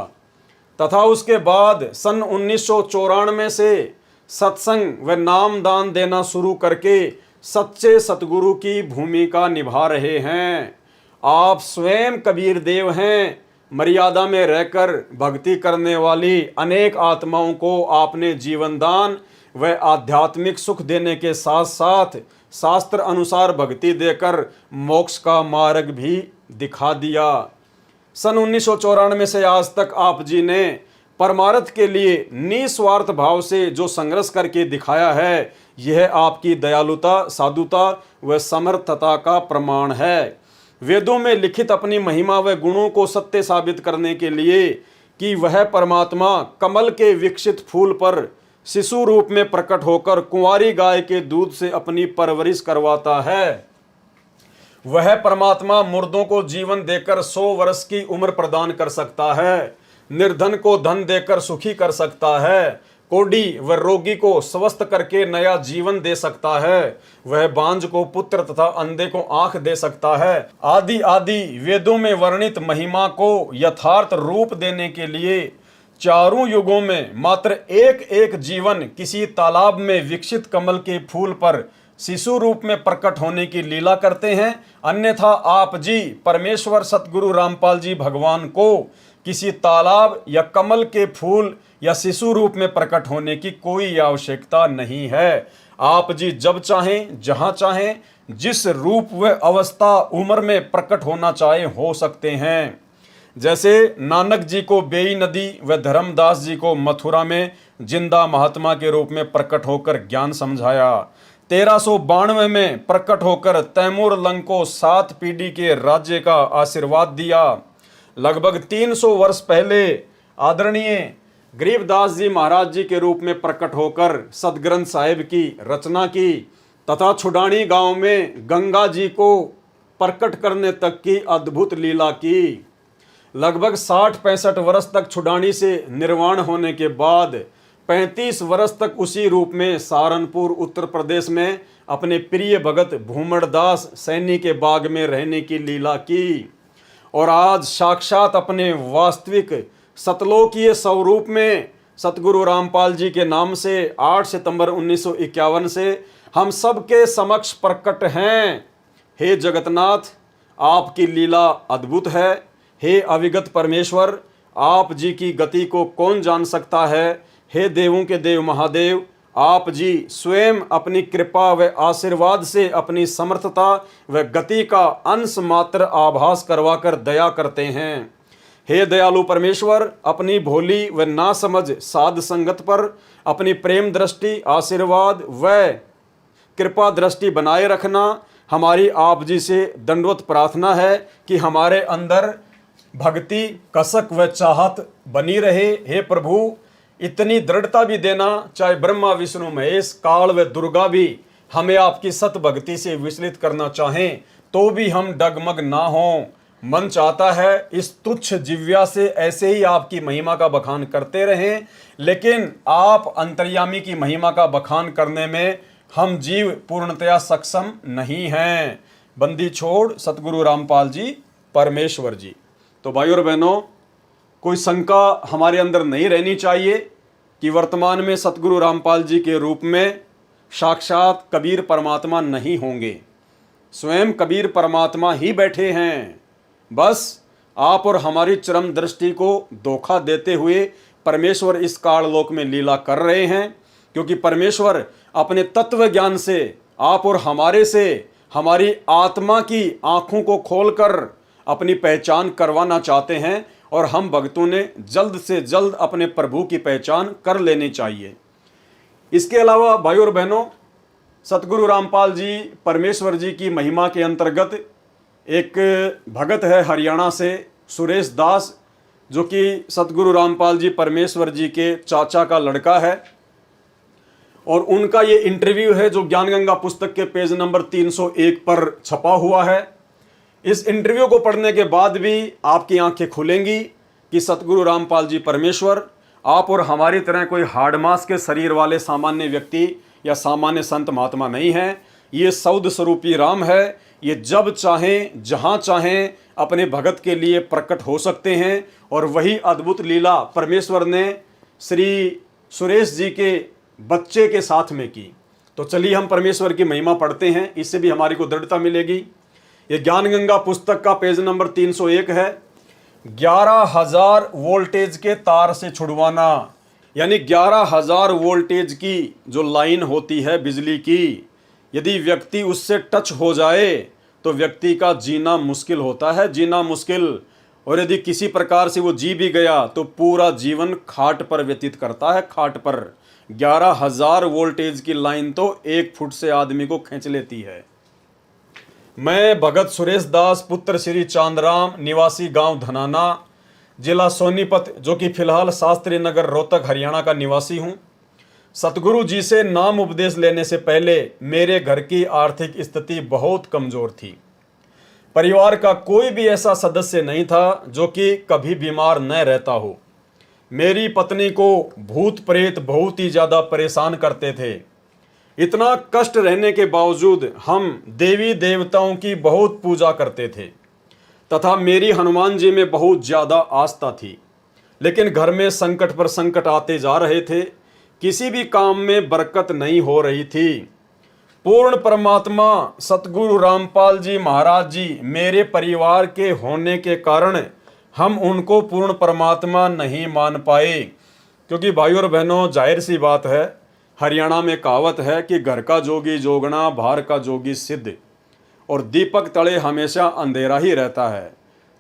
Speaker 1: तथा उसके बाद सन 1994 से सत्संग व नाम दान देना शुरू करके सच्चे सतगुरु की भूमिका निभा रहे हैं। आप स्वयं कबीर देव हैं। मर्यादा में रहकर भक्ति करने वाली अनेक आत्माओं को आपने जीवन दान व आध्यात्मिक सुख देने के साथ साथ शास्त्र अनुसार भक्ति देकर मोक्ष का मार्ग भी दिखा दिया। सन 1994 से आज तक आप जी ने परमार्थ के लिए निस्वार्थ भाव से जो संघर्ष करके दिखाया है, यह आपकी दयालुता, साधुता व समर्थता का प्रमाण है। वेदों में लिखित अपनी महिमा व गुणों को सत्य साबित करने के लिए कि वह परमात्मा कमल के विकसित फूल पर शिशु रूप में प्रकट होकर कुंवारी गाय के दूध से अपनी परवरिश करवाता है, वह परमात्मा मुर्दों को जीवन देकर 100 वर्ष की उम्र प्रदान कर सकता है, निर्धन को धन देकर सुखी कर सकता है, कोढ़ी व रोगी को स्वस्थ करके नया जीवन दे सकता है, वह बांझ को पुत्र तथा अंधे को आंख दे सकता है, आदि आदि वेदों में वर्णित महिमा को यथार्थ रूप देने के लिए चारों युगों में मात्र एक एक जीवन किसी तालाब में विकसित कमल के फूल पर शिशु रूप में प्रकट होने की लीला करते हैं। अन्यथा आप जी परमेश्वर सतगुरु रामपाल जी भगवान को किसी तालाब या कमल के फूल या शिशु रूप में प्रकट होने की कोई आवश्यकता नहीं है। आप जी जब चाहें, जहां चाहें, जिस रूप व अवस्था उम्र में प्रकट होना चाहे हो सकते हैं। जैसे नानक जी को बेई नदी व धर्मदास जी को मथुरा में जिंदा महात्मा के रूप में प्रकट होकर ज्ञान समझाया, 1392 में प्रकट होकर तैमूर लंग को 7 पीढ़ी के राज्य का आशीर्वाद दिया। लगभग 300 वर्ष पहले आदरणीय गरीबदास जी महाराज जी के रूप में प्रकट होकर सदग्रंथ साहिब की रचना की तथा छुडानी गांव में गंगा जी को प्रकट करने तक की अद्भुत लीला की। लगभग 60-65 वर्ष तक छुडानी से निर्वाण होने के बाद 35 वर्ष तक उसी रूप में सहारनपुर उत्तर प्रदेश में अपने प्रिय भगत भूमड़दास सैनी के बाग में रहने की लीला की और आज साक्षात अपने वास्तविक सतलोकीय स्वरूप में सतगुरु रामपाल जी के नाम से 8 सितंबर 1951 से हम सबके समक्ष प्रकट हैं। हे जगन्नाथ, आपकी लीला अद्भुत है। हे अविगत परमेश्वर, आप जी की गति को कौन जान सकता है। हे देवों के देव महादेव, आप जी स्वयं अपनी कृपा व आशीर्वाद से अपनी समर्थता व गति का अंश मात्र आभास करवाकर दया करते हैं। हे दयालु परमेश्वर, अपनी भोली व नासमझ साध संगत पर अपनी प्रेम दृष्टि, आशीर्वाद व कृपा दृष्टि बनाए रखना। हमारी आप जी से दंडवत प्रार्थना है कि हमारे अंदर भक्ति, कसक व चाहत बनी रहे। हे प्रभु, इतनी दृढ़ता भी देना, चाहे ब्रह्मा विष्णु महेश काल व दुर्गा भी हमें आपकी सत भक्ति से विचलित करना चाहें तो भी हम डगमग ना हों। मन चाहता है इस तुच्छ जिव्या से ऐसे ही आपकी महिमा का बखान करते रहें, लेकिन आप अंतर्यामी की महिमा का बखान करने में हम जीव पूर्णतया सक्षम नहीं हैं। बंदी छोड़ सतगुरु रामपाल जी परमेश्वर जी। तो भाइयों और बहनों, कोई शंका हमारे अंदर नहीं रहनी चाहिए कि वर्तमान में सतगुरु रामपाल जी के रूप में साक्षात कबीर परमात्मा नहीं होंगे। स्वयं कबीर परमात्मा ही बैठे हैं। बस आप और हमारी चरम दृष्टि को धोखा देते हुए परमेश्वर इस काललोक में लीला कर रहे हैं, क्योंकि परमेश्वर अपने तत्व ज्ञान से आप और हमारे से हमारी आत्मा की आंखों को खोलकर अपनी पहचान करवाना चाहते हैं, और हम भक्तों ने जल्द से जल्द अपने प्रभु की पहचान कर लेनी चाहिए। इसके अलावा भाइयों और बहनों, सतगुरु रामपाल जी परमेश्वर जी की महिमा के अंतर्गत एक भगत है हरियाणा से, सुरेश दास, जो कि सतगुरु रामपाल जी परमेश्वर जी के चाचा का लड़का है। और उनका ये इंटरव्यू है जो ज्ञानगंगा पुस्तक के पेज नंबर 301 पर छपा हुआ है। इस इंटरव्यू को पढ़ने के बाद भी आपकी आंखें खुलेंगी कि सतगुरु रामपाल जी परमेश्वर आप और हमारी तरह कोई हार्ड मास के शरीर वाले सामान्य व्यक्ति या सामान्य संत महात्मा नहीं हैं। ये सौद स्वरूपी राम है। ये जब चाहें जहां चाहें अपने भगत के लिए प्रकट हो सकते हैं, और वही अद्भुत लीला परमेश्वर ने श्री सुरेश जी के बच्चे के साथ में की। तो चलिए हम परमेश्वर की महिमा पढ़ते हैं, इससे भी हमारी को दृढ़ता मिलेगी। ये ज्ञानगंगा पुस्तक का पेज नंबर 301 है। 11,000 वोल्टेज के तार से छुड़वाना, यानी 11,000 वोल्टेज की जो लाइन होती है बिजली की, यदि व्यक्ति उससे टच हो जाए तो व्यक्ति का जीना मुश्किल होता है, जीना मुश्किल। और यदि किसी प्रकार से वो जी भी गया तो पूरा जीवन खाट पर व्यतीत करता है, खाट पर। 11,000 वोल्टेज की लाइन तो 1 फुट से आदमी को खींच लेती है। मैं भगत सुरेश दास, पुत्र श्री चांदराम, निवासी गांव धनाना, जिला सोनीपत, जो कि फिलहाल शास्त्री नगर रोहतक हरियाणा का निवासी हूं। सतगुरु जी से नाम उपदेश लेने से पहले मेरे घर की आर्थिक स्थिति बहुत कमजोर थी। परिवार का कोई भी ऐसा सदस्य नहीं था जो कि कभी बीमार न रहता हो। मेरी पत्नी को भूत प्रेत बहुत ही ज़्यादा परेशान करते थे। इतना कष्ट रहने के बावजूद हम देवी देवताओं की बहुत पूजा करते थे तथा मेरी हनुमान जी में बहुत ज़्यादा आस्था थी। लेकिन घर में संकट पर संकट आते जा रहे थे, किसी भी काम में बरकत नहीं हो रही थी। पूर्ण परमात्मा सतगुरु रामपाल जी महाराज जी मेरे परिवार के होने के कारण हम उनको पूर्ण परमात्मा नहीं मान पाए, क्योंकि भाइयों और बहनों, जाहिर सी बात है, हरियाणा में कहावत है कि घर का जोगी जोगना, बाहर का जोगी सिद्ध, और दीपक तले हमेशा अंधेरा ही रहता है।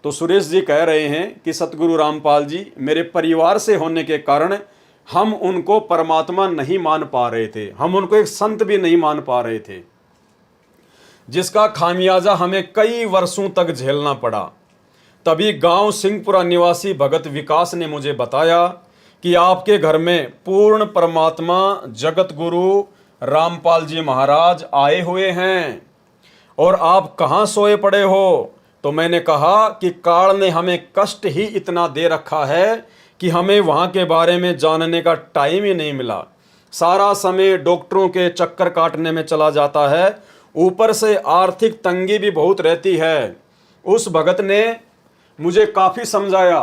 Speaker 1: तो सुरेश जी कह रहे हैं कि सतगुरु रामपाल जी मेरे परिवार से होने के कारण हम उनको परमात्मा नहीं मान पा रहे थे, हम उनको एक संत भी नहीं मान पा रहे थे, जिसका खामियाजा हमें कई वर्षों तक झेलना पड़ा। तभी गांव सिंहपुरा निवासी भगत विकास ने मुझे बताया कि आपके घर में पूर्ण परमात्मा जगत गुरु रामपाल जी महाराज आए हुए हैं और आप कहाँ सोए पड़े हो। तो मैंने कहा कि काल ने हमें कष्ट ही इतना दे रखा है कि हमें वहाँ के बारे में जानने का टाइम ही नहीं मिला। सारा समय डॉक्टरों के चक्कर काटने में चला जाता है, ऊपर से आर्थिक तंगी भी बहुत रहती है। उस भगत ने मुझे काफ़ी समझाया,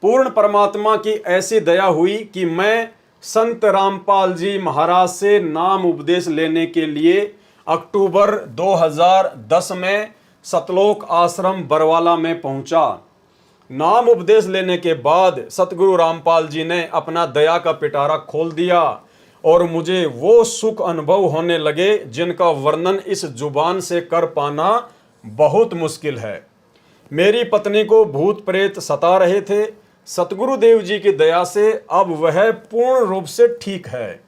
Speaker 1: पूर्ण परमात्मा की ऐसी दया हुई कि मैं संत रामपाल जी महाराज से नाम उपदेश लेने के लिए अक्टूबर 2010 में सतलोक आश्रम बरवाला में पहुंचा। नाम उपदेश लेने के बाद सतगुरु रामपाल जी ने अपना दया का पिटारा खोल दिया और मुझे वो सुख अनुभव होने लगे जिनका वर्णन इस जुबान से कर पाना बहुत मुश्किल है। मेरी पत्नी को भूत प्रेत सता रहे थे। सतगुरुदेव जी की दया से अब वह पूर्ण रूप से ठीक है।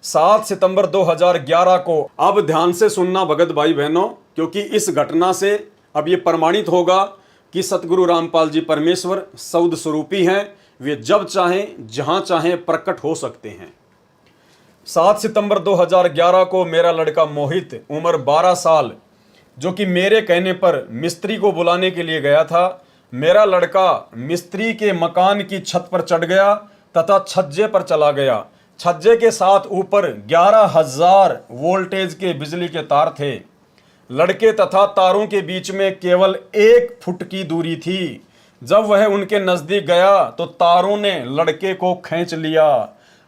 Speaker 1: 7 सितंबर 2011 को, अब ध्यान से सुनना भगत भाई बहनों, क्योंकि इस घटना से अब ये प्रमाणित होगा कि सतगुरु रामपाल जी परमेश्वर सौद स्वरूपी हैं। वे जब चाहें जहां चाहें प्रकट हो सकते हैं। 7 सितंबर 2011 को मेरा लड़का मोहित, उम्र 12 साल, जो कि मेरे कहने पर मिस्त्री को बुलाने के लिए गया था, मेरा लड़का मिस्त्री के मकान की छत पर चढ़ गया तथा छज्जे पर चला गया। छज्जे के साथ ऊपर 11,000 वोल्टेज के बिजली के तार थे। लड़के तथा तारों के बीच में केवल 1 फुट की दूरी थी। जब वह उनके नजदीक गया तो तारों ने लड़के को खींच लिया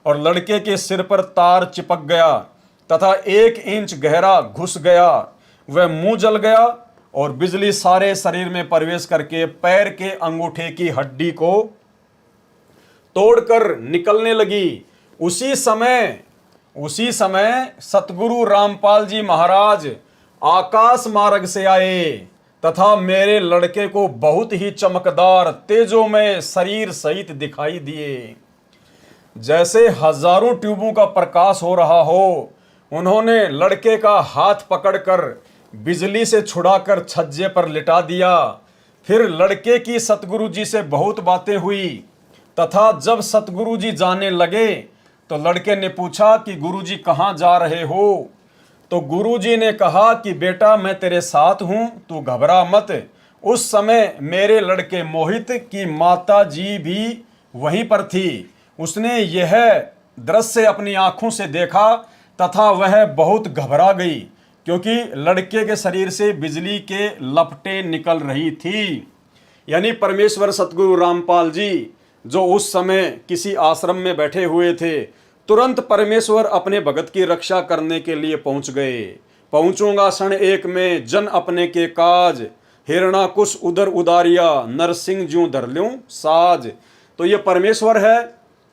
Speaker 1: और लड़के के सिर पर तार चिपक गया तथा 1 इंच गहरा घुस गया। वह मुंह जल गया और बिजली सारे शरीर में प्रवेश करके पैर के अंगूठे की हड्डी को तोड़कर निकलने लगी। उसी समय सतगुरु रामपाल जी महाराज आकाश मार्ग से आए तथा मेरे लड़के को बहुत ही चमकदार तेजोमय शरीर सहित दिखाई दिए, जैसे हजारों ट्यूबों का प्रकाश हो रहा हो। उन्होंने लड़के का हाथ पकड़कर बिजली से छुड़ाकर छज्जे पर लिटा दिया। फिर लड़के की सतगुरु जी से बहुत बातें हुई तथा जब सतगुरु जी जाने लगे तो लड़के ने पूछा कि गुरुजी कहाँ जा रहे हो? तो गुरुजी ने कहा कि बेटा मैं तेरे साथ हूँ, तू घबरा मत। उस समय मेरे लड़के मोहित की माता जी भी वहीं पर थी। उसने यह दृश्य अपनी आंखों से देखा तथा वह बहुत घबरा गई, क्योंकि लड़के के शरीर से बिजली के लपटें निकल रही थी। यानी परमेश्वर सतगुरु रामपाल जी जो उस समय किसी आश्रम में बैठे हुए थे, तुरंत परमेश्वर अपने भगत की रक्षा करने के लिए पहुंच गए। पहुंचूंगा क्षण एक में जन अपने के काज, हिरणा कुश उदर उदारिया, नरसिंह ज्यों धर ल्यूं साज। तो ये परमेश्वर है,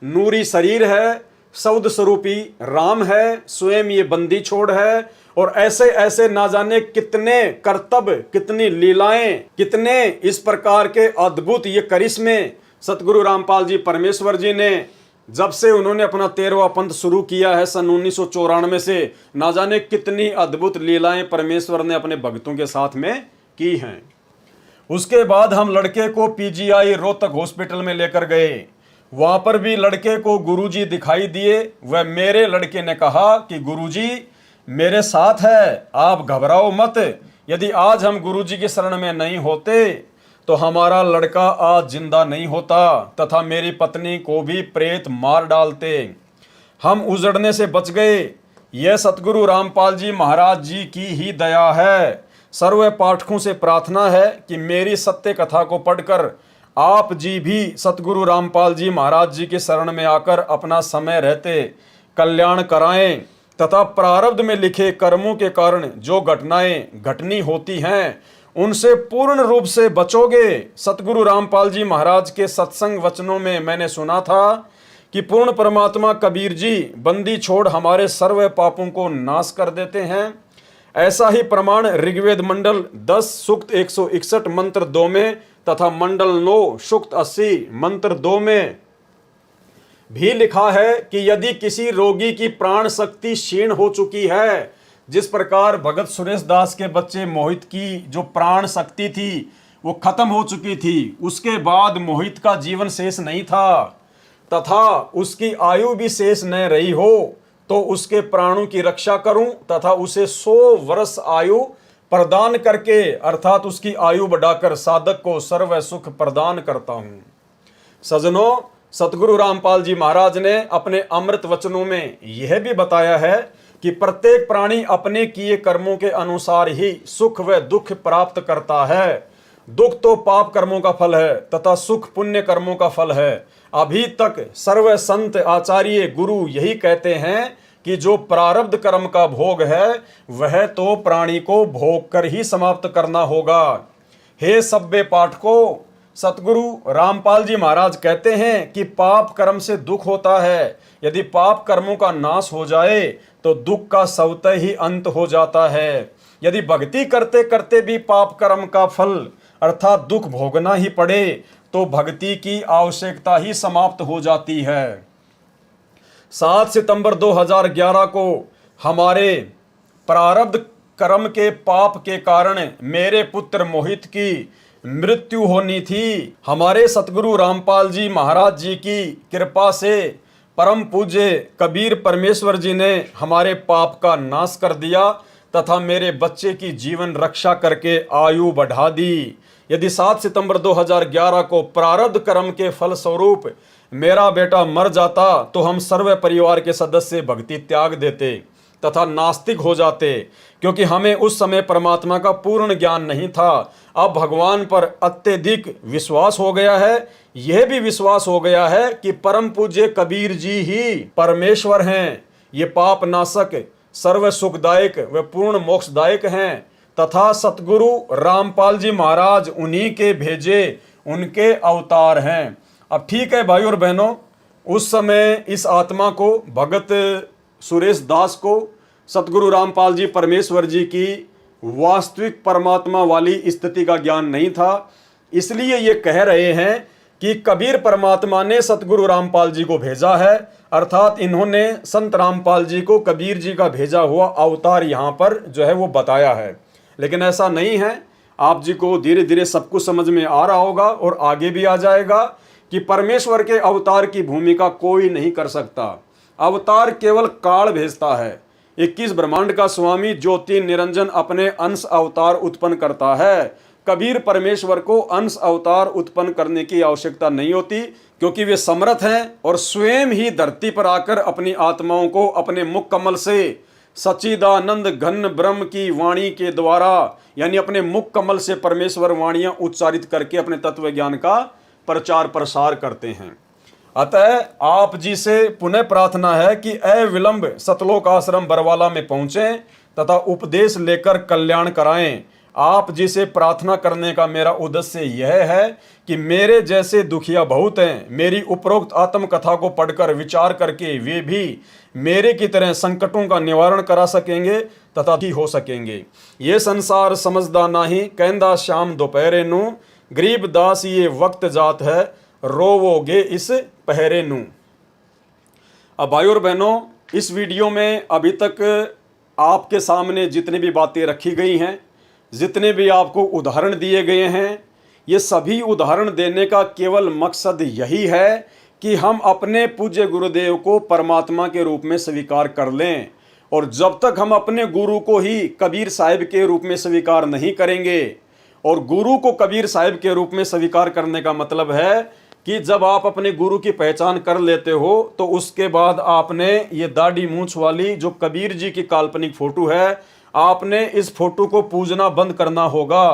Speaker 1: नूरी शरीर है, सौद स्वरूपी राम है, स्वयं ये बंदी छोड़ है और ऐसे ऐसे ना जाने कितने करतब, कितनी लीलाएं, कितने इस प्रकार के अद्भुत ये करिश्मे सतगुरु रामपाल जी परमेश्वर जी ने जब से उन्होंने अपना 13वां पंथ शुरू किया है सन 1994 से, ना जाने कितनी अद्भुत लीलाएं परमेश्वर ने अपने भक्तों के साथ में की हैं। उसके बाद हम लड़के को पीजीआई रोहतक हॉस्पिटल में लेकर गए। वहां पर भी लड़के को गुरुजी दिखाई दिए। वह मेरे लड़के ने कहा कि गुरुजी मेरे साथ है, आप घबराओ मत। यदि आज हम गुरुजी की शरण में नहीं होते तो हमारा लड़का आज जिंदा नहीं होता तथा मेरी पत्नी को भी प्रेत मार डालते। हम उजड़ने से बच गए। यह सतगुरु रामपाल जी महाराज जी की ही दया है। सर्व पाठकों से प्रार्थना है कि मेरी सत्य कथा को पढ़कर आप जी भी सतगुरु रामपाल जी महाराज जी के शरण में आकर अपना समय रहते कल्याण कराएं तथा प्रारब्ध में लिखे कर्मों के कारण जो घटनाएं घटनी होती हैं उनसे पूर्ण रूप से बचोगे। सतगुरु रामपाल जी महाराज के सत्संग वचनों में मैंने सुना था कि पूर्ण परमात्मा कबीर जी बंदी छोड़ हमारे सर्व पापों को नाश कर देते हैं। ऐसा ही प्रमाण ऋग्वेद मंडल 10 सूक्त 161 मंत्र 2 में तथा मंडल 9 सूक्त 80 मंत्र 2 में भी लिखा है कि यदि किसी रोगी की प्राण शक्ति क्षीण हो चुकी है, जिस प्रकार भगत सुरेश दास के बच्चे मोहित की जो प्राण शक्ति थी वो खत्म हो चुकी थी, उसके बाद मोहित का जीवन शेष नहीं था तथा उसकी आयु भी शेष न रही हो, तो उसके प्राणों की रक्षा करूं तथा उसे 100 वर्ष आयु प्रदान करके अर्थात उसकी आयु बढ़ाकर साधक को सर्व सुख प्रदान करता हूं। सजनों, सतगुरु रामपाल जी महाराज ने अपने अमृत वचनों में यह भी बताया है कि प्रत्येक प्राणी अपने किए कर्मों के अनुसार ही सुख व दुख प्राप्त करता है। दुख तो पाप कर्मों का फल है तथा सुख पुण्य कर्मों का फल है। अभी तक सर्व संत आचार्य गुरु यही कहते हैं कि जो प्रारब्ध कर्म का भोग है वह तो प्राणी को भोग कर ही समाप्त करना होगा। हे सभ्य पाठकों, सतगुरु रामपाल जी महाराज कहते हैं कि पाप कर्म से दुख होता है। यदि पाप कर्मों का नाश हो जाए तो दुख का स्वतः ही अंत हो जाता है। यदि भक्ति करते करते भी पाप कर्म का फल अर्थात दुख भोगना ही पड़े तो भक्ति की आवश्यकता ही समाप्त हो जाती है। 7 सितंबर 2011 को हमारे प्रारब्ध कर्म के पाप के कारण मेरे पुत्र मोहित की मृत्यु होनी थी। हमारे सतगुरु रामपाल जी महाराज जी की कृपा से परम पूज्य कबीर परमेश्वर जी ने हमारे पाप का नाश कर दिया तथा मेरे बच्चे की जीवन रक्षा करके आयु बढ़ा दी। यदि 7 सितंबर 2011 को प्रारब्ध कर्म के फल स्वरूप मेरा बेटा मर जाता तो हम सर्व परिवार के सदस्य भक्ति त्याग देते तथा नास्तिक हो जाते, क्योंकि हमें उस समय परमात्मा का पूर्ण ज्ञान नहीं था। अब भगवान पर अत्यधिक विश्वास हो गया है। यह भी विश्वास हो गया है कि परम पूज्य कबीर जी ही परमेश्वर हैं। ये पाप नाशक, सर्व सुखदायक व पूर्ण मोक्षदायक हैं तथा सतगुरु रामपाल जी महाराज उन्हीं के भेजे उनके अवतार हैं। अब ठीक है भाई और बहनों, उस समय इस आत्मा को भगत सुरेश दास को सतगुरु रामपाल जी परमेश्वर जी की वास्तविक परमात्मा वाली स्थिति का ज्ञान नहीं था। इसलिए ये कह रहे हैं कि कबीर परमात्मा ने सतगुरु रामपाल जी को भेजा है, अर्थात इन्होंने संत रामपाल जी को कबीर जी का भेजा हुआ अवतार यहाँ पर जो है वो बताया है। लेकिन ऐसा नहीं है। आप जी को धीरे धीरे सब कुछ समझ में आ रहा होगा और आगे भी आ जाएगा कि परमेश्वर के अवतार की भूमिका कोई नहीं कर सकता। अवतार केवल काल भेजता है। 21 ब्रह्मांड का स्वामी ज्योति निरंजन अपने अंश अवतार उत्पन्न करता है। कबीर परमेश्वर को अंश अवतार उत्पन्न करने की आवश्यकता नहीं होती, क्योंकि वे समर्थ हैं और स्वयं ही धरती पर आकर अपनी आत्माओं को अपने मुख कमल से सच्चिदानंद घन ब्रह्म की वाणी के द्वारा यानी अपने मुख कमल से परमेश्वर वाणियां उच्चारित करके अपने तत्व ज्ञान का प्रचार प्रसार करते हैं। अतः आप जी से पुनः प्रार्थना है कि अविलंब सतलोक आश्रम बरवाला में पहुंचें तथा उपदेश लेकर कल्याण कराएं। आप जी से प्रार्थना करने का मेरा उद्देश्य यह है कि मेरे जैसे दुखिया बहुत हैं, मेरी उपरोक्त आत्म कथा को पढ़कर विचार करके वे भी मेरे की तरह संकटों का निवारण करा सकेंगे तथा ही हो सकेंगे। ये संसार समझदा नाही, कहंदा शाम दोपहरे नू, गरीब दास ये वक्त जात है, रोवोगे इस पहरे नू। अब भाई और बहनों, इस वीडियो में अभी तक आपके सामने जितनी भी बातें रखी गई हैं, जितने भी आपको उदाहरण दिए गए हैं, ये सभी उदाहरण देने का केवल मकसद यही है कि हम अपने पूज्य गुरुदेव को परमात्मा के रूप में स्वीकार कर लें। और जब तक हम अपने गुरु को ही कबीर साहिब के रूप में स्वीकार नहीं करेंगे, और गुरु को कबीर साहिब के रूप में स्वीकार करने का मतलब है कि जब आप अपने गुरु की पहचान कर लेते हो तो उसके बाद आपने ये दाढ़ी मूंछ वाली जो कबीर जी की काल्पनिक फोटो है, आपने इस फोटो को पूजना बंद करना होगा।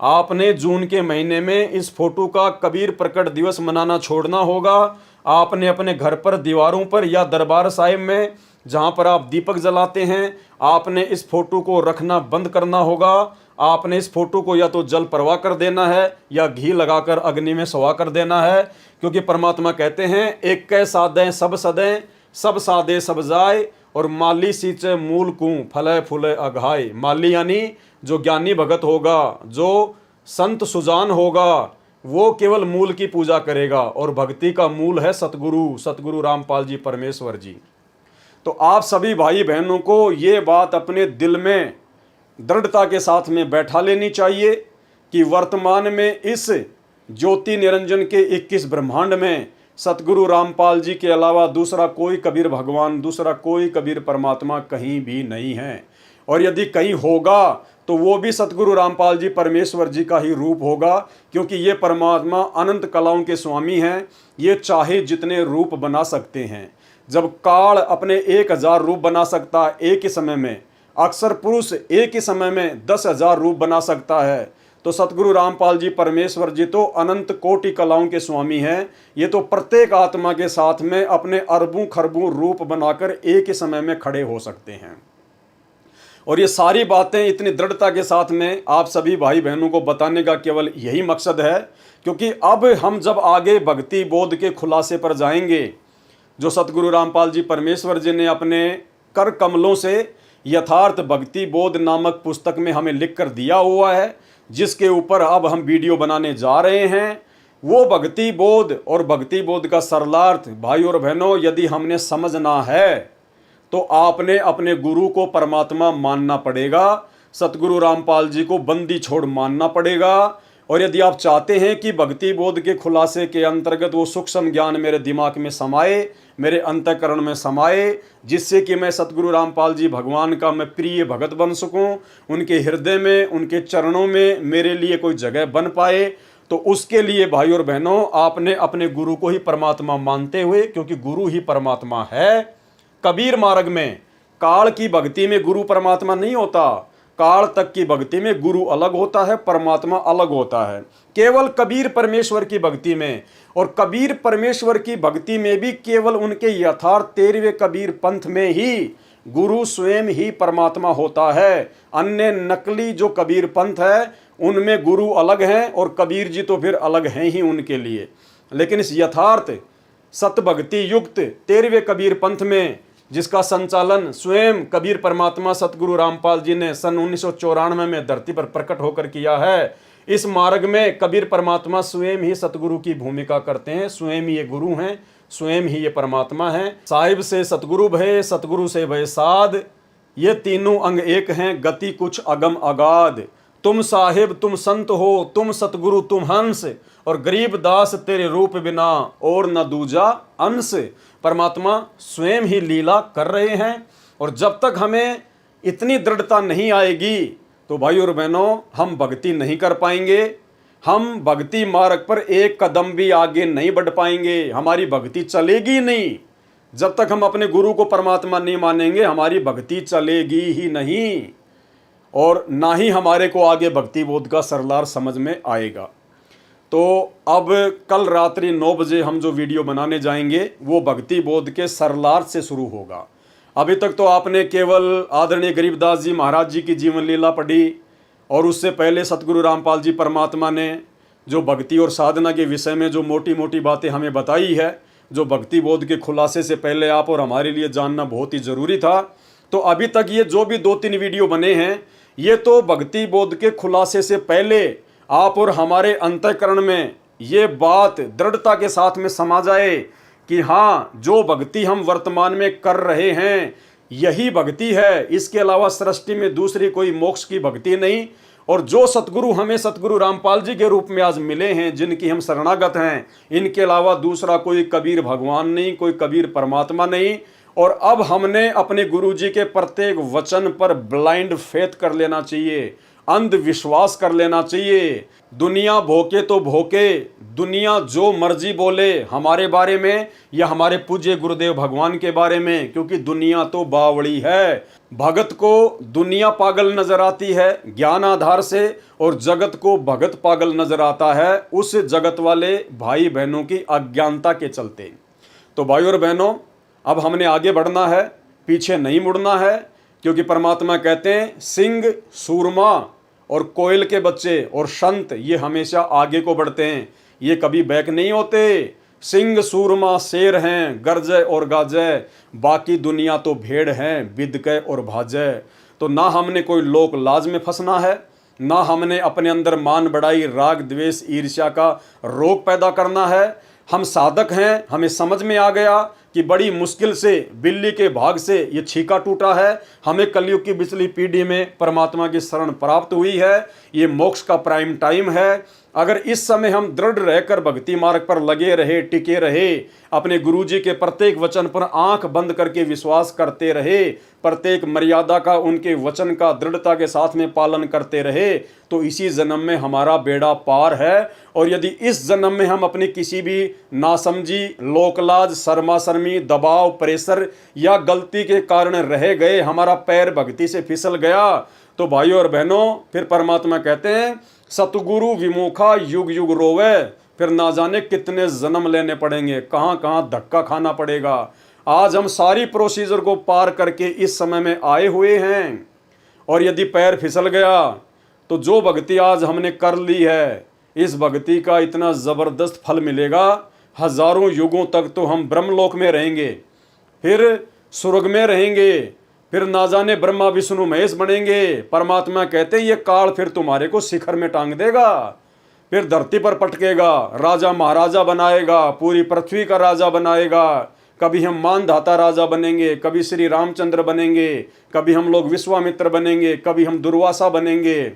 Speaker 1: आपने जून के महीने में इस फोटो का कबीर प्रकट दिवस मनाना छोड़ना होगा। आपने अपने घर पर दीवारों पर या दरबार साहिब में जहाँ पर आप दीपक जलाते हैं, आपने इस फोटो को रखना बंद करना होगा। आपने इस फोटो को या तो जल प्रवाह कर देना है या घी लगाकर अग्नि में सवा कर देना है, क्योंकि परमात्मा कहते हैं एक कै सादें सब सदें, सब सादे सब जाए, और माली सींचे मूल कूं फले फूले अघाए। माली यानी जो ज्ञानी भगत होगा, जो संत सुजान होगा, वो केवल मूल की पूजा करेगा, और भक्ति का मूल है सतगुरु रामपाल जी परमेश्वर जी। तो आप सभी भाई बहनों को ये बात अपने दिल में दृढ़ता के साथ में बैठा लेनी चाहिए कि वर्तमान में इस ज्योति निरंजन के 21 ब्रह्मांड में सतगुरु रामपाल जी के अलावा दूसरा कोई कबीर भगवान, दूसरा कोई कबीर परमात्मा कहीं भी नहीं है। और यदि कहीं होगा तो वो भी सतगुरु रामपाल जी परमेश्वर जी का ही रूप होगा, क्योंकि ये परमात्मा अनंत कलाओं के स्वामी हैं। ये चाहे जितने रूप बना सकते हैं। जब काल अपने 1000 रूप बना सकता है एक ही समय में, अक्सर पुरुष एक ही समय में 10,000 रूप बना सकता है, तो सतगुरु रामपाल जी परमेश्वर जी तो अनंत कोटि कलाओं के स्वामी हैं। ये तो प्रत्येक आत्मा के साथ में अपने अरबों खरबों रूप बनाकर एक ही समय में खड़े हो सकते हैं। और ये सारी बातें इतनी दृढ़ता के साथ में आप सभी भाई बहनों को बताने का केवल यही मकसद है, क्योंकि अब हम जब आगे भक्ति बोध के खुलासे पर जाएंगे, जो सतगुरु रामपाल जी परमेश्वर जी ने अपने कर कमलों से यथार्थ भक्ति बोध नामक पुस्तक में हमें लिख कर दिया हुआ है, जिसके ऊपर अब हम वीडियो बनाने जा रहे हैं, वो भक्ति बोध और भक्ति बोध का सरलार्थ भाई और बहनों यदि हमने समझना है तो आपने अपने गुरु को परमात्मा मानना पड़ेगा, सतगुरु रामपाल जी को बंदी छोड़ मानना पड़ेगा। और यदि आप चाहते हैं कि भक्ति बोध के खुलासे के अंतर्गत वो सूक्ष्म ज्ञान मेरे दिमाग में समाए, मेरे अंतःकरण में समाए, जिससे कि मैं सतगुरु रामपाल जी भगवान का मैं प्रिय भगत बन सकूं, उनके हृदय में उनके चरणों में मेरे लिए कोई जगह बन पाए, तो उसके लिए भाई और बहनों आपने अपने गुरु को ही परमात्मा मानते हुए, क्योंकि गुरु ही परमात्मा है। कबीर मार्ग में काल की भक्ति में गुरु परमात्मा नहीं होता, काल तक की भक्ति में गुरु अलग होता है, परमात्मा अलग होता है। केवल कबीर परमेश्वर की भक्ति में, और कबीर परमेश्वर की भक्ति में भी केवल उनके यथार्थ 13वें कबीर पंथ में ही गुरु स्वयं ही परमात्मा होता है। अन्य नकली जो कबीर पंथ है उनमें गुरु अलग हैं और कबीर जी तो फिर अलग हैं ही उनके लिए। लेकिन इस यथार्थ सत भक्ति युक्त 13वें कबीर पंथ में, जिसका संचालन स्वयं कबीर परमात्मा सतगुरु रामपाल जी ने सन 1994 में धरती पर प्रकट होकर किया है, इस मार्ग में कबीर परमात्मा स्वयं ही सतगुरु की भूमिका करते हैं, स्वयं ही ये गुरु हैं, स्वयं ही ये परमात्मा हैं। साहिब से सतगुरु भय, सतगुरु से भय साध, ये तीनों अंग एक हैं, गति कुछ अगम अगाध। तुम साहिब तुम संत हो, तुम सतगुरु तुम हंस, और गरीब दास तेरे रूप बिना और न दूजा अंश। परमात्मा स्वयं ही लीला कर रहे हैं। और जब तक हमें इतनी दृढ़ता नहीं आएगी तो भाई और बहनों हम भक्ति नहीं कर पाएंगे, हम भक्ति मार्ग पर एक कदम भी आगे नहीं बढ़ पाएंगे, हमारी भक्ति चलेगी नहीं। जब तक हम अपने गुरु को परमात्मा नहीं मानेंगे हमारी भक्ति चलेगी ही नहीं, और ना ही हमारे को आगे भक्ति बोध का सरलार समझ में आएगा। तो अब कल रात्रि 9 बजे हम जो वीडियो बनाने जाएंगे वो भक्ति बोध के सरलार्थ से शुरू होगा। अभी तक तो आपने केवल आदरणीय गरीबदास जी महाराज जी की जीवन लीला पढ़ी, और उससे पहले सतगुरु रामपाल जी परमात्मा ने जो भक्ति और साधना के विषय में जो मोटी मोटी बातें हमें बताई है, जो भक्ति बोध के खुलासे से पहले आप और हमारे लिए जानना बहुत ही ज़रूरी था। तो अभी तक ये जो भी 2-3 वीडियो बने हैं ये तो भक्ति बोध के खुलासे से पहले आप और हमारे अंतःकरण में ये बात दृढ़ता के साथ में समा जाए कि हाँ, जो भक्ति हम वर्तमान में कर रहे हैं यही भक्ति है, इसके अलावा सृष्टि में दूसरी कोई मोक्ष की भक्ति नहीं। और जो सतगुरु हमें सतगुरु रामपाल जी के रूप में आज मिले हैं, जिनकी हम शरणागत हैं, इनके अलावा दूसरा कोई कबीर भगवान नहीं, कोई कबीर परमात्मा नहीं। और अब हमने अपने गुरु जी के प्रत्येक वचन पर ब्लाइंड फेथ कर लेना चाहिए, अंधविश्वास कर लेना चाहिए। दुनिया भोके तो भोके, दुनिया जो मर्जी बोले हमारे बारे में या हमारे पूज्य गुरुदेव भगवान के बारे में, क्योंकि दुनिया तो बावड़ी है। भगत को दुनिया पागल नजर आती है ज्ञान आधार से, और जगत को भगत पागल नजर आता है उस जगत वाले भाई बहनों की अज्ञानता के चलते। तो भाई और बहनों अब हमने आगे बढ़ना है, पीछे नहीं मुड़ना है, क्योंकि परमात्मा कहते हैं सिंह सूरमा और कोयल के बच्चे और संत ये हमेशा आगे को बढ़ते हैं, ये कभी बैक नहीं होते। सिंह सूरमा शेर हैं गरजे और गाजे, बाकी दुनिया तो भेड़ हैं बिदके और भाजे। तो ना हमने कोई लोक लाज में फंसना है, ना हमने अपने अंदर मान बढ़ाई राग द्वेष ईर्ष्या का रोग पैदा करना है। हम साधक हैं, हमें समझ में आ गया कि बड़ी मुश्किल से बिल्ली के भाग से ये छीका टूटा है, हमें कलयुग की पिछली पीढ़ी में परमात्मा की शरण प्राप्त हुई है, ये मोक्ष का प्राइम टाइम है। अगर इस समय हम दृढ़ रहकर भक्ति मार्ग पर लगे रहे, टिके रहे, अपने गुरुजी के प्रत्येक वचन पर आंख बंद करके विश्वास करते रहे, प्रत्येक मर्यादा का उनके वचन का दृढ़ता के साथ में पालन करते रहे, तो इसी जन्म में हमारा बेड़ा पार है। और यदि इस जन्म में हम अपनी किसी भी नासमझी, लोकलाज, शर्मा शर्मी, दबाव, प्रेशर या गलती के कारण रह गए, हमारा पैर भक्ति से फिसल गया, तो भाइयों और बहनों, फिर परमात्मा कहते हैं सतगुरु विमुखा युग युग रोवे, फिर ना जाने कितने जन्म लेने पड़ेंगे, कहाँ कहाँ धक्का खाना पड़ेगा। आज हम सारी प्रोसीजर को पार करके इस समय में आए हुए हैं, और यदि पैर फिसल गया तो जो भक्ति आज हमने कर ली है, इस भक्ति का इतना ज़बरदस्त फल मिलेगा, हजारों युगों तक तो हम ब्रह्मलोक में रहेंगे, फिर स्वर्ग में रहेंगे, फिर ना जाने ब्रह्मा विष्णु महेश बनेंगे। परमात्मा कहते हैं ये काल फिर तुम्हारे को शिखर में टांग देगा, फिर धरती पर पटकेगा, राजा महाराजा बनाएगा, पूरी पृथ्वी का राजा बनाएगा। कभी हम मानधाता राजा बनेंगे, कभी श्री रामचंद्र बनेंगे, कभी हम लोग विश्वामित्र बनेंगे, कभी हम दुर्वासा बनेंगे,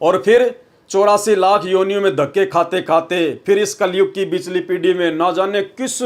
Speaker 1: और फिर 84 लाख योनियों में धक्के खाते खाते फिर इस कलयुग की बिचली पीढ़ी में ना जाने किस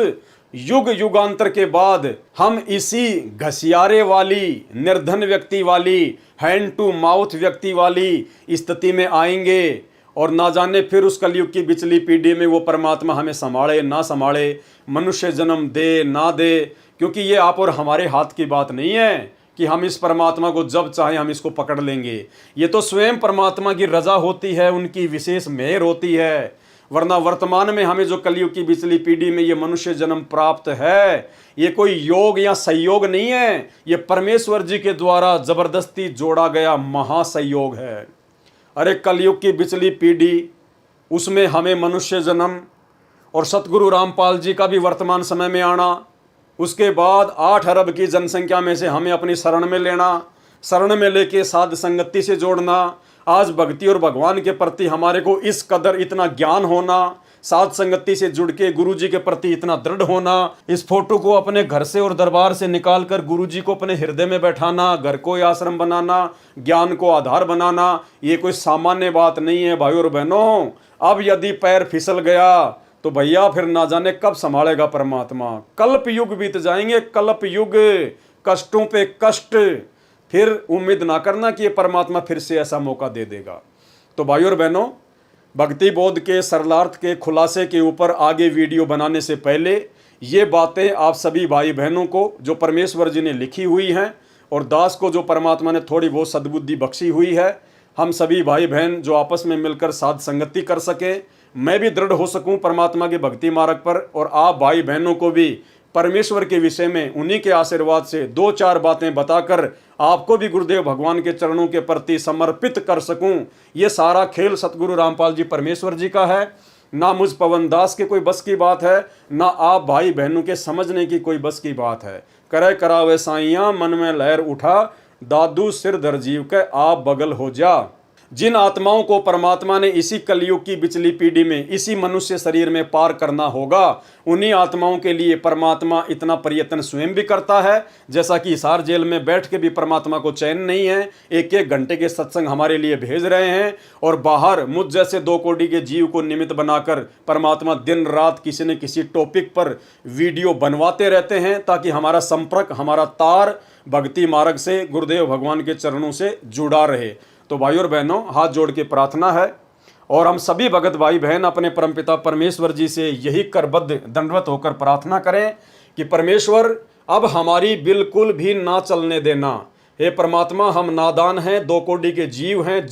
Speaker 1: युग युगांतर के बाद हम इसी घसियारे वाली, निर्धन व्यक्ति वाली, हैंड टू माउथ व्यक्ति वाली स्थिति में आएंगे, और ना जाने फिर उस कलयुग की बिचली पीढ़ी में वो परमात्मा हमें संभाले ना संभाले, मनुष्य जन्म दे ना दे, क्योंकि ये आप और हमारे हाथ की बात नहीं है कि हम इस परमात्मा को जब चाहे हम इसको पकड़ लेंगे। ये तो स्वयं परमात्मा की रजा होती है, उनकी विशेष मेहर होती है। वरना वर्तमान में हमें जो कलयुग की बिचली पीढ़ी में ये मनुष्य जन्म प्राप्त है, ये कोई योग या संयोग नहीं है, ये परमेश्वर जी के द्वारा जबरदस्ती जोड़ा गया महासंयोग है। अरे कलयुग की बिचली पीढ़ी, उसमें हमें मनुष्य जन्म और सतगुरु रामपाल जी का भी वर्तमान समय में आना, उसके बाद 8 अरब की जनसंख्या में से हमें अपनी शरण में लेना, शरण में लेके साध संगति से जोड़ना। आज भक्ति और भगवान के प्रति हमारे को इस कदर इतना ज्ञान होना, साध संगति से जुड़ के गुरु जी के प्रति इतना दृढ़ होना, इस फोटो को अपने घर से और दरबार से निकाल कर गुरु जी को अपने हृदय में बैठाना, घर को आश्रम बनाना, ज्ञान को आधार बनाना, ये कोई सामान्य बात नहीं है भाइयों और बहनों। अब यदि पैर फिसल गया तो भैया फिर ना जाने कब संभालेगा परमात्मा। कल्प युग बीत जाएंगे, कल्प युग, कष्टों पे कष्ट, फिर उम्मीद ना करना कि ये परमात्मा फिर से ऐसा मौका दे देगा। तो भाइयों और बहनों, भक्ति बोध के सरलार्थ के खुलासे के ऊपर आगे वीडियो बनाने से पहले ये बातें आप सभी भाई बहनों को जो परमेश्वर जी ने लिखी हुई हैं, और दास को जो परमात्मा ने थोड़ी बहुत सद्बुद्धि बख्शी हुई है, हम सभी भाई बहन जो आपस में मिलकर साध संगति कर सके, मैं भी दृढ़ हो सकूं परमात्मा के भक्ति मार्ग पर, और आप भाई बहनों को भी परमेश्वर के विषय में उन्हीं के आशीर्वाद से 2-4 बातें बताकर आपको भी गुरुदेव भगवान के चरणों के प्रति समर्पित कर सकूं। ये सारा खेल सतगुरु रामपाल जी परमेश्वर जी का है, ना मुझ पवन दास के कोई बस की बात है, ना आप भाई बहनों के समझने की कोई बस की बात है। करे करावे साइयां मन में लहर उठा, दादू सिर दरजीव के आप बगल हो जा। जिन आत्माओं को परमात्मा ने इसी कलयुग की बिचली पीढ़ी में इसी मनुष्य शरीर में पार करना होगा, उन्हीं आत्माओं के लिए परमात्मा इतना प्रयत्न स्वयं भी करता है। जैसा कि हिसार जेल में बैठ के भी परमात्मा को चैन नहीं है, 1-1 घंटे के सत्संग हमारे लिए भेज रहे हैं, और बाहर मुझ जैसे 2 कोटि के जीव को निमित्त बनाकर परमात्मा दिन रात किसी न किसी टॉपिक पर वीडियो बनवाते रहते हैं, ताकि हमारा संपर्क, हमारा तार भक्ति मार्ग से गुरुदेव भगवान के चरणों से जुड़ा रहे। तो भाइयों और बहनों, हाथ जोड़ के प्रार्थना है, और हम सभी भगत भाई बहन अपने परमपिता परमेश्वर जी से यही करबद्ध दंडवत होकर प्रार्थना करें कि परमेश्वर अब हमारी बिल्कुल भी ना चलने देना। हे परमात्मा, हम नादान हैं, 2 कोटि के जीव हैं,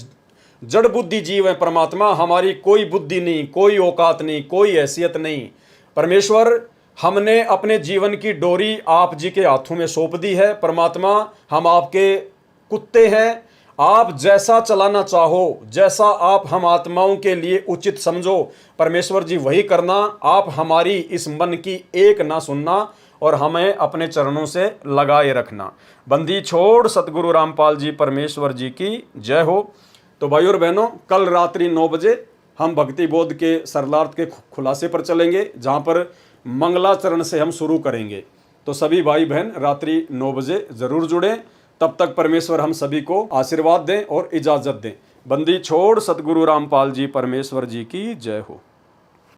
Speaker 1: जड़ बुद्धि जीव हैं परमात्मा, हमारी कोई बुद्धि नहीं, कोई औकात नहीं, कोई हैसियत नहीं। परमेश्वर, हमने अपने जीवन की डोरी आप जी के हाथों में सौंप दी है। परमात्मा, हम आपके कुत्ते हैं, आप जैसा चलाना चाहो, जैसा आप हम आत्माओं के लिए उचित समझो परमेश्वर जी वही करना। आप हमारी इस मन की एक ना सुनना, और हमें अपने चरणों से लगाए रखना। बंदी छोड़ सतगुरु रामपाल जी परमेश्वर जी की जय हो। तो भाइयों और बहनों, कल रात्रि 9 बजे हम भक्ति बोध के सरलार्थ के खुलासे पर चलेंगे, जहाँ पर मंगलाचरण से हम शुरू करेंगे। तो सभी भाई बहन रात्रि 9 बजे ज़रूर जुड़ें। तब तक परमेश्वर हम सभी को आशीर्वाद दें और इजाज़त दें। बंदी छोड़ सतगुरु रामपाल जी परमेश्वर जी की जय हो।